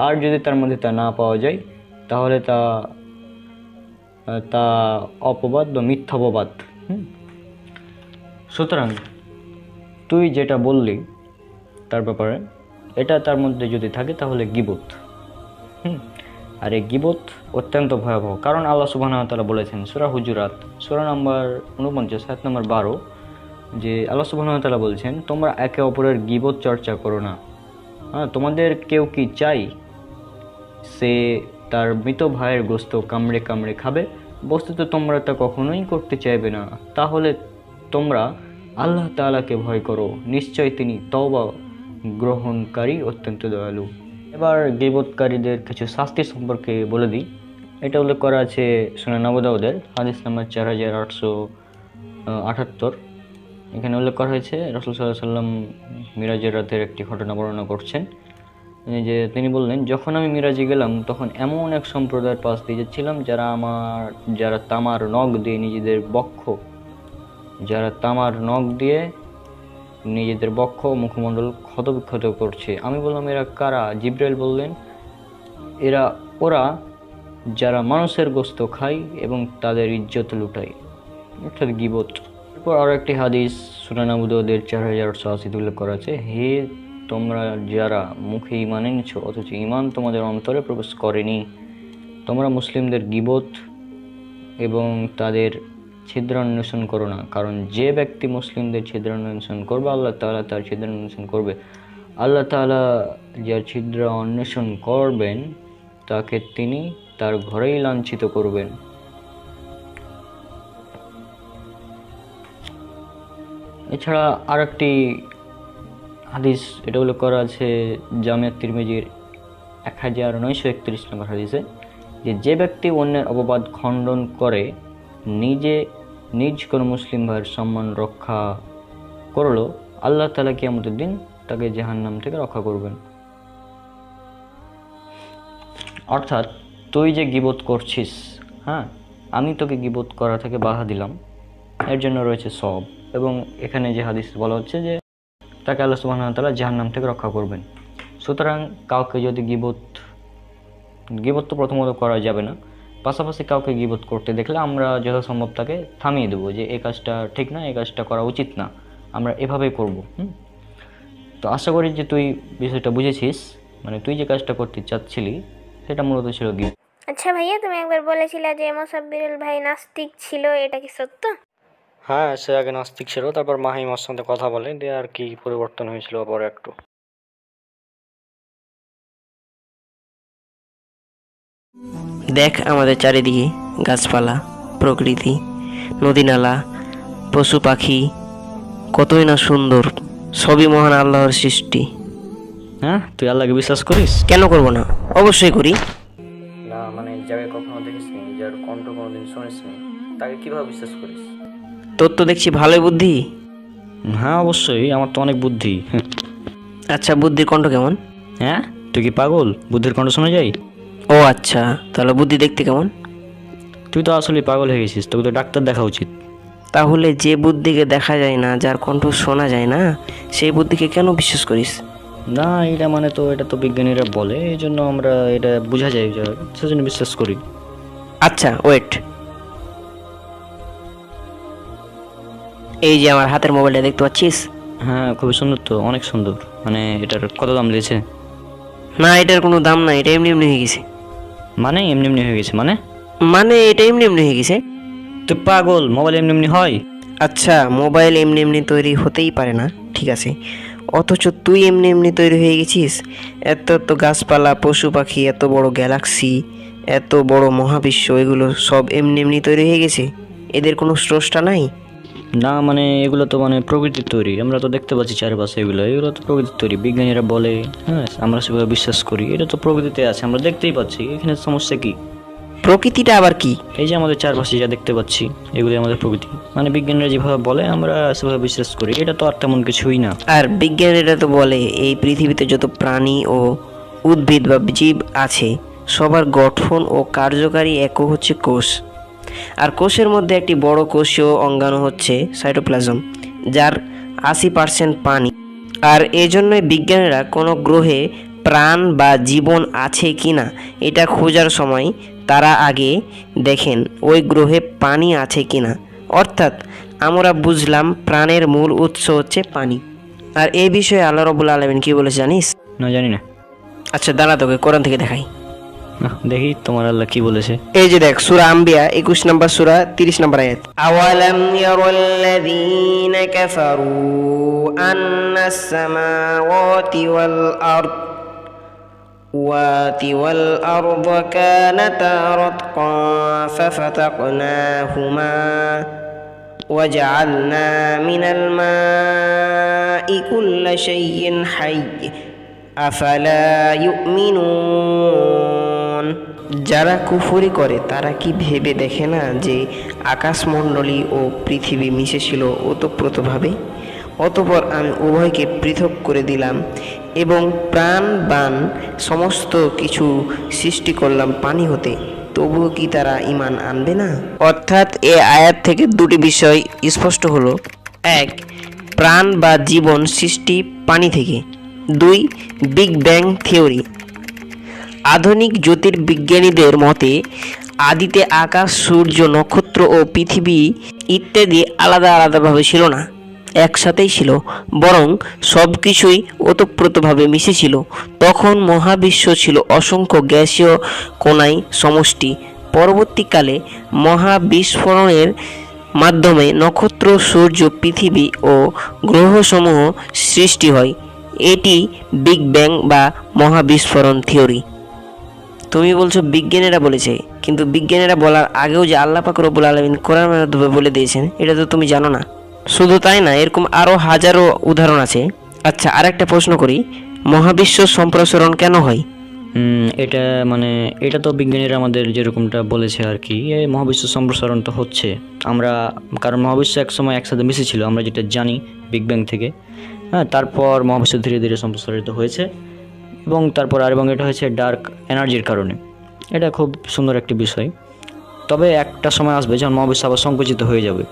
আর যদি তার মধ্যে তা না পাওয়া যায় তাহলে তা তা অপবাদ বা মিথ্যাপবাদ। সুতরাং তুই যেটা বললি তার ব্যাপারে, এটা তার মধ্যে যদি থাকে তাহলে গীবত। আর এই গীবত অত্যন্ত ভয়াবহ, কারণ আল্লাহ সুবহানাহু ওয়া তাআলা বলেছেন সূরা হুজুরাত সূরা নম্বর 49 আয়াত নম্বর 12, যে আল্লাহ সুবহানাহু ওয়া তাআলা বলছেন তোমরা একে অপরের গীবত চর্চা করো না। তোমাদের কেউ কি চাই সে তার মৃত ভাইয়ের গোশত কামড়ে কামড়ে খাবে? বস্তুত তোমরা তা কখনোই করতে চাইবে না। তাহলে তোমরা আল্লাহ তাআলাকে ভয় করো, নিশ্চয় তিনি তওবা গ্রহণকারী অত্যন্ত দয়ালু। এবার গীবতকারীদের কিছু শাস্তি সম্পর্কে বলে দিই। এটা উল্লেখ করা আছে সুনান আবু দাউদের হাদিস নাম্বার 4878। এখানে উল্লেখ করা হয়েছে রাসূল সাল্লাল্লাহু আলাইহি ওয়াসাল্লাম মিরাজের রাতের একটি ঘটনা বর্ণনা করছেন, যে তিনি বললেন, যখন আমি মিরাজে গেলাম তখন এমন এক সম্প্রদায়ের পাশ দিয়ে যাচ্ছিলাম যারা তামার নখ দিয়ে নিজেদের বক্ষ মুখমণ্ডল ক্ষতবিক্ষত করছে। আমি বললাম, এরা কারা? জিবরাইল বললেন, ওরা যারা মানুষের গোশত খায় এবং তাদের ইজ্জত লুটায়, অর্থাৎ গীবত। এরপর আরও একটি হাদিস সুনান আবু দাউদের 4880 উল্লেখ করা আছে, হে তোমরা যারা মুখে ঈমান এনেছো অথচ ঈমান তোমাদের অন্তরে প্রবেশ করেনি, তোমরা মুসলিমদের গীবত এবং তাদের ছিদ্রান্বেষণ করো না, কারণ যে ব্যক্তি মুসলিমদের ছিদ্রান্বেষণ করবে আল্লাহ তাআলা তার ছিদ্রান্বেষণ করবে। আল্লাহ তাআলা যার ছিদ্র অন্বেষণ করবেন তাকে তিনি তার ঘরেই লাঞ্ছিত করবেন। এছাড়া আর একটি হাদিস এটা উল্লেখ করা আছে জামিয়া তিরমিজির 1931 নম্বর হাদিসে, যে ব্যক্তি অন্যের অপবাদ খণ্ডন করে নিজ কোনো মুসলিম ভাইয়ের সম্মান রক্ষা করলো, আল্লাহ তাআলা কিয়ামতের দিন তাকে জাহান্নাম থেকে রক্ষা করবেন। অর্থাৎ তুই যে গীবত করছিস, আমি তোকে গীবত করা থেকে বাধা দিলাম, এর জন্য রয়েছে সওয়াব। এবং এখানে যে হাদিস বলা হচ্ছে যে তাকে আল্লাহ সুবহানাহু ওয়া তাআলা জাহান্নাম থেকে রক্ষা করবেন। সুতরাং কাউকে যদি গীবত তো প্রথমত করা যাবে না, পাশাপাশি কাউকে গীবত করতে দেখলে আমরা যথাসম্ভব তাকে থামিয়ে দেবো যে এই কাজটা ঠিক না, এই কাজটা করা উচিত না, আমরা এভাবেই করব। তো আশা করি যে তুই বিষয়টা বুঝেছিস, মানে তুই যে কাজটা করতে চাচ্ছিলি সেটা মূলত ছিল গীবত। আচ্ছা ভাইয়া, তুমি একবার বলেছিলে যে মোসাব্বিরুল ভাই নাস্তিক ছিল, এটা কি সত্য? হ্যাঁ, সে আগে নাস্তিক ছিল, তারপর মাহিম ওর সাথে কথা বলে দিয়ে আর কি পরিবর্তন হয়েছিল পরে একটু। দেখ আমাদের চারিদিকে গাছপালা, প্রকৃতি, নদী নালা, পশু পাখি, কতই না সুন্দর, সবই মহান আল্লাহর সৃষ্টি। হ্যাঁ, তুই আল্লাহকে বিশ্বাস করিস? কেন করব না, অবশ্যই করি। না মানে যাকে কখনো দেখিসনি, যার কণ্ঠ কোনোদিন শুনিসনি, তাকে কিভাবে বিশ্বাস করিস? তোর তো দেখছি ভালোই বুদ্ধি। হ্যাঁ অবশ্যই, আমার তো অনেক বুদ্ধি। আচ্ছা, বুদ্ধির কণ্ঠ কেমন? হ্যাঁ, তুই কি পাগল? বুদ্ধির কণ্ঠ শোনা যায়? ও আচ্ছা, তাহলে বুদ্ধি দেখতে কেমন? তুই তো আসলে পাগল হয়ে গেছিস, তোকে তো ডাক্তার দেখা উচিত। তাহলে যে বুদ্ধিকে দেখা যায় না, যার কণ্ঠ শোনা যায় না, সেই বুদ্ধিকে কেন বিশ্বাস করিস? না, এটা মানে তো এটা তো বিজ্ঞানীরা বলে, এই জন্য আমরা এটা বোঝা যায়, সেজন্য বিশ্বাস করি। আচ্ছা ওয়েট, এই যে আমার হাতের মোবাইলটা দেখতে পাচ্ছিস? হ্যাঁ, খুবই সুন্দর তো, অনেক সুন্দর। মানে এটার কত দাম দিয়েছে? না, এটার কোনো দাম নাই, এটা এমনি এমনি হয়ে গেছে। মানে এমনি এমনি হয়ে গেছে? মানে এটা এমনি এমনি হয়ে গেছে। তুই পাগল? মোবাইল এমনি এমনি হয়? আচ্ছা, মোবাইল এমনি এমনি তৈরি হতেই পারে না, ঠিক আছে, অথচ তুই এমনি এমনি তৈরি হয়ে গেছিস। এত এত গাছপালা, পশু পাখি, এত বড় গ্যালাক্সি, এত বড় মহাবিশ্ব, এগুলো সব এমনি এমনি তৈরি হয়ে গেছে? এদের কোনো স্রষ্টা নাই? না মানে এগুলো তো মানে প্রকৃতির তৈরি, আমরা তো দেখতে পাচ্ছি চারপাশে, এগুলো তো প্রকৃতির তৈরি, বিজ্ঞানীরা বলে। হ্যাঁ, আমরা সেভাবে বিশ্বাস করি, এটা তো প্রকৃতিতে আছে, আমরা দেখতেই পাচ্ছি, এখানে সমস্যা কি? প্রকৃতিটা আবার কি? এই যে আমাদের চারপাশে যা দেখতে পাচ্ছি, এগুলো আমাদের প্রকৃতি, মানে বিজ্ঞানীরা যেভাবে বলে আমরা সেভাবে বিশ্বাস করি, এটা তো আর তেমন কিছুই না। আর বিজ্ঞানীরা তো বলে এই পৃথিবীতে যত প্রাণী ও উদ্ভিদ বা জীব আছে সবার গঠন ও কার্যকারী একক হচ্ছে কোষ। আর কোষের মধ্যে একটি বড় কোষীয় অঙ্গাণু হচ্ছে সাইটোপ্লাজম, যার 80% পানি। আর এই জন্যই বিজ্ঞানীরা কোনো গ্রহে প্রাণ বা জীবন আছে কিনা এটা খোঁজার সময় তারা আগে দেখেন ওই গ্রহে পানি আছে কিনা। অর্থাৎ আমরা বুঝলাম প্রাণের মূল উৎস হচ্ছে পানি। আর এই বিষয়ে আল্লাহ রাব্বুল আলামিন কি বলেছে জানিস? না, জানি না। আচ্ছা দাঁড়া, তোকে কোরআন থেকে দেখাই। দেখি তোমার আল্লাহ কি বলেছে। এই যে দেখ, সূরা আম্বিয়া 21 নম্বর সূরা 30 নম্বর আয়াত। আওয়ালাম ইয়ারাল্লাযীনা কাফারু আন্নাস সামাওয়াতি ওয়াল আরদ কানাতা রাতকান ফাফাতাকনাহুমা ওয়াজআলনা মিনাল মাই কুল্লা শাইইন হাইয়্য আফালা ইউমিনুন। যারা কুফরি করে তারা কি ভেবে দেখে না যে আকাশমণ্ডলী ও পৃথিবী মিশেছিল ওতপ্রোতভাবে? অতঃপর আমি উভয়কে পৃথক করে দিলাম এবং প্রাণবান সমস্ত কিছু সৃষ্টি করলাম পানি হতে, তবুও কি তারা ঈমান আনবে না? অর্থাৎ এই আয়াত থেকে দুটি বিষয় স্পষ্ট হলো। এক, প্রাণ বা জীবন সৃষ্টি পানি থেকে। দুই, বিগ ব্যাং থিওরি। আধুনিক জ্যোতির্বিজ্ঞানীদের মতে আদিতে আকাশ, সূর্য, নক্ষত্র ও পৃথিবী ইত্যাদি আলাদা আলাদাভাবে ছিল না, একসাথেই ছিল, বরং সব কিছুই ওতপ্রোতভাবে মিশেছিল। তখন মহাবিশ্ব ছিল অসংখ্য গ্যাসীয় কণায় সমষ্টি। পরবর্তীকালে মহাবিস্ফোরণের মাধ্যমে নক্ষত্র, সূর্য, পৃথিবী ও গ্রহসমূহ সৃষ্টি হয়। এটি বিগ ব্যাং বা মহাবিস্ফোরণ থিওরি। তুমি বলছো বিজ্ঞানীরা বলেছে, কিন্তু বিজ্ঞানীরা বলার আগেও যে আল্লাহ পাক রব্বুল আলামিন কোরআনের মাধ্যমে বলে দিয়েছেন এটা তো তুমি জানো না। শুধু তাই না, এরকম আরও হাজারো উদাহরণ আছে। আচ্ছা, আরেকটা প্রশ্ন করি, মহাবিশ্ব সম্প্রসারণ কেন হয়? এটা তো বিজ্ঞানীরা আমাদের যেরকমটা বলেছে আর কি, এই মহাবিশ্ব সম্প্রসারণ তো হচ্ছে কারণ মহাবিশ্ব একসময় একসাথে মিশেছিল, আমরা যেটা জানি বিগ ব্যাং থেকে। হ্যাঁ, তারপর মহাবিশ্ব ধীরে ধীরে সম্প্রসারিত হয়েছে এবং এটা হয়েছে ডার্ক এনার্জির কারণে। এটা খুব সুন্দর একটি বিষয়। তবে একটা সময় আসবে যখন মহাবিশ্ব আবার সংকুচিত হয়ে যাবে,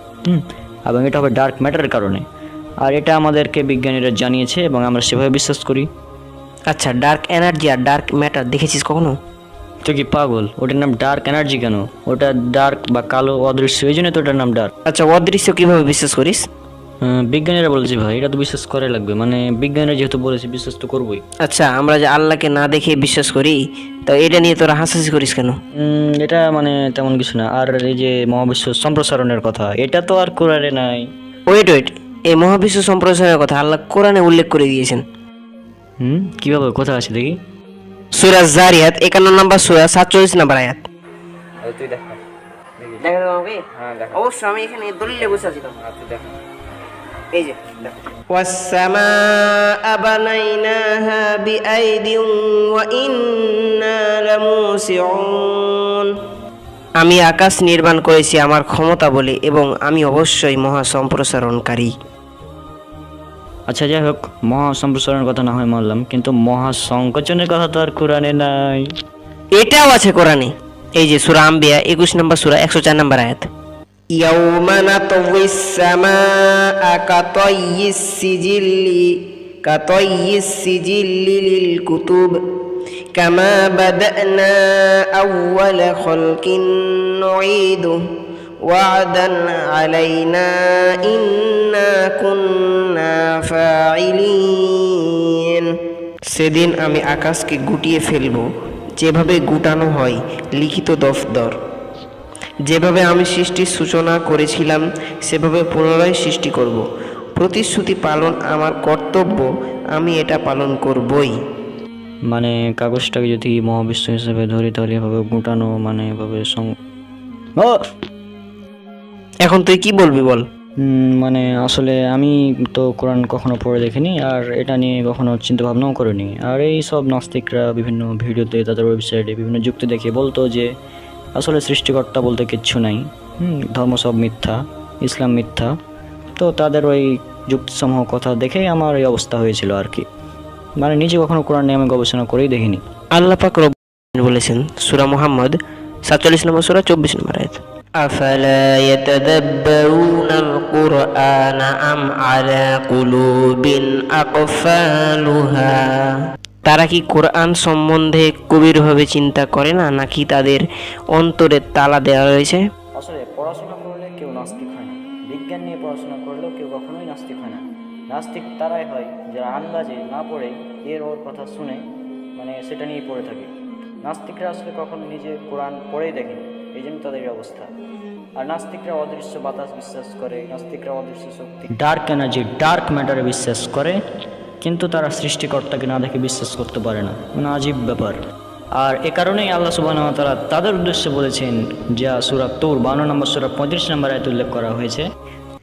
এবং এটা হবে ডার্ক ম্যাটারের কারণে। আর এটা আমাদেরকে বিজ্ঞানীরা জানিয়েছে এবং আমরা সেভাবে বিশ্বাস করি। আচ্ছা, ডার্ক এনার্জি আর ডার্ক ম্যাটার দেখেছিস কখনো? তুই কি পাগল? ওটার নাম ডার্ক এনার্জি কেন? ওটা ডার্ক বা কালো, অদৃশ্য, এই জন্য তো ওটার নাম ডার্ক। আচ্ছা, অদৃশ্য কিভাবে বিশ্বাস করিস? বিজ্ঞানীরা বলেছে ভাই, এটা তো বিশ্বাস করে লাগবে, বিজ্ঞানীরা যেহেতু বলেছে বিশ্বাস তো করবোই। আচ্ছা, আমরা যে আল্লাহকে না দেখে বিশ্বাস করি, তো এটা নিয়ে তোরা হাসাহাসি করিস কেন? এটা তেমন কিছু না। আর এই যে মহাবিশ্ব সম্প্রসারণের কথা, এটা তো আর কোরআনে নাই। ওয়েট, এই মহাবিশ্ব সম্প্রসারণের কথা আল্লাহ কোরআনে উল্লেখ করে দিয়েছেন। কিভাবে? কোথায় আছে দেখি? সূরা জারিয়াত 51 নম্বর সূরা 47 নম্বর আয়াত। তুই দেখ। অবশ্যই আমি এখানে দলিলে বসে আছি। এই যে ওয়াস-সামাআ বানাইনাহা বিআইদিন ওয়া ইন্না লামুসিউন। আমি আকাশ নির্মাণ করেছি আমার ক্ষমতা বলে এবং আমি অবশ্যই মহা সম্প্রসারণকারী। আচ্ছা, যাই হোক, মহা সম্প্রসারণের কথা না হয় মানলাম, কিন্তু মহা সংকোচনের কথা তো আর কোরআনে নাই। এটাও আছে কোরআনে। এই যে সূরা আম্বিয়া 21 নম্বর সূরা 104 নম্বর আয়াত। ইয়াউমা নাতউইস সামাআ কাতাইয়িস সিজিল্লি লিল কুতুব কামা বাদানা আউওয়ালা খালকিন নুঈদুহু ওয়া'দান আলাইনা ইন্না কুন্না ফাইলিন। সেদিন আমি আকাশকে গুটিয়ে ফেলব যেভাবে গুটানো হয় লিখিত দফতর। যেভাবে আমি সৃষ্টির সূচনা করেছিলাম সেভাবে পুনরায় সৃষ্টি করব। প্রতিশ্রুতি পালন আমার কর্তব্য, আমি এটা পালন করবই। কাগজটাকে যদি মহাবিশ্ব হিসেবে ধরি তাহলে এভাবে গুটানো, এভাবে এখন তুই কি বলবি বল? আসলে আমি তো কোরআন কখনো পড়ে দেখিনি, আর এটা নিয়ে কখনো চিন্তা ভাবনাও করিনি। আর এই সব নাস্তিকরা বিভিন্ন ভিডিওতে, তাদের ওয়েবসাইটে বিভিন্ন যুক্তি দেখিয়ে বলতো যে আসলে সৃষ্টিকর্তা বলতে কিচ্ছু নাই, ধর্ম সব মিথ্যা, ইসলাম মিথ্যা। তো তাদের ওই যুক্তিসমূহ কথা দেখেই আমার এই অবস্থা হয়েছিল আর কি। নিজে কখনো কোরআন নিয়ে আমি গবেষণা করেই দেখিনি। আল্লাহ পাক রব্বুল বলেছেন সূরা মুহাম্মদ 47 নম্বর সূরা 24 নম্বর আয়াত। আফালা ইয়াতাদাব্বারুনাল কুরআনা আম আলা কুলুবিন আকফালুহা। তারা কি কোরআন সম্বন্ধে গভীরভাবে চিন্তা করে না, নাকি তাদের অন্তরে তালা দেওয়া রয়েছে? আসলে পড়াশোনা করলে কেউ নাস্তিক হয় না, বিজ্ঞান নিয়ে পড়াশোনা করলেও কেউ কখনোই নাস্তিক হয় না। নাস্তিক তারাই হয় যারা আন্দাজে না পড়ে এর ওর কথা শুনে মানে সেটা নিয়ে পড়ে থাকে। নাস্তিকরা আসলে কখনো নিজে কোরআন পড়েই দেখেনি, এই জন্য তাদের এই অবস্থা। আর নাস্তিকরা অদৃশ্য বাতাস বিশ্বাস করে, নাস্তিকরা অদৃশ্য শক্তি, ডার্ক এনার্জি, ডার্ক ম্যাটারে বিশ্বাস করে, কিন্তু তারা সৃষ্টিকর্তাকে না দেখে বিশ্বাস করতে পারে না। মানে আজীব ব্যাপার। আর এ কারণেই আল্লাহ সুবহানাহু ওয়া তাআলা তাদের উদ্দেশ্যে বলেছেন, যা সূরা তূর 52 নম্বর সূরা 35 নম্বর আয়াতে উল্লেখ করা হয়েছে,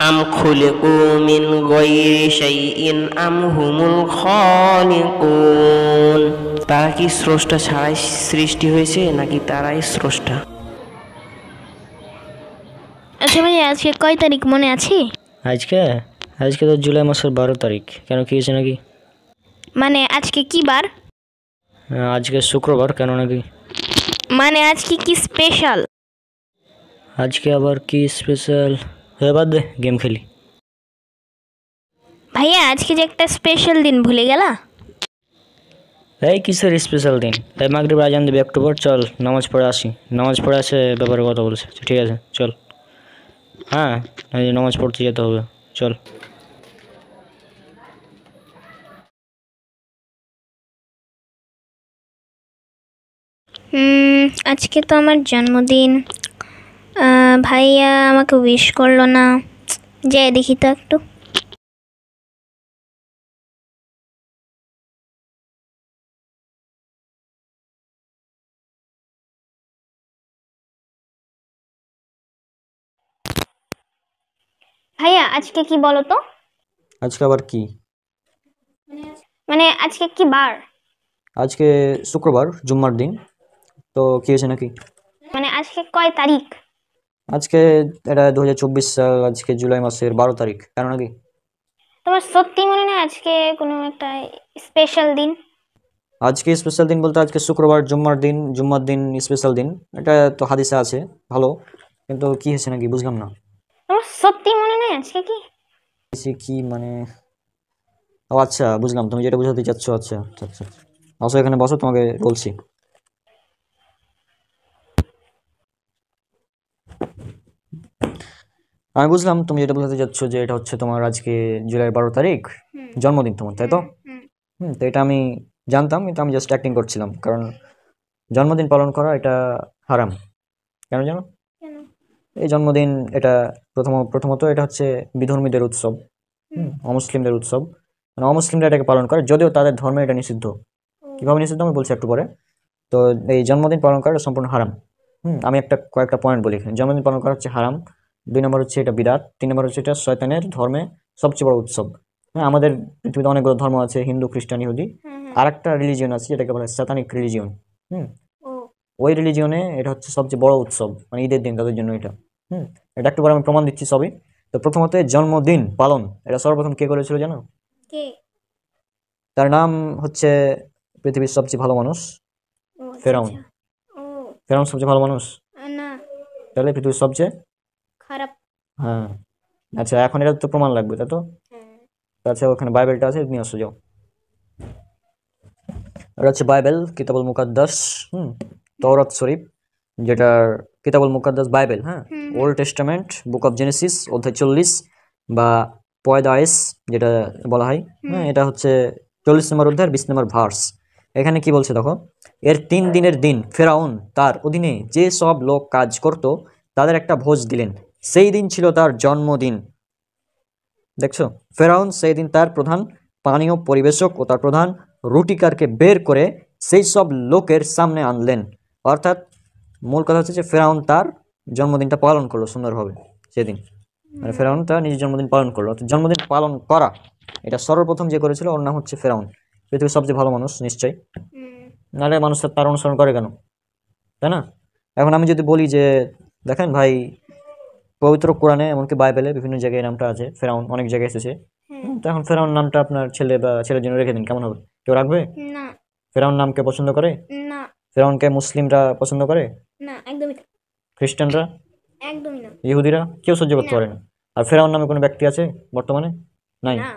আম খুলিকু মিন গায়রি শাইইন আম হুমুল খালিকুন। তারা কি স্রষ্টা ছাড়াই সৃষ্টি হয়েছে, নাকি তারাই স্রষ্টা? আচ্ছা ভাইয়া, আজকে কয় তারিখ মনে আছে? আজকে আজকে তো জুলাই মাসের 12 তারিখ। কেন, কি হয়েছে নাকি? মানে আজকে কি বার? আজকে শুক্রবার, কেন নাকি? মানে আজকে কি স্পেশাল? আজকে আবার কি স্পেশাল? হ্যাঁ, বাদ দে, গেম খেলি। ভাইয়া আজকে যে একটা স্পেশাল দিন ভুলে গেলা? এই কিসের স্পেশাল দিন? এই মাগরিব আজান দেবে একটু পর, চল নামাজ পড়ে আসি। নামাজ পড়ে আসে ব্যাপারে কথা বলছে, ঠিক আছে চল। হ্যাঁ, এই নামাজ পড়তে যেতে হবে, চল। আজকে তো আমার জন্মদিন, ভাইয়া আমাকে উইশ করলো না, যাই দেখি তো একটু। ভাইয়া আজকে কি বলো তো? আজকে আবার কি? মানে আজকে কি বার? আজকে শুক্রবার, জুম্মার দিন। তো কি হয়েছে নাকি? মানে আজকে কয় তারিখ? আজকে এটা 2024 সাল, আজকে জুলাই মাসের 12 তারিখ। কেন নাকি? তোমার সত্যি মনে নেই আজকে কোনো একটা স্পেশাল দিন? আজকে স্পেশাল দিন বলতে আজকে শুক্রবার, জুম্মার দিন স্পেশাল দিন, এটা তো হাদিসে আছে ভালো, কিন্তু কি হয়েছে নাকি বুঝলাম না। তোমার সত্যি মনে নেই আজকে কি? কি মানে? ও আচ্ছা, বুঝলাম তুমি যেটা বোঝাতে চাচ্ছ। আচ্ছা আচ্ছা আচ্ছা, আসো এখানে বসো, তোমাকে বলছি। আমি বুঝলাম তুমি যেটা বোঝাতে চাচ্ছ, যে এটা হচ্ছে তোমার আজকে জুলাই 12 তারিখ জন্মদিন তোমার, তাই তো? তো এটা আমি জানতাম, কিন্তু আমি জাস্ট অ্যাক্টিং করছিলাম, কারণ জন্মদিন পালন করা এটা হারাম। কেন জানো? এই জন্মদিন এটা প্রথমত এটা হচ্ছে বিধর্মীদের উৎসব, অমুসলিমদের উৎসব। মানে অমুসলিমরা এটাকে পালন করে, যদিও তাদের ধর্মে এটা নিষিদ্ধ। কিভাবে নিষিদ্ধ আমি বলছি একটু পরে। তো এই জন্মদিন পালন করা সম্পূর্ণ হারাম। আমি কয়েকটা পয়েন্ট বলি এখানে। জন্মদিন পালন করা হচ্ছে হারাম। 2 নম্বর হচ্ছে এটা বিদআত। 3 নম্বর হচ্ছে এটা শয়তানের ধর্মে সবচেয়ে বড় উৎসব। হ্যাঁ, আমাদের পৃথিবীতে অনেকগুলো ধর্ম আছে, হিন্দু, খ্রিস্টান, ইহুদি। আর একটা রিলিজিয়ন আছে যেটাকে বলা হয় স্যাতানিক রিলিজিয়ন। ওই রিলিজিয়নে এটা হচ্ছে সবচেয়ে বড় উৎসব, মানে ঈদের দিন তাদের জন্য এটা। এটা একটু পরে আমি প্রমাণ দিচ্ছি সবই। তো প্রথমত জন্মদিন পালন এটা সর্বপ্রথম কে করেছিল জানো? কে? তার নাম হচ্ছে পৃথিবীর সবচেয়ে ভালো মানুষ, ফেরাউন। ফেরাউন সবচেয়ে ভালো মানুষ? না, তাহলে পৃথিবীর সবচেয়ে খারাপ। হ্যাঁ, আচ্ছা এখন এটা তো প্রমাণ লাগবে, তাই তো? আচ্ছা, ওখানে বাইবেলটা আছে, নিয়ে আসো যাও। এটা হচ্ছে বাইবেল, কিতাবুল মুকাদ্দাস, তওরাত শরীফ, যেটার কিতাবুল মুকাদ্দাস বাইবেল। হ্যাঁ, old testament, book of Genesis অধ্যায় 40 বা পয়দায়েস যেটা বলা হয়। হ্যাঁ, এটা হচ্ছে 40 নম্বর অধ্যায়ের 20 নম্বর ভার্স। এখানে কি বলছে দেখো, এর 3 দিনের দিন ফেরাউন তার অধীনে যে সব লোক কাজ করত তাদের একটা ভোজ দিলেন। সেই দিন ছিল তার জন্মদিন। দেখছো, ফেরাউন সেই দিন তার প্রধান পানীয় পরিবেশক ও তার প্রধান রুটিকারকে বের করে সেই সব লোকের সামনে আনলেন। অর্থাৎ মূল কথা হচ্ছে যে ফেরাউন তার জন্মদিনটা পালন করলো সুন্দরভাবে সেদিন। মানে ফেরাউন তার নিজের জন্মদিন পালন করলো। জন্মদিন পালন করা এটা সর্বপ্রথম যে করেছিল ওর নাম হচ্ছে ফেরাউন, পৃথিবীর সবচেয়ে ভালো মানুষ নিশ্চয়ই। নাহলে মানুষ তার অনুসরণ করে কেন, তাই না? এখন আমি যদি বলি যে দেখেন ভাই, পবিত্র কোরআনে এমনকি বাইবেলে বিভিন্ন জায়গায় নামটা আছে, ফেরাউন অনেক জায়গায় এসেছে। তো এখন ফেরাউন নামটা আপনার ছেলে বা ছেলের জন্য রেখে দিন, কেমন হবে? কেউ রাখবে? না, ফেরাউন নামকে পছন্দ করে? না, ফেরাউনকে মুসলিমরা পছন্দ করে? না, একদমই না, খ্রিস্টানরা, একদমই না, ইহুদিরা কেউ সহ্য করতে পারে না। আর ফেরাউন নামে কোনো ব্যক্তি আছে বর্তমানে? নাই। না।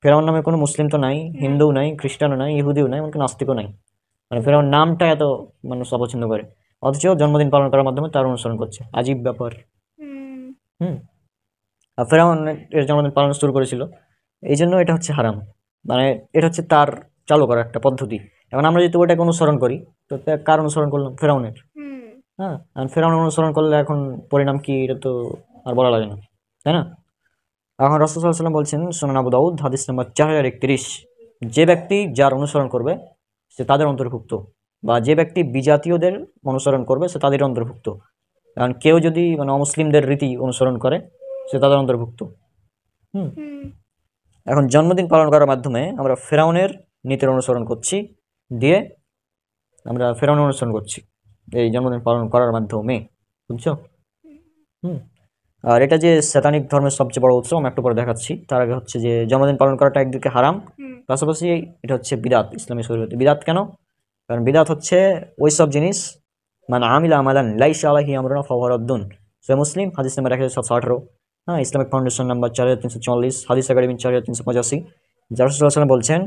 ফেরাউন নামে কোনো মুসলিম তো নাই, হিন্দুও নাই, খ্রিস্টানও নাই, ইহুদিও নাই, এমনকি নাস্তিকও নাই। মানে ফেরাউন নামটা এত মানুষ অপছন্দ করে, অথচ জন্মদিন পালন করার মাধ্যমে তার অনুসরণ করছে। আজীব ব্যাপার। হুম। আর ফেরাউন এর জন্মদিন পালন শুরু করেছিল, এই জন্য এটা হচ্ছে হারাম। মানে এটা হচ্ছে তার চালু করা একটা পদ্ধতি। এখন আমরা যদি ওটাকে অনুসরণ করি, তো কার অনুসরণ করলাম? ফেরাউনের। হ্যাঁ, আর ফেরাউন অনুসরণ করলে এখন পরিণাম কি, এটা তো আর বলা লাগে না, তাই না? এখন রাসূল সাল্লাল্লাহু আলাইহি ওয়াসাল্লাম বলছেন, সুনান আবু দাউদ হাদিস নাম্বার 4031, যে ব্যক্তি যার অনুসরণ করবে সে তাদের অন্তর্ভুক্ত, বা যে ব্যক্তি বিজাতীয়দের অনুসরণ করবে সে তাদের অন্তর্ভুক্ত। কারণ কেউ যদি মানে অমুসলিমদের রীতি অনুসরণ করে সে তাদের অন্তর্ভুক্ত। হুম। এখন জন্মদিন পালন করার মাধ্যমে আমরা ফেরাউনের নীতির অনুসরণ করছি, দিয়ে আমরা ফেরাউনের অনুসরণ করছি এই জন্মদিন পালন করার মাধ্যমে, বুঝছো? হুম। আর এটা যে শয়তানিক ধর্মের সবচেয়ে বড় উৎসব, আমি একটু পরে দেখাচ্ছি। তার আগে হচ্ছে যে জন্মদিন পালন করাটা একদিকে হারাম, পাশাপাশি এটা হচ্ছে বিদাত ইসলামী শরীয়তে। বিদাত কেন? কারণ বিদাত হচ্ছে ওই সব জিনিস, মানে আমিলা আমালান লাইসা আলাইহি আমরুনা ফাহুয়া রাদ্দুন। সহিহ মুসলিম হাদিস নাম্বার 1718, হ্যাঁ, ইসলামিক ফাউন্ডেশন নাম্বার 4344, হাদিস একাডেমি 4385। রাসূল সাল্লাল্লাহু আলাইহি ওয়াসাল্লাম বলছেন,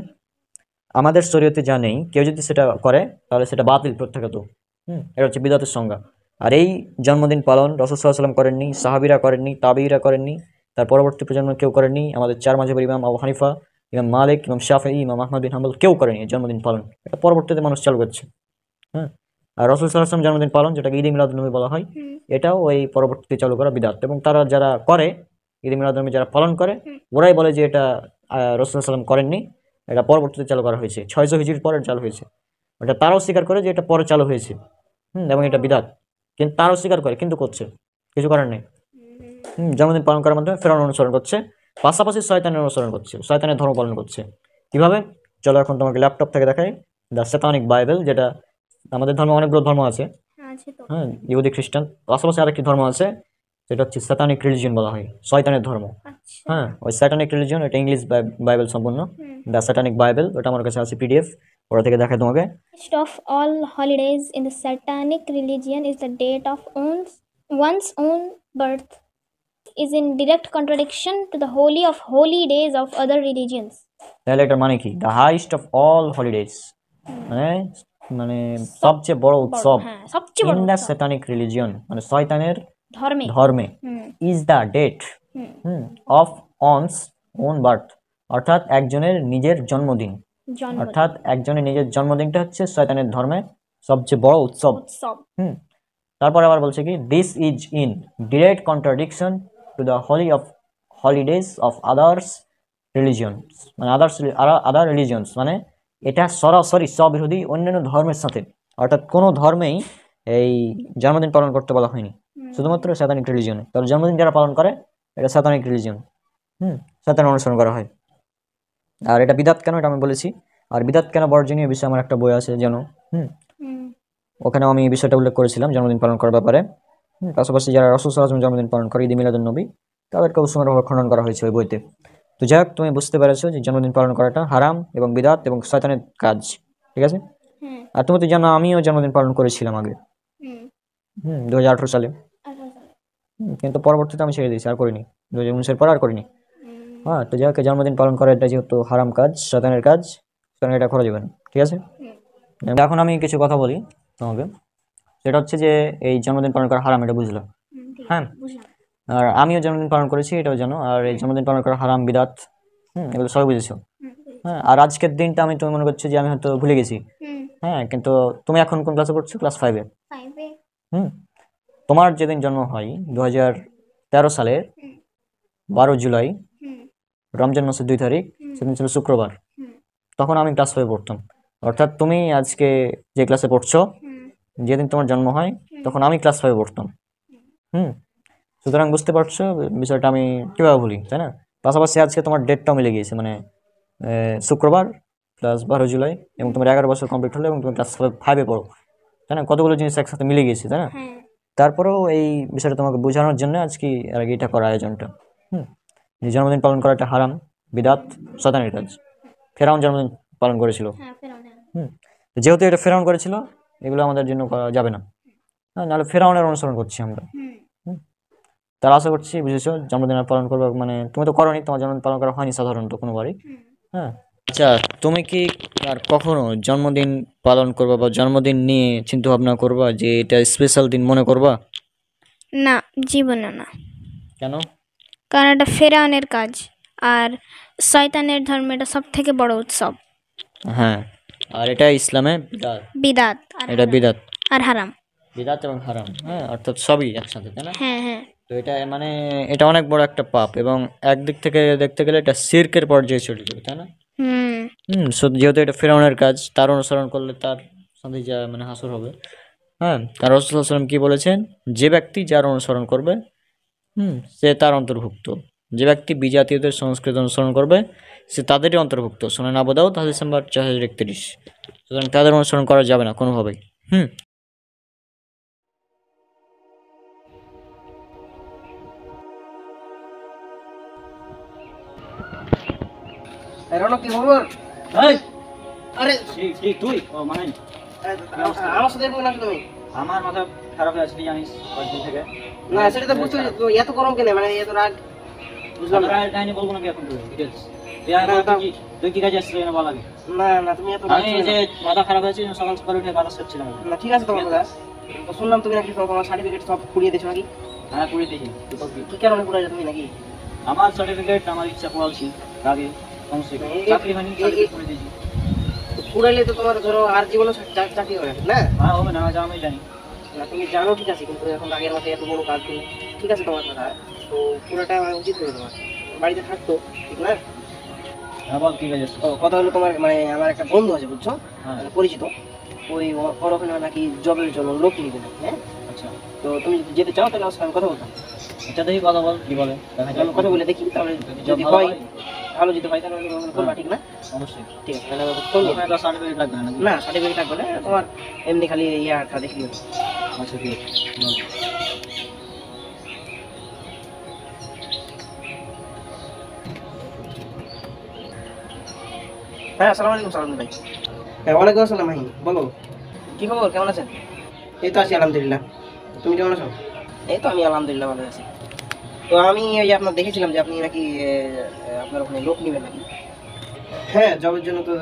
আমাদের শরীয়তে যা নেই কেউ যদি সেটা করে তাহলে সেটা বাতিল, প্রত্যাখ্যাত। এটা হচ্ছে বিদাতের সংজ্ঞা। আর এই জন্মদিন পালন রাসূল সাল্লাল্লাহু আলাইহি ওয়াসাল্লাম করেননি, সাহাবীরা করেননি, তাবেঈরা করেননি, তার পরবর্তী প্রজন্ম কেউ করেননি। আমাদের চার মাযহাবের ইমাম আবু হানিফা, ইমাম মালিক, ইমাম শাফিঈ, ইমাম আহমদ বিন হাম্বল কেউ করেনি এই জন্মদিন পালন। এটা পরবর্তীতে মানুষ চালু করছে। হ্যাঁ, আর রাসূল সাল্লাল্লাহু আলাইহি ওয়াসাল্লাম জন্মদিন পালন, যেটাকে ঈদ মিলাদুন্নবী বলা হয়, এটাও ওই পরবর্তীতে চালু করা বিদআত। এবং তারা যারা করে ঈদ মিলাদুন্নবী, যারা পালন করে, ওরাই বলে যে এটা রাসূল সাল্লাল্লাহু আলাইহি ওয়াসাল্লাম করেননি, এটা পরবর্তীতে চালু করা হয়েছে, 600 হিজরির পরে চালু হয়েছে। ওটা তারাও স্বীকার করে যে এটা পরে চালু হয়েছে, এবং এটা বিদআত, কিন্তু তারাও স্বীকার করে, কিন্তু করছে, কিছু করার নেই। জন্মদিন পালন করার মাধ্যমে ফেরাউন অনুসরণ করছে, পাশাপাশি শয়তানের অনুসরণ করছে, শয়তানের ধর্ম পালন করছে। কিভাবে? চলো এখন তোমাকে ল্যাপটপ থেকে দেখাই দ্য স্যাটানিক বাইবেল, যেটা আমাদের ধর্মে অনেকগুলো ধর্ম আছে, হ্যাঁ, ইহুদি খ্রিস্টান, পাশাপাশি আরেকটি ধর্ম আছে যেটা হচ্ছে স্যাটানিক রিলিজিয়ন বলা হয়, শয়তানের ধর্ম। হ্যাঁ, ওই স্যাটানিক রিলিজিয়ন, এটা ইংলিশ বাইবেল সম্পূর্ণ, দ্য স্যাটানিক বাইবেল, ওটা আমার কাছে আছে পিডিএফ, ওটা থেকে দেখাই তোমাকে। First of all holidays in the Satanic religion is the date of one's own birth, is in direct contradiction to the holy of holy days of other religions. তাহলে এটার মানে কি? The highest of all holidays, মানে মানে সবচেয়ে বড় উৎসব হ্যাঁ, সবচেয়ে বড় ইন দ্য স্যাটানিক রিলিজিয়ন, মানে শয়তানের ধর্মে ধর্মে, is the date of one's own birth, অর্থাৎ একজনের নিজের জন্মদিন, অর্থাৎ একজনের নিজের জন্মদিনটা হচ্ছে শয়তানের ধর্মে সবচেয়ে বড় উৎসব। তারপরে আবার বলছে কি, this is in direct contradiction to the holy of holidays of others religions, মানে আদার রিলিজিয়নস, মানে এটা সরাসরি স্ববিরোধী অন্যান্য ধর্মের সাথে। অর্থাৎ কোনো ধর্মেই এই জন্মদিন পালন করতে বলা হয়নি, শুধুমাত্র স্যাতানিক রিলিজিয়নে। তার জন্মদিন যারা পালন করে এটা স্যাতানিক রিলিজিয়ন, শয়তানের অনুসরণ করা হয়। আর এটা বিদাত কেন, এটা আমি বলেছি। আর বিদাত কেন বর্জনীয় বিষয়ে আমার একটা বই আছে যেন, ওখানেও আমি এই বিষয়টা উল্লেখ করেছিলাম জন্মদিন পালন করার ব্যাপারে। পাশাপাশি যারা রাসূল সাল্লাল্লাহু আলাইহি ওয়াসাল্লাম জন্মদিন পালন করে ঈদ মিলাদুন্নবী, তাদেরকেও সুন্দরভাবে খণ্ডন করা হয়েছে ওই বইতে। তো যাই হোক, তুমি বুঝতে পেরেছো যে জন্মদিন পালন করাটা হারাম এবং বিদাত এবং শয়তানের কাজ, ঠিক আছে? আর তুমি তো জানো আমিও জন্মদিন পালন করেছিলাম আগে, 2018 সালে, কিন্তু পরবর্তীতে আমি ছেড়ে দিয়েছি, আর করিনি, 2019-এর পর আর করিনি। হ্যাঁ, তো যাই হোক, জন্মদিন পালন করা এটা যেহেতু হারাম কাজ, শয়তানের কাজ, সুতরাং এটা করা যাবে না, ঠিক আছে? এখন আমি কিছু কথা বলি তোমাকে, সেটা হচ্ছে যে এই জন্মদিন পালন করা হারাম, এটা বুঝলো? হ্যাঁ, আর আমিও জন্মদিন পালন করেছি, এটাও জানো। আর এই জন্মদিন পালন করা হারাম, বিদাত, এগুলো সবাই বুঝেছো। হ্যাঁ, আর আজকের দিনটা আমি তুমি মনে করছো যে আমি হয়তো ভুলে গেছি, হ্যাঁ, কিন্তু তুমি এখন কোন ক্লাসে পড়ছো? ক্লাস 5-এ। তোমার যেদিন জন্ম হয় 2013 সালের 12 জুলাই, রমজান মাসের 2 তারিখ, সেদিন ছিল শুক্রবার, তখন আমি ক্লাস 5-এ পড়তাম। অর্থাৎ তুমি আজকে যে ক্লাসে পড়ছো, যেদিন তোমার জন্ম হয় তখন আমি ক্লাস 5-এ পড়তাম। সুতরাং বুঝতে পারছো বিষয়টা আমি কীভাবে ভুলি, তাই না? পাশাপাশি আজকে তোমার ডেটটাও মিলে গিয়েছে, মানে শুক্রবার প্লাস 12 জুলাই, এবং তোমার 11 বছর কমপ্লিট হলো এবং তুমি ক্লাস 5-এ পড়ো, তাই না? কতগুলো জিনিস একসাথে মিলে গিয়েছে, তাই না? তারপরেও এই বিষয়টা তোমাকে বোঝানোর জন্য আজকে আর কি এটা করা আয়োজনটা। যে জন্মদিন পালন করা একটা হারাম, বিদাত, শয়তানের কাজ। ফেরাউন জন্মদিন পালন করেছিল, যেহেতু এটা ফেরাউন করেছিল, এগুলো আমাদের জন্য করা যাবে না, নাহলে ফেরাউনের অনুসরণ করছি আমরা। তার আশা করছি বুঝেছো জন্মদিন পালন করবে, মানে তুমি তো করোনি, তোমার জন্মদিন পালন করা হয়নি সাধারণত কোনোবারই, হ্যাঁ, আচ্ছা, তুমি কি আর কখনো জন্মদিন পালন করবা বা জন্মদিন নিয়ে চিন্তা ভাবনা করবা যে এটা স্পেশাল দিন মনে করবা? না, জীবনে না। কেন? কারণ এটা ফেরাউনের কাজ, আর শয়তানের ধর্মে এটা সব থেকে বড় উৎসব। হ্যাঁ, আর এটা ইসলামে বিদাত, বিদাত এটা বিদাত, আর হারাম। বিদাত এবং হারাম, হ্যাঁ, অর্থাৎ সবই একসাথে, তাই না? হ্যাঁ হ্যাঁ। তো এটা মানে এটা অনেক বড় একটা পাপ, এবং একদিক থেকে দেখতে গেলে এটা শিরকের পর্যায়ে চলে যাবে, তাই না? যেহেতু এটা ফেরাউনের কাজ, তার অনুসরণ করলে তার সাথে যা মানে হাসর হবে। হ্যাঁ, আর রাসূল সাল্লাল্লাহু আলাইহি ওয়াসাল্লাম কি বলেছেন, যে ব্যক্তি যার অনুসরণ করবে সে তার অন্তর্ভুক্ত, যে ব্যক্তি বিজাতীয়দের সংস্কৃতি অনুসরণ করবে সে তাদেরই অন্তর্ভুক্ত। সুনান আবু দাউদ হাদিস নাম্বার 4031। সুতরাং তাদের অনুসরণ করা যাবে না কোনোভাবেই। রনক কি খবর? এই, আরে ঠিক তুই ও মানে আমার সাথে এরকম নাকি তুমি? আমার মাথা খারাপ হয়ে আছে, তুই জানিস কয়েকদিন থেকে। না সেটা তো বুঝতে পারছি, এত গরম কেন, মানে এত রাগ বুঝলাম না। কাহিনী বলবো নাকি এখন? ডিটেলস তুই কি কাজে আসছিস এখানে বল আগে। না না তুমি এত রাগ আমি এই যে মাথা খারাপ হয়েছে, সকাল সকাল উঠে বাতাস করছিলাম। না ঠিক আছে তোমার কথা। তো শুনলাম তুমি নাকি তোমার সার্টিফিকেট সব পুড়িয়ে দিয়েছো নাকি? হ্যাঁ, পুড়ে দিয়েছি। কি কারণে পুড়াইছো তুমি নাকি? আমার সার্টিফিকেট আমার ইচ্ছা পড়াচ্ছি আগে কমসে কম চাকরি হয়নি, সার্টিফিকেট করে দিয়েছি। পুড়াইলে তো তোমার ধরো আর জীবনে চাকরি হবে না? হ্যাঁ, হবে না, আমি জানি। না তুমি জানো ঠিক আছে, কিন্তু এখন আগের মতো এত বড় কাজ তুমি, ঠিক আছে তোমার কথা, তো পুরোটা উচিত হবে তোমার, বাড়িতে থাকতো ঠিক না? হ্যাঁ, বল কি কাজ আছে? ও কথা হলো তোমার মানে আমার একটা বন্ধু আছে বুঝছো, হ্যাঁ। মানে পরিচিত, ওই ওর ওখানে নাকি জবের জন্য লোক নিবে, হ্যাঁ? আচ্ছা তো তুমি যদি যেতে চাও তাহলে ওর সঙ্গে কথা বলতাম। আচ্ছা, দেখি কথা বল কি বলে, দেখা যাক। আমি কথা বলে দেখি, তাহলে যদি ভালো হয় হয়, ভালো যদি হয় তাহলে আমি বলবা, ঠিক না? অবশ্যই। ঠিক আছে, তাহলে আমি ফোন তোমার একটা সার্টিফিকেট লাগবে না নাকি? না সার্টিফিকেট লাগবে না, তোমার এমনি খালি ইয়ারটা দেখলি হবে। আচ্ছা, ঠিক আছে, বল। হ্যাঁ আসসালামু আলাইকুম সালাম ভাই। হ্যাঁ ওয়ালাইকুম আসসালাম ভাই, বলো কি খবর, কেমন আছেন? এই তো আছি আলহামদুলিল্লাহ, তুমি কেমন আছো? এই তো আমি আলহামদুলিল্লাহ ভালো আছি। তো আমি ওই যে আপনার দেখেছিলাম যে আপনি নাকি আপনার ওখানে লোক নেবেন নাকি? হ্যাঁ জবের জন্য তো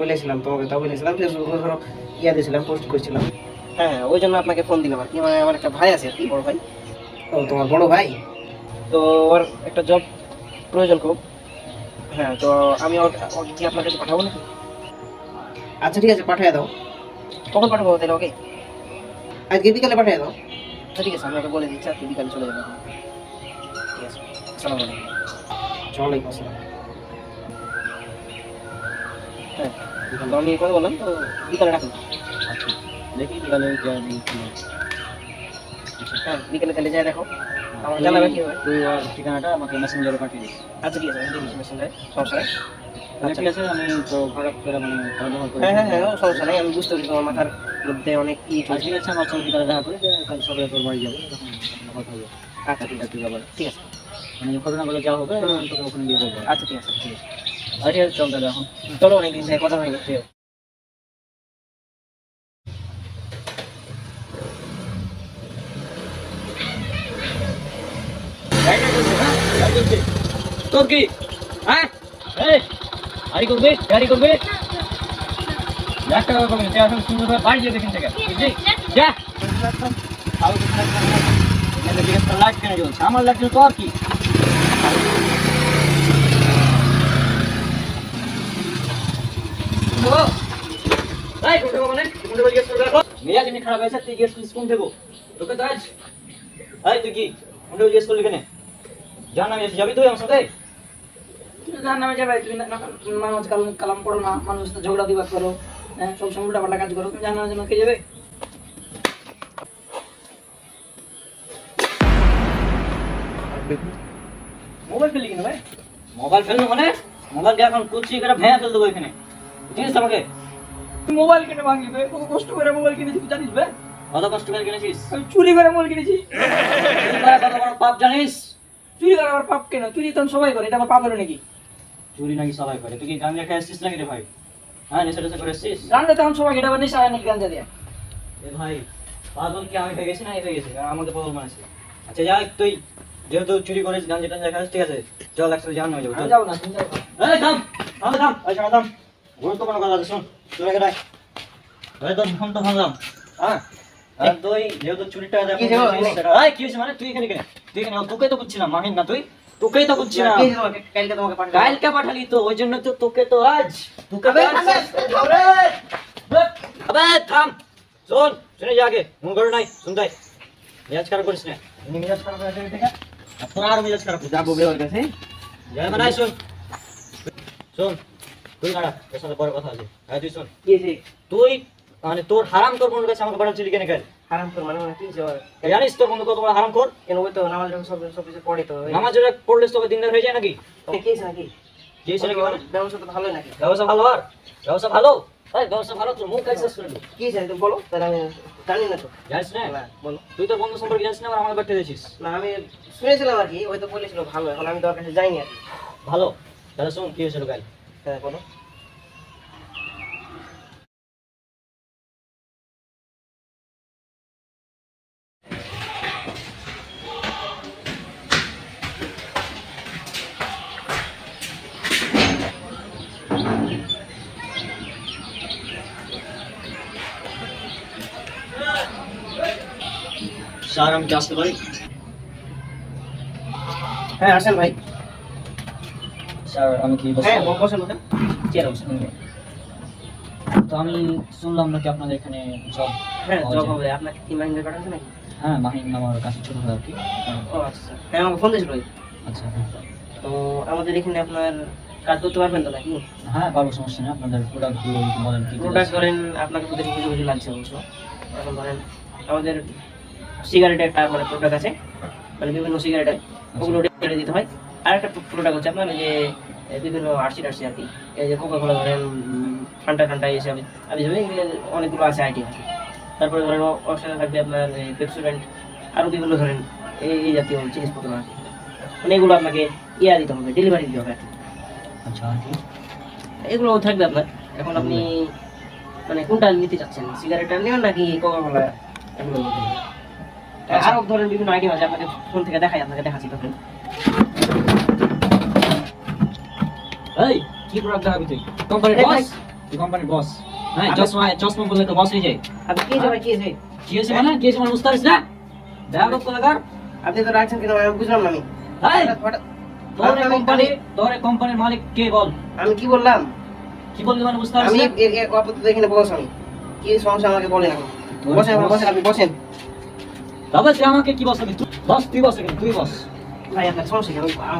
বলেছিলাম তোমাকে, তাও বলেছিলাম ফেসবুকে ধরো ইয়া দিয়েছিলাম, পোস্ট করেছিলাম। হ্যাঁ ওই জন্য আপনাকে ফোন দিলাম আর কি, মানে আমার একটা ভাই আছে আর কি, বড় ভাই। ও তোমার বড় ভাই? তো ওর একটা জব প্রয়োজন খুব। হ্যাঁ তো আমি ওকে কি আপনার কাছে পাঠাবো নাকি? আচ্ছা ঠিক আছে পাঠিয়ে দাও। কখন পাঠাবো তাহলে ওকে? আজকে বিকালে পাঠিয়ে দাও। আচ্ছা ঠিক আছে, আমি ওকে বলে দিচ্ছি আজকে বিকালে চলে যাবো। ঠিক আছে, আসসালামু আলাইকুম। ওয়ালাইকুম আসসালাম। হ্যাঁ তো আমি কথা বললাম, তো বিকালে রাখুন। আচ্ছা, দেখি বিকালে হ্যাঁ বিকালে তাহলে যাই দেখো, আমার জানাবে কি হবে। তুই ওর ঠিকানাটা আমাকে মেসেঞ্জারে পাঠিয়ে দিস। আচ্ছা ঠিক আছে, আমি দেখি মেসেঞ্জারে, সমস্যা নেই। আচ্ছা, ঠিক আছে, আমি তো খারাপ করে মানে খারাপ ব্যবহার করি। হ্যাঁ হ্যাঁ হ্যাঁ সমস্যা নেই, আমি বুঝতে পারছি তোমার মাথার মধ্যে অনেক ই আচ্ছা, চলছে। ঠিক আছে, আমার সঙ্গে বিকালে দেখা করে যে কাল সকালে তোর বাড়ি যাবো, তখন কথা হবে। আচ্ছা ঠিক আছে, তুই আবার ঠিক আছে। মানে ঘটনাগুলো যা হবে আমি তোকে ওখানে দিয়ে বলবো। আচ্ছা ঠিক আছে, ঠিক আছে। আচ্ছা, ঠিক আছে, চল তাহলে এখন। চলো অনেকদিন থেকে কথা হয়নি। তোর কি হ্যাঁ গাড়ি করবে, গাড়ি করবে, 1 টাকা করবে, তুই এখন সুন্দর করে বাড়ি যেতে থেকে বুঝলি, যা লাইট কেন জ্বলছে, আমার লাগছে তো আর কি। মেজাজ এমনি খারাপ হয়েছে, তুই গিয়ে স্কুল থেকে তোকে তো আজ তুই কি উঠে জিজ্ঞেস করলি কেন? জান আমি যাবি তুই আমার সাথে? জাহার নামে যাবে, তুমি নামাজ কালাম পড়ো না, মানুষ তো ঝগড়া বিবাদ করো, হ্যাঁ সবসময় উল্টা পাল্টা কাজ করো, তুমি জাহার নামের জন্য কে যাবে? মোবাইল ফেললি কেন ভাই? মোবাইল ফেললো মানে মোবাইল দিয়ে এখন কুচি করে ভেঙে ফেল দেবো এখানে, বুঝিস আমাকে? মোবাইল কিনে ভাঙিবে, কত কষ্ট করে মোবাইল কিনেছি তুই জানিস বে? কত কষ্ট করে কিনেছিস? আমি চুরি করে মোবাইল কিনেছি। চুরি করা কত বড় পাপ জানিস? চুরি করে আমার পাপ কেন? চুরি তো সবাই করে, এটা আমার পাপ হলো নাকি? চুরি নাকি সবাই করে? তুই কি গাঞ্জা খেয়ে আসছিস নাকি রে ভাই? হ্যাঁ, নেশা টেশা করে আসছিস? গাঞ্জা তখন সবাই, এটা আবার নেশা হয় নাকি গাঞ্জা দিয়ে? এ ভাই, পাগল কি আমি হয়ে গেছি না এ হয়ে গেছে? আমাকে পাগল মানছে। আচ্ছা যাই, তুই যেহেতু চুরি করিস গাঞ্জা টাঞ্জা খাস, ঠিক আছে চল একসাথে জাহান্নামে যাবো, চল। যাও না, তুমি যাও। এই থাম, থাম এই শোনা থাম গুরুত্বপূর্ণ কথা আছে, শোন তুই এখানে আয়। এই তোর ফোন তো ভাঙলাম, হ্যাঁ আর তুই যেহেতু চুরির টাকা কি হয়েছে বাবা? এই কি হয়েছে মানে তুই এখানে কেন? তুই এখানে তোকেই তো বুঝছিলাম মাহিন না তুই, তোকেই তো বুঝছিলাম। কি হয়েছে তোমাকে? কালকে তোমাকে পাঠালাম। কালকে পাঠালি তো ওই জন্য তো তোকে তো আজ তোকে তো আজ আবে থাম শোন শুনে যা আগে মন করে নাই শুনতাই মেজাজ খারাপ করিস না, এমনি মেজাজ খারাপ হয়ে যাবে ঠিক আছে, তোর আর মেজাজ খারাপ যাবো বের কাছে। যাই মানে শোন শোন তুই না তোর সাথে পরে কথা আছে। হ্যাঁ তুই শোন কি হয়েছে? তুই মানে তোর হারাম কর বন্ধুর কাছে আমাকে পাঠাচ্ছিলি কেন কেন? হারাম করে মানে কি হয়েছে আবার? জানিস তোর বন্ধু কত বড় হারাম কর? কেন ওই তো নামাজ সব সব কিছু পড়ে তো নামাজ যেটা পড়লে তোকে দিনদার হয়ে যায় নাকি? কি হয়েছে নাকি? কি হয়েছে নাকি মানে? ব্যবসা তো ভালোই নাকি? ব্যবসা ভালো আর ব্যবসা ভালো এই ব্যবসা ভালো তোর মুখ কাছে শুনে কি হয়েছে তুমি বলো, তাহলে আমি জানি না তো। জানিস না না, বলো। তুই তোর বন্ধু সম্পর্কে জানিস না আর আমাকে বাড়তে দিয়েছিস না আমি শুনেছিলাম আর কি, ওই তো বলেছিল ভালো, এখন আমি তো ওর কাছে যাইনি আর কি। ভালো তাহলে শোন কি হয়েছিল কাল। হ্যাঁ বলো। স্যার আমি কি আসতে পারি? হ্যাঁ আসেন ভাই। স্যার আমি কি হ্যাঁ বসেন বসেন। চেয়ারে বসেন। তো আমি শুনলাম নাকি আপনাদের এখানে জব। হ্যাঁ জব হবে। আপনাকে কি মাইন্ডে পাঠাচ্ছে নাকি? হ্যাঁ মাহিন আমার কাছে ছোট হয় আর কি। ও আচ্ছা হ্যাঁ আমাকে ফোন দিয়েছিল। আচ্ছা তো আমাদের এখানে আপনার কাজ করতে পারবেন তো নাকি? হ্যাঁ পারবো, সমস্যা নেই। আপনাদের প্রোডাক্টগুলো বলেন কি প্রোডাক্ট করেন আপনাকে প্রতি কিছু কিছু লাগছে অবশ্য। এখন ধরেন আমাদের সিগারেটের একটা মানে প্রোডাক্ট আছে, মানে বিভিন্ন সিগারেটের ওগুলো রেটে দিতে হয়। আর একটা প্রোডাক্ট হচ্ছে আপনার যে বিভিন্ন আরসি আর কি, এই যে কোকা কোলা ধরেন ঠান্ডা ঠান্ডা এসে আমি অনেকগুলো আছে আইটেম আছে। তারপরে ধরেন ওর সাথে থাকবে আপনার পেপসোডেন্ট, আরও বিভিন্ন ধরেন এই জাতীয় জিনিসপত্র আছে, মানে এগুলো আপনাকে ইয়া দিতে হবে, ডেলিভারি দিতে হবে আর কি। আচ্ছা আর কি? এগুলো থাকবে আপনার। এখন আপনি মানে কোনটা নিতে চাচ্ছেন, সিগারেটটা নেবেন নাকি কোকা কোলা? এগুলো আরো ধরেন বিভিন্ন আইটেম আছে, আপনাকে ফোন থেকে দেখাই, আপনাকে দেখাচ্ছি তখন। এই কি প্রোডাক্ট দেখাবি তুই? কোম্পানির এই বস? ভাই। তুই কোম্পানির বস? হ্যাঁ চশমা বললে তো বস হয়ে যায়। আপনি কি যাবে কি আছে? কি হয়েছে মানে? কি হয়েছে মানে বুঝতে পারিস না? দেখা কলাকার আপনি তো রাখছেন কিনা আমি বুঝলাম না। আমি এই হঠাৎ- তোর কোম্পানির মালিক কে বল? আমি কি বললাম? কি বললি মানে বুঝতে পারিস আমি না? আপাতত এখানে বস, আমি কি সমস্যা আমাকে বলেন এখন। বসেন বসেন, আপনি বসেন। তবে তুই আমাকে কি বস? তুই বস, তুই বস এখানে, তুই বস। ভাই আপনার সমস্যা কি?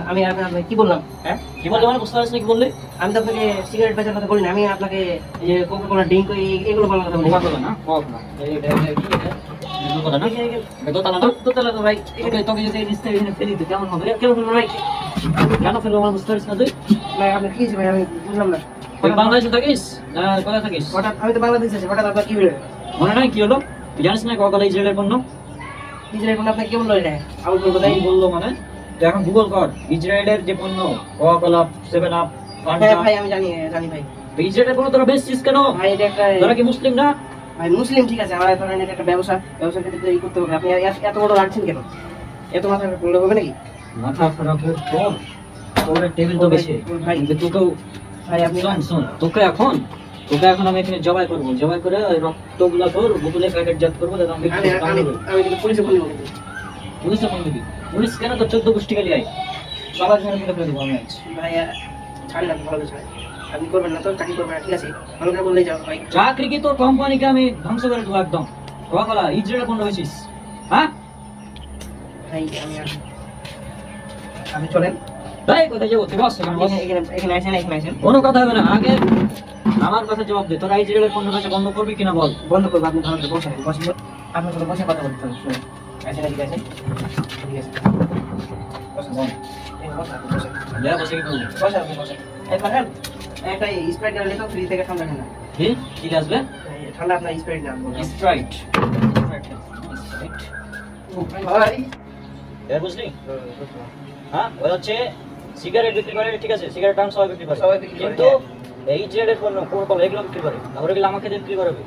আমি আপনাকে কি বললাম? হ্যাঁ কি বললি মানে বুঝতে পারিস না? কি বললি? আমি তো আপনাকে সিগারেট বেচার কথা বলি না, আমি আপনাকে এই যে কোকা কোলা ড্রিঙ্ক এগুলো বলার কথা বলি। কোকা কোলা না? Coca Cola. এটা কি এটা? এগুলো কথা না? এটা দোতলা না? দোতলা তো ভাই। তোকে যদি এই নিচে এখানে ফেলি তো কেমন হবে? কেমন হবে ভাই? কেন ফেলবো মানে বুঝতে পারিস না তুই? ভাই আপনার কি হয়েছে ভাই? আমি বুঝলাম না। তুই বাংলাদেশে থাকিস না কোথায় থাকিস? হঠাৎ আমি তো বাংলাদেশে আছি, হঠাৎ আপনার কি হলো? মনে নাই কি হলো? তুই জানিস না কোকা কোলা ইসরায়েলের পণ্য? ইসরায়েল কোন আপনি কি বললো এটা? আমি বলবো তাই। তাই বললো মানে তুই এখন গুগল কর ইসরায়েলের যে পণ্য কোকা কোলা, 7 আপ, হ্যাঁ ভাই আমি জানি জানি ভাই। তো ইসরায়েলের পণ্য তোরা বেচছিস কেন? ভাই এটা একটা তোরা কি মুসলিম না? ভাই মুসলিম ঠিক আছে, আমার ধরেন এটা একটা ব্যবসার ক্ষেত্রে এই করতে হবে। আপনি এত বড় রাখছেন কেন? এত মাথা বললে হবে নাকি? মাথা খারাপ হয়ে তোর তোর টেবিল তো বেশি ভাই। কিন্তু তোকেও ভাই আপনি শোন তোকে এখন আমি এখানে জবাই করবো, জবাই করে ওই রক্তগুলা তোর বোতলে প্যাকেট জাত করবো, দাদা আমি আমি আমি আমি কিন্তু পুলিশে ফোন করব। পুলিশে ফোন দিবি? পুলিশ কেন? তোর 14 গোষ্ঠী গালি আয় সবার জন্য ফেলে ফেলে দেবো আমি আজ। ভাই ছাড়েন, আপনি ভালো ছাড়েন, আপনি করবেন না তো, চাকরি করবেন না, ঠিক আছে? ভালো করে বললেই যাও ভাই। চাকরি কি তোর কোম্পানিকে আমি ধ্বংস করে দেবো একদম। কোকা কোলা ইসরায়েলের পণ্য হয়েছিস, হ্যাঁ? ভাই আমি চলেন। তাই কোথায় যাবো? তুই বস এখানে বস। এখানে আসেন, এখানে আসেন। কোনো কথা হবে না, আগে আমার কথা জবাব দে। তোরা ইসরায়েলের পণ্য কাছে বন্ধ করবি কিনা বল। বন্ধ করবো, আপনি ভালো করে বসেন, বসেন। আপনার সাথে বসে কথা বলতে হবে, শুনুন। আসেন, ঠিক আছে? ঠিক আছে। বসেন, বসেন। বসেন, আপনি বসেন। যা বসে কি করবি? বসেন, আপনি বসেন। এখন একটা স্প্রাইট নিয়ে তো ফ্রি থেকে ঠান্ডা ঠান্ডা। কি আসবে? ঠান্ডা আপনার স্প্রাইট না স্প্রাইট। ভাই। এর বুঝলি? হ্যাঁ ওই হচ্ছে সিগারেট বিক্রি করে, ঠিক আছে? সিগারেট দাম সবাই বিক্রি করে, সবাই বিক্রি করে, কিন্তু এই ইসরায়েলের পণ্য কোকা কোলা এগুলো বিক্রি করে না। ওরা আমাকে দিয়ে বিক্রি করবে।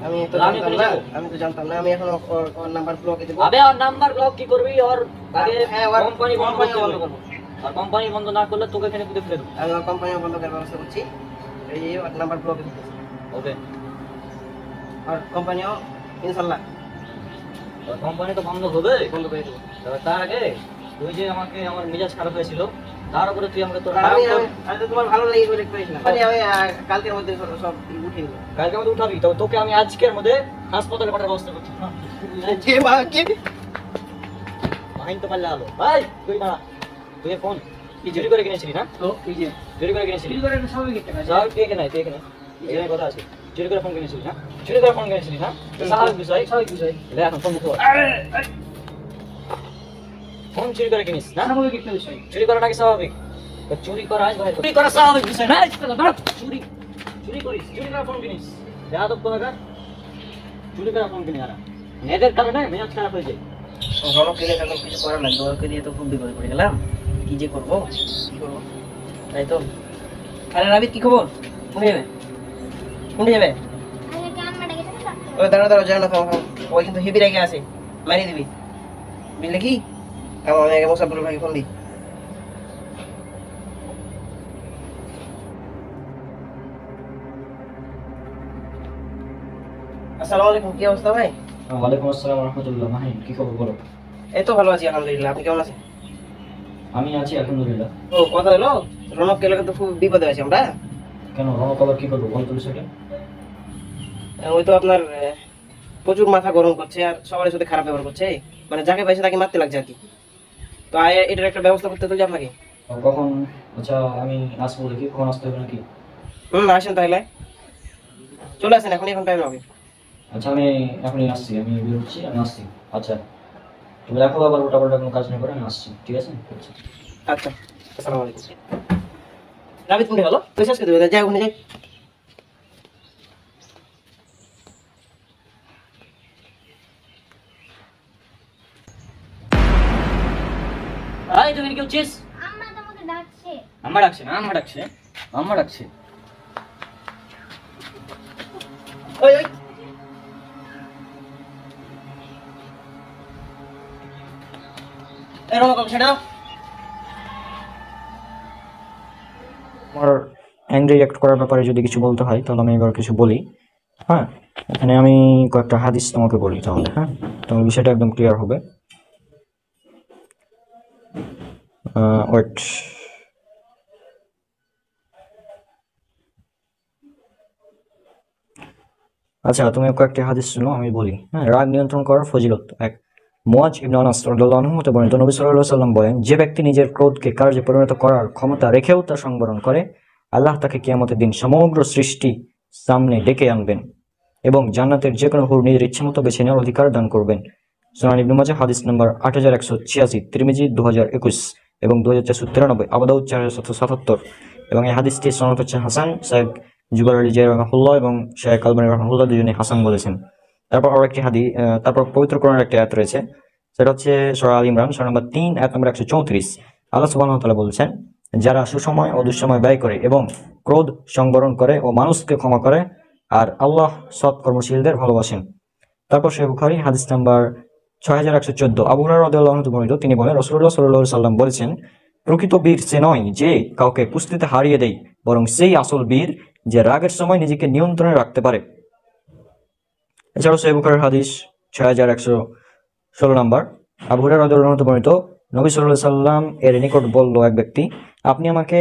আমি তো আমি জানতাম ওখানে না, যাবো। আমি তো জানতাম না। আমি এখন ওর নাম্বার ব্লকে দেবো। আবে আর নাম্বার ব্লক কি করবি? আর আগে হ্যাঁ, ওর কোম্পানি বন্ধ কোম্পানি করতে বন্ধ হবে। করবো। আর কোম্পানি বন্ধ না করলে তোকে এখানে পুঁতে ফেলে দেবো। আমি কোম্পানি বন্ধ করার ব্যবস্থা করছি। এই নাম্বার ব্লকে দিতেছি। ওকে। আর কোম্পানিও ইনশাল্লাহ কোম্পানি তো বন্ধ হবে, বন্ধ করে দেবো। তবে তার আগে তুই যে আমাকে আমার মেজাজ খারাপ হয়েছিল তার উপরে তুই আমাকে তোর আমি তো তোমার ভালো লেগে করে করেছিলাম। আমি কালকের মধ্যে সব উঠিয়ে নেবো। কালকে মধ্যে উঠাবি, তবে তোকে আমি আজকের মধ্যে হাসপাতালে পাঠার ব্যবস্থা করছি। যে মা কি মাহিন তো পারলে আলো ভাই, তুই না তুই ফোন কি চুরি করে কিনেছিলি না? তো এই যে চুরি করে কিনেছিলি? চুরি করে স্বাভাবিক একটা কাজ। স্বাভাবিক, তুই এখানে তুই এখানে এখানে কথা আছে। চুরি করে ফোন কিনেছিলি না? চুরি করে ফোন কিনেছিলি না? স্বাভাবিক বিষয়, স্বাভাবিক বিষয়। লে এখন ফোন মুখে ফোন চুরি করে কিনিস না? স্বাভাবিক একটা বিষয়। চুরি করা নাকি স্বাভাবিক? তো চুরি করা ভাই, চুরি করা স্বাভাবিক বিষয় না। চুরি চুরি করিস, চুরি করে ফোন কিনিস, বেয়াদব কোথাকার। চুরি করে ফোন কিনে আনা, এদের কারণে মেজাজ খারাপ হয়ে যায়। রনককে দিয়ে এখন কিছু করার নাই, রনককে দিয়ে তো খুব বিপদে পড়ে গেলাম। কি যে করবো, কি করবো, তাই তো। আরে রাবিত, কি খবর? কোনটা যাবে? কোনটা যাবে? ওই দাঁড়া দাঁড়া, যায় না, ওই কিন্তু হেভি রেগে আছে, মারিয়ে দিবি বুঝলে কি? আমি আগে মোসাফির ভাইকে ফোন দিই। আসসালামু আলাইকুম, কি অবস্থা ভাই? ওয়ালাইকুম আসসালাম রহমতুল্লাহ। মাহিন, কি খবর বলো? এই তো ভালো আছি আলহামদুলিল্লাহ, আপনি কেমন আছেন? আমি আছি আলহামদুলিল্লাহ। ও কথা হলো, রনক এলাকা তো খুব বিপদে আছে আমরা। কেন, রনক আবার কি করবো বল তো বিষয়টা? ওই তো আপনার প্রচুর মাথা গরম করছে আর সবার সাথে খারাপ ব্যবহার করছে, মানে যাকে পাইছে তাকে মারতে লাগছে আর কি। তো এটার একটা ব্যবস্থা করতে তো আপনাকে। কখন? আচ্ছা আমি আসবো, দেখি কখন আসতে হবে নাকি? আসেন তাহলে, চলে আসেন, এখন টাইম হবে। আচ্ছা আমি এখনই আসছি, আমি বেরোচ্ছি, আমি আসছি। আচ্ছা তুমি দেখো আবার ওটা পাল্টা কোনো কাজ না করে, আমি আসছি, ঠিক আছে? আচ্ছা আচ্ছা, আসসালামু আলাইকুম। রাবিত কোনটা গেল? তুই শেষ করে দেবে, যাই ওখানে যাই। ভাই তুমি কি হচ্ছিস? আম্মা তোমাকে ডাকছে। আম্মা ডাকছে না? আম্মা ডাকছে, আম্মা ডাকছে। ওই ওই রনক ছেড়ে দাও। আমার অ্যাংরি রিঅ্যাক্ট করার ব্যাপারে যদি কিছু বলতে হয় তাহলে আমি এবার কিছু বলি। হ্যাঁ, এখানে আমি কয়েকটা হাদিস তোমাকে বলি তাহলে, হ্যাঁ, তোমার বিষয়টা একদম ক্লিয়ার হবে। ওয়েট, আচ্ছা তুমি কয়েকটি হাদিস শুনো, আমি বলি। হ্যাঁ, রাগ নিয়ন্ত্রণ করার ফজিলত। এক, মুয়াজ ইবনে আনাস রাদিয়াল্লাহু আনহু হতে বর্ণিত, নবী সাল্লাল্লাহু আলাইহি সাল্লাম বলেন, যে ব্যক্তি নিজের ক্রোধকে কার্যে পরিণত করার ক্ষমতা রেখেও তা সংবরণ করে, আল্লাহ তাকে কিয়ামতের দিন সমগ্র সৃষ্টি সামনে ডেকে আনবেন এবং জান্নাতের যে কোনো হুর নিজের ইচ্ছামতো বেছে নেওয়ার অধিকার দান করবেন। সুনান ইবনে মাজাহ হাদিস নাম্বার 8186, তিরমিজি 2021 এবং 2493, আবু দাউদ 4777, এবং এই হাদিসটি সনদ হচ্ছে হাসান। শেখ জুবাইর আলী জায়র রাহমাহুল্লাহ এবং শেখ আলবানী রাহমাহুল্লাহ দুজনেই হাসান বলেছেন। তারপর আরো একটি হাদিস, তারপর পবিত্র কোরআনের একটি আয়াত রয়েছে, সেটা হচ্ছে সূরা আল ইমরান সূরা নম্বর 3 আয়াত নম্বর 134। আল্লাহ সুবহানাহু ওয়া তাআলা বলেছেন, যারা সুসময় ও দুঃসময় ব্যয় করে এবং ক্রোধ সংবরণ করে ও মানুষকে ক্ষমা করে আর আল্লাহ সৎ কর্মশীলদের ভালোবাসেন। তারপর সহিহ বুখারী হাদিস নাম্বার 6114, আবু হুরায়রা রাদিয়াল্লাহু আনহু বর্ণিত, তিনি বলেন, রাসূলুল্লাহ সাল্লাল্লাহু আলাইহি সাল্লাম বলেছেন, প্রকৃত বীর সে নয় যে কাউকে কুস্তিতে হারিয়ে দেয়, বরং সেই আসল বীর যে রাগের সময় নিজেকে নিয়ন্ত্রণে রাখতে পারে। এছাড়াও সহিহ বুখারীর হাদিস 6116 নম্বর, আবু হুরায়রা রাদিয়াল্লাহু আনহু বর্ণিত, নবী সাল্লাল্লাহু আলাইহি সাল্লাম এর নিকট বলল এক ব্যক্তি, আপনি আমাকে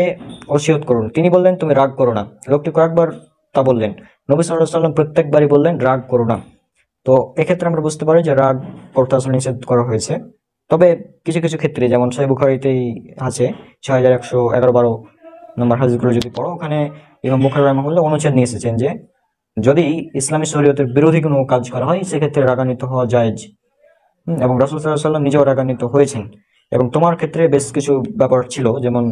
ওসিয়ত করুন। তিনি বললেন, তুমি রাগ করো না। লোকটি কয়েকবার তা বললেন, নবী সাল্লাল্লাহু আলাইহি সাল্লাম প্রত্যেকবারই বললেন, রাগ করো না। তো এক্ষেত্রে আমরা বুঝতে পারি যে রাগ করতে আসলে নিষেধ করা হয়েছে। তবে কিছু কিছু ক্ষেত্রে, যেমন সহিহ বুখারীতেই আছে 6111-12 নম্বর হাদিসগুলো যদি পড়ো, ওখানে ইমাম বুখারী রাহিমাহুল্লাহ অনুচ্ছেদ নিয়ে এসেছেন যে যদি ইসলামী শরীয়তের বিরোধী কোনো কাজ করা হয় সেক্ষেত্রে রাগান্বিত হওয়া জায়েজ। এবং রাসূল সাল্লাল্লাহু আলাইহি ওয়াসাল্লাম নিজেও রাগান্বিত হয়েছেন। এবং তোমার ক্ষেত্রে বেশ কিছু ব্যাপার ছিল, যেমন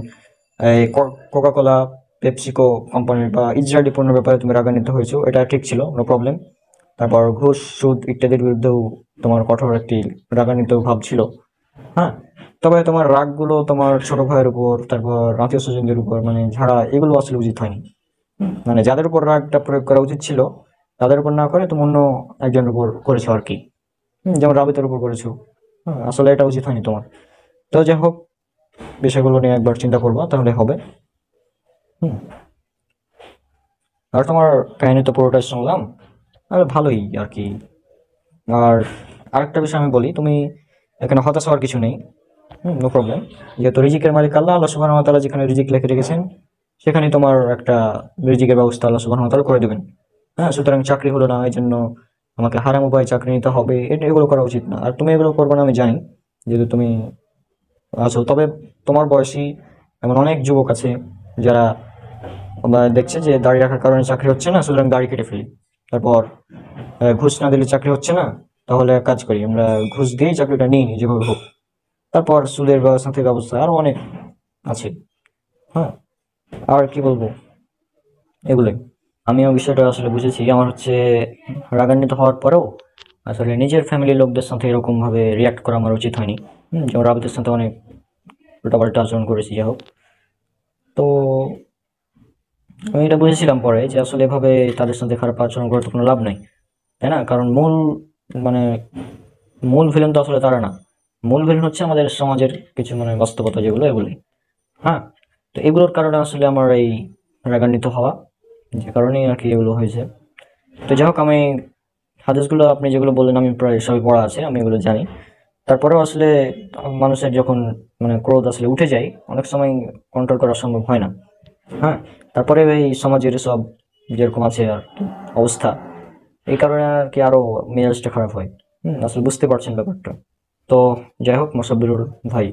কোকাকোলা, পেপসিকো কোম্পানির বা ইসরায়েলি পণ্যের ব্যাপারে তুমি রাগান্বিত হয়েছো, এটা ঠিক ছিল, নো প্রবলেম। তারপর ঘুষ, সুদ ইত্যাদির বিরুদ্ধেও তোমার কঠোর একটি রাগান্বিত ভাব ছিল। হ্যাঁ, তবে তোমার রাগগুলো তোমার ছোট ভাইয়ের উপর, তারপর আত্মীয় স্বজনদের উপর মানে ঝাড়া, এগুলো আসলে উচিত হয়নি। মানে যাদের উপর রাগটা প্রয়োগ করা উচিত ছিল তাদের উপর না করে তুমি অন্য একজনের উপর করেছো আর কি, যেমন রাবিতের উপর করেছো। আসলে এটা উচিত হয়নি তোমার। তো যাই হোক, বিষয়গুলো নিয়ে একবার চিন্তা করবা, তাহলে হবে। আর তোমার কাহিনী তো পুরোটাই শুনলাম, আর ভালোই আর কি। আর আরেকটা বিষয় আমি বলি, তুমি এখানে হতাশ হওয়ার কিছু নেই। No problem. যেহেতু রিজিকের মালিক আল্লাহ, আল্লাহ সুবহানাহু ওয়া তাআলা যেখানে রিজিক লিখে রেখেছেন সেখানে তোমার একটা রিজিকের ব্যবস্থা আল্লাহ সুবহানাহু ওয়া তাআলা করে দেবেন। হ্যাঁ, সুতরাং চাকরি হলো না এই জন্য আমাকে হারাম উপায়ে চাকরি নিতে হবে, এগুলো করা উচিত না। আর তুমি এগুলো করবে না আমি জানি, যেহেতু তুমি আছো। তবে তোমার বয়সী এমন অনেক যুবক আছে যারা দেখছে যে দাড়ি রাখার কারণে চাকরি হচ্ছে না, সুতরাং দাড়ি কেটে ফেলি। তারপর ঘুষ না দিলে চাকরি হচ্ছে না, তাহলে এক কাজ করি, আমরা ঘুষ দিয়েই চাকরিটা নিই যেভাবে হোক। তারপর সুদের ব্যবস্থা ব্যবস্থা আরো অনেক আছে। হ্যাঁ, আর কি বলবো, এগুলোই। আমিও বিষয়টা আসলে বুঝেছি। আমার হচ্ছে রাগান্বিত হওয়ার পরেও আসলে নিজের ফ্যামিলির লোকদের সাথে এরকম ভাবে রিয়াক্ট করা আমার উচিত হয়নি। যেমন রাবিতের সাথে অনেক উল্টাপাল্টা আচরণ করেছি, যাই হোক। তো আমি এটা বুঝেছিলাম পরে যে আসলে এভাবে তাদের সাথে খারাপ আচরণ করে তো কোনো লাভ নাই, তাই না? কারণ মানে মূল ভিলেন তো আসলে তারা না, মূল ভিলেন হচ্ছে আমাদের সমাজের কিছু বাস্তবতা যেগুলো, এগুলোই। হ্যাঁ, তো এগুলোর কারণে আসলে আমার এই রাগান্বিত হওয়া, যে কারণেই আর কি এগুলো হয়েছে। তো যাই হোক, আমি হাদিসগুলো আপনি যেগুলো বললেন আমি প্রায় সবই পড়া আছে, আমি এগুলো জানি। তারপরেও আসলে মানুষের যখন ক্রোধ আসলে উঠে যায়, অনেক সময় কন্ট্রোল করা সম্ভব হয় না। হ্যাঁ, তারপরে এই সমাজের সব যেরকম আছে আর কি অবস্থা, এই কারণে আর কি আরো মেজাজটা খারাপ হয়। আসলে বুঝতে পারছেন ব্যাপারটা। তো যাই হোক, মোসাব্বিরুল ভাই,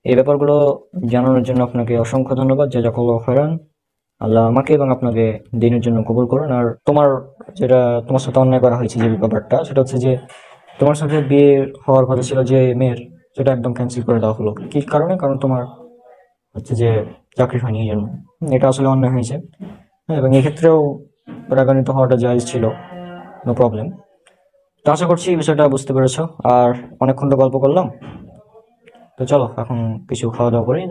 এই ব্যাপারগুলো জানানোর জন্য আপনাকে অসংখ্য ধন্যবাদ। জাযাকাল্লাহু খাইরান। আল্লাহ আমাকে এবং আপনাকে দিনের জন্য কবুল করুন। আর তোমার সাথে অন্যায় করা হয়েছে যে ব্যাপারটা, সেটা হচ্ছে যে তোমার সাথে বিয়ে হওয়ার কথা ছিল যে মেয়ের, সেটা একদম ক্যান্সেল করে দেওয়া হলো। কি কারণে? কারণ তোমার হচ্ছে যে চাকরি হয়নি, এই জন্য। এটা আসলে অন্যায় হয়েছে। হ্যাঁ, এবং এক্ষেত্রেও রাগান্বিত হওয়াটা জায়েজ ছিল, নো প্রবলেম। তো আশা করছি এই বিষয়টা বুঝতে পেরেছো। আর অনেকক্ষণ তো গল্প করলাম, তো চলো এখন কিছু খাওয়া দাওয়া করি,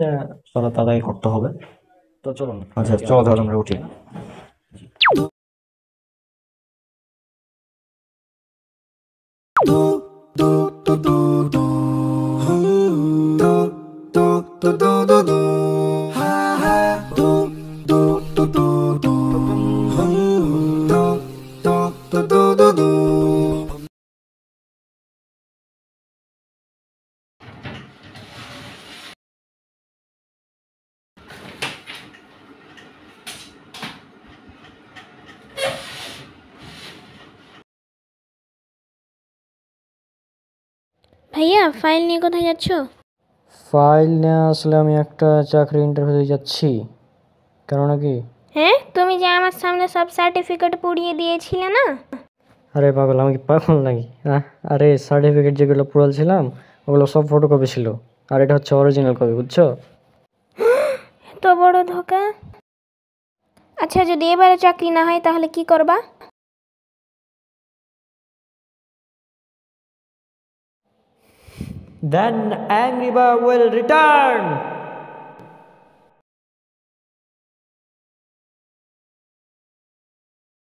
সালাত আদায় করতে হবে। তো চলুন, আচ্ছা চলো তাহলে আমরা উঠি। ভাইয়া, ফাইল নিয়ে কোথায় যাচ্ছ? ফাইল নিয়ে আসলে আমি একটা চাকরি ইন্টারভিউতে যাচ্ছি। কেন নাকি? হ্যাঁ, তুমি যে আমার সামনে সব সার্টিফিকেট পুড়িয়ে দিয়েছিলে না? আরে পাগল, আমি কি পাগল নাকি? আরে সার্টিফিকেট যেগুলো পুরালছিলাম ওগুলো সব ফটোকপি ছিল, আর এটা হচ্ছে অরিজিনাল কপি, বুঝছো? এত বড় ধোকা। আচ্ছা, যদি এবারে চাকরি না হয় তাহলে কি করবা? Then angry bird will return.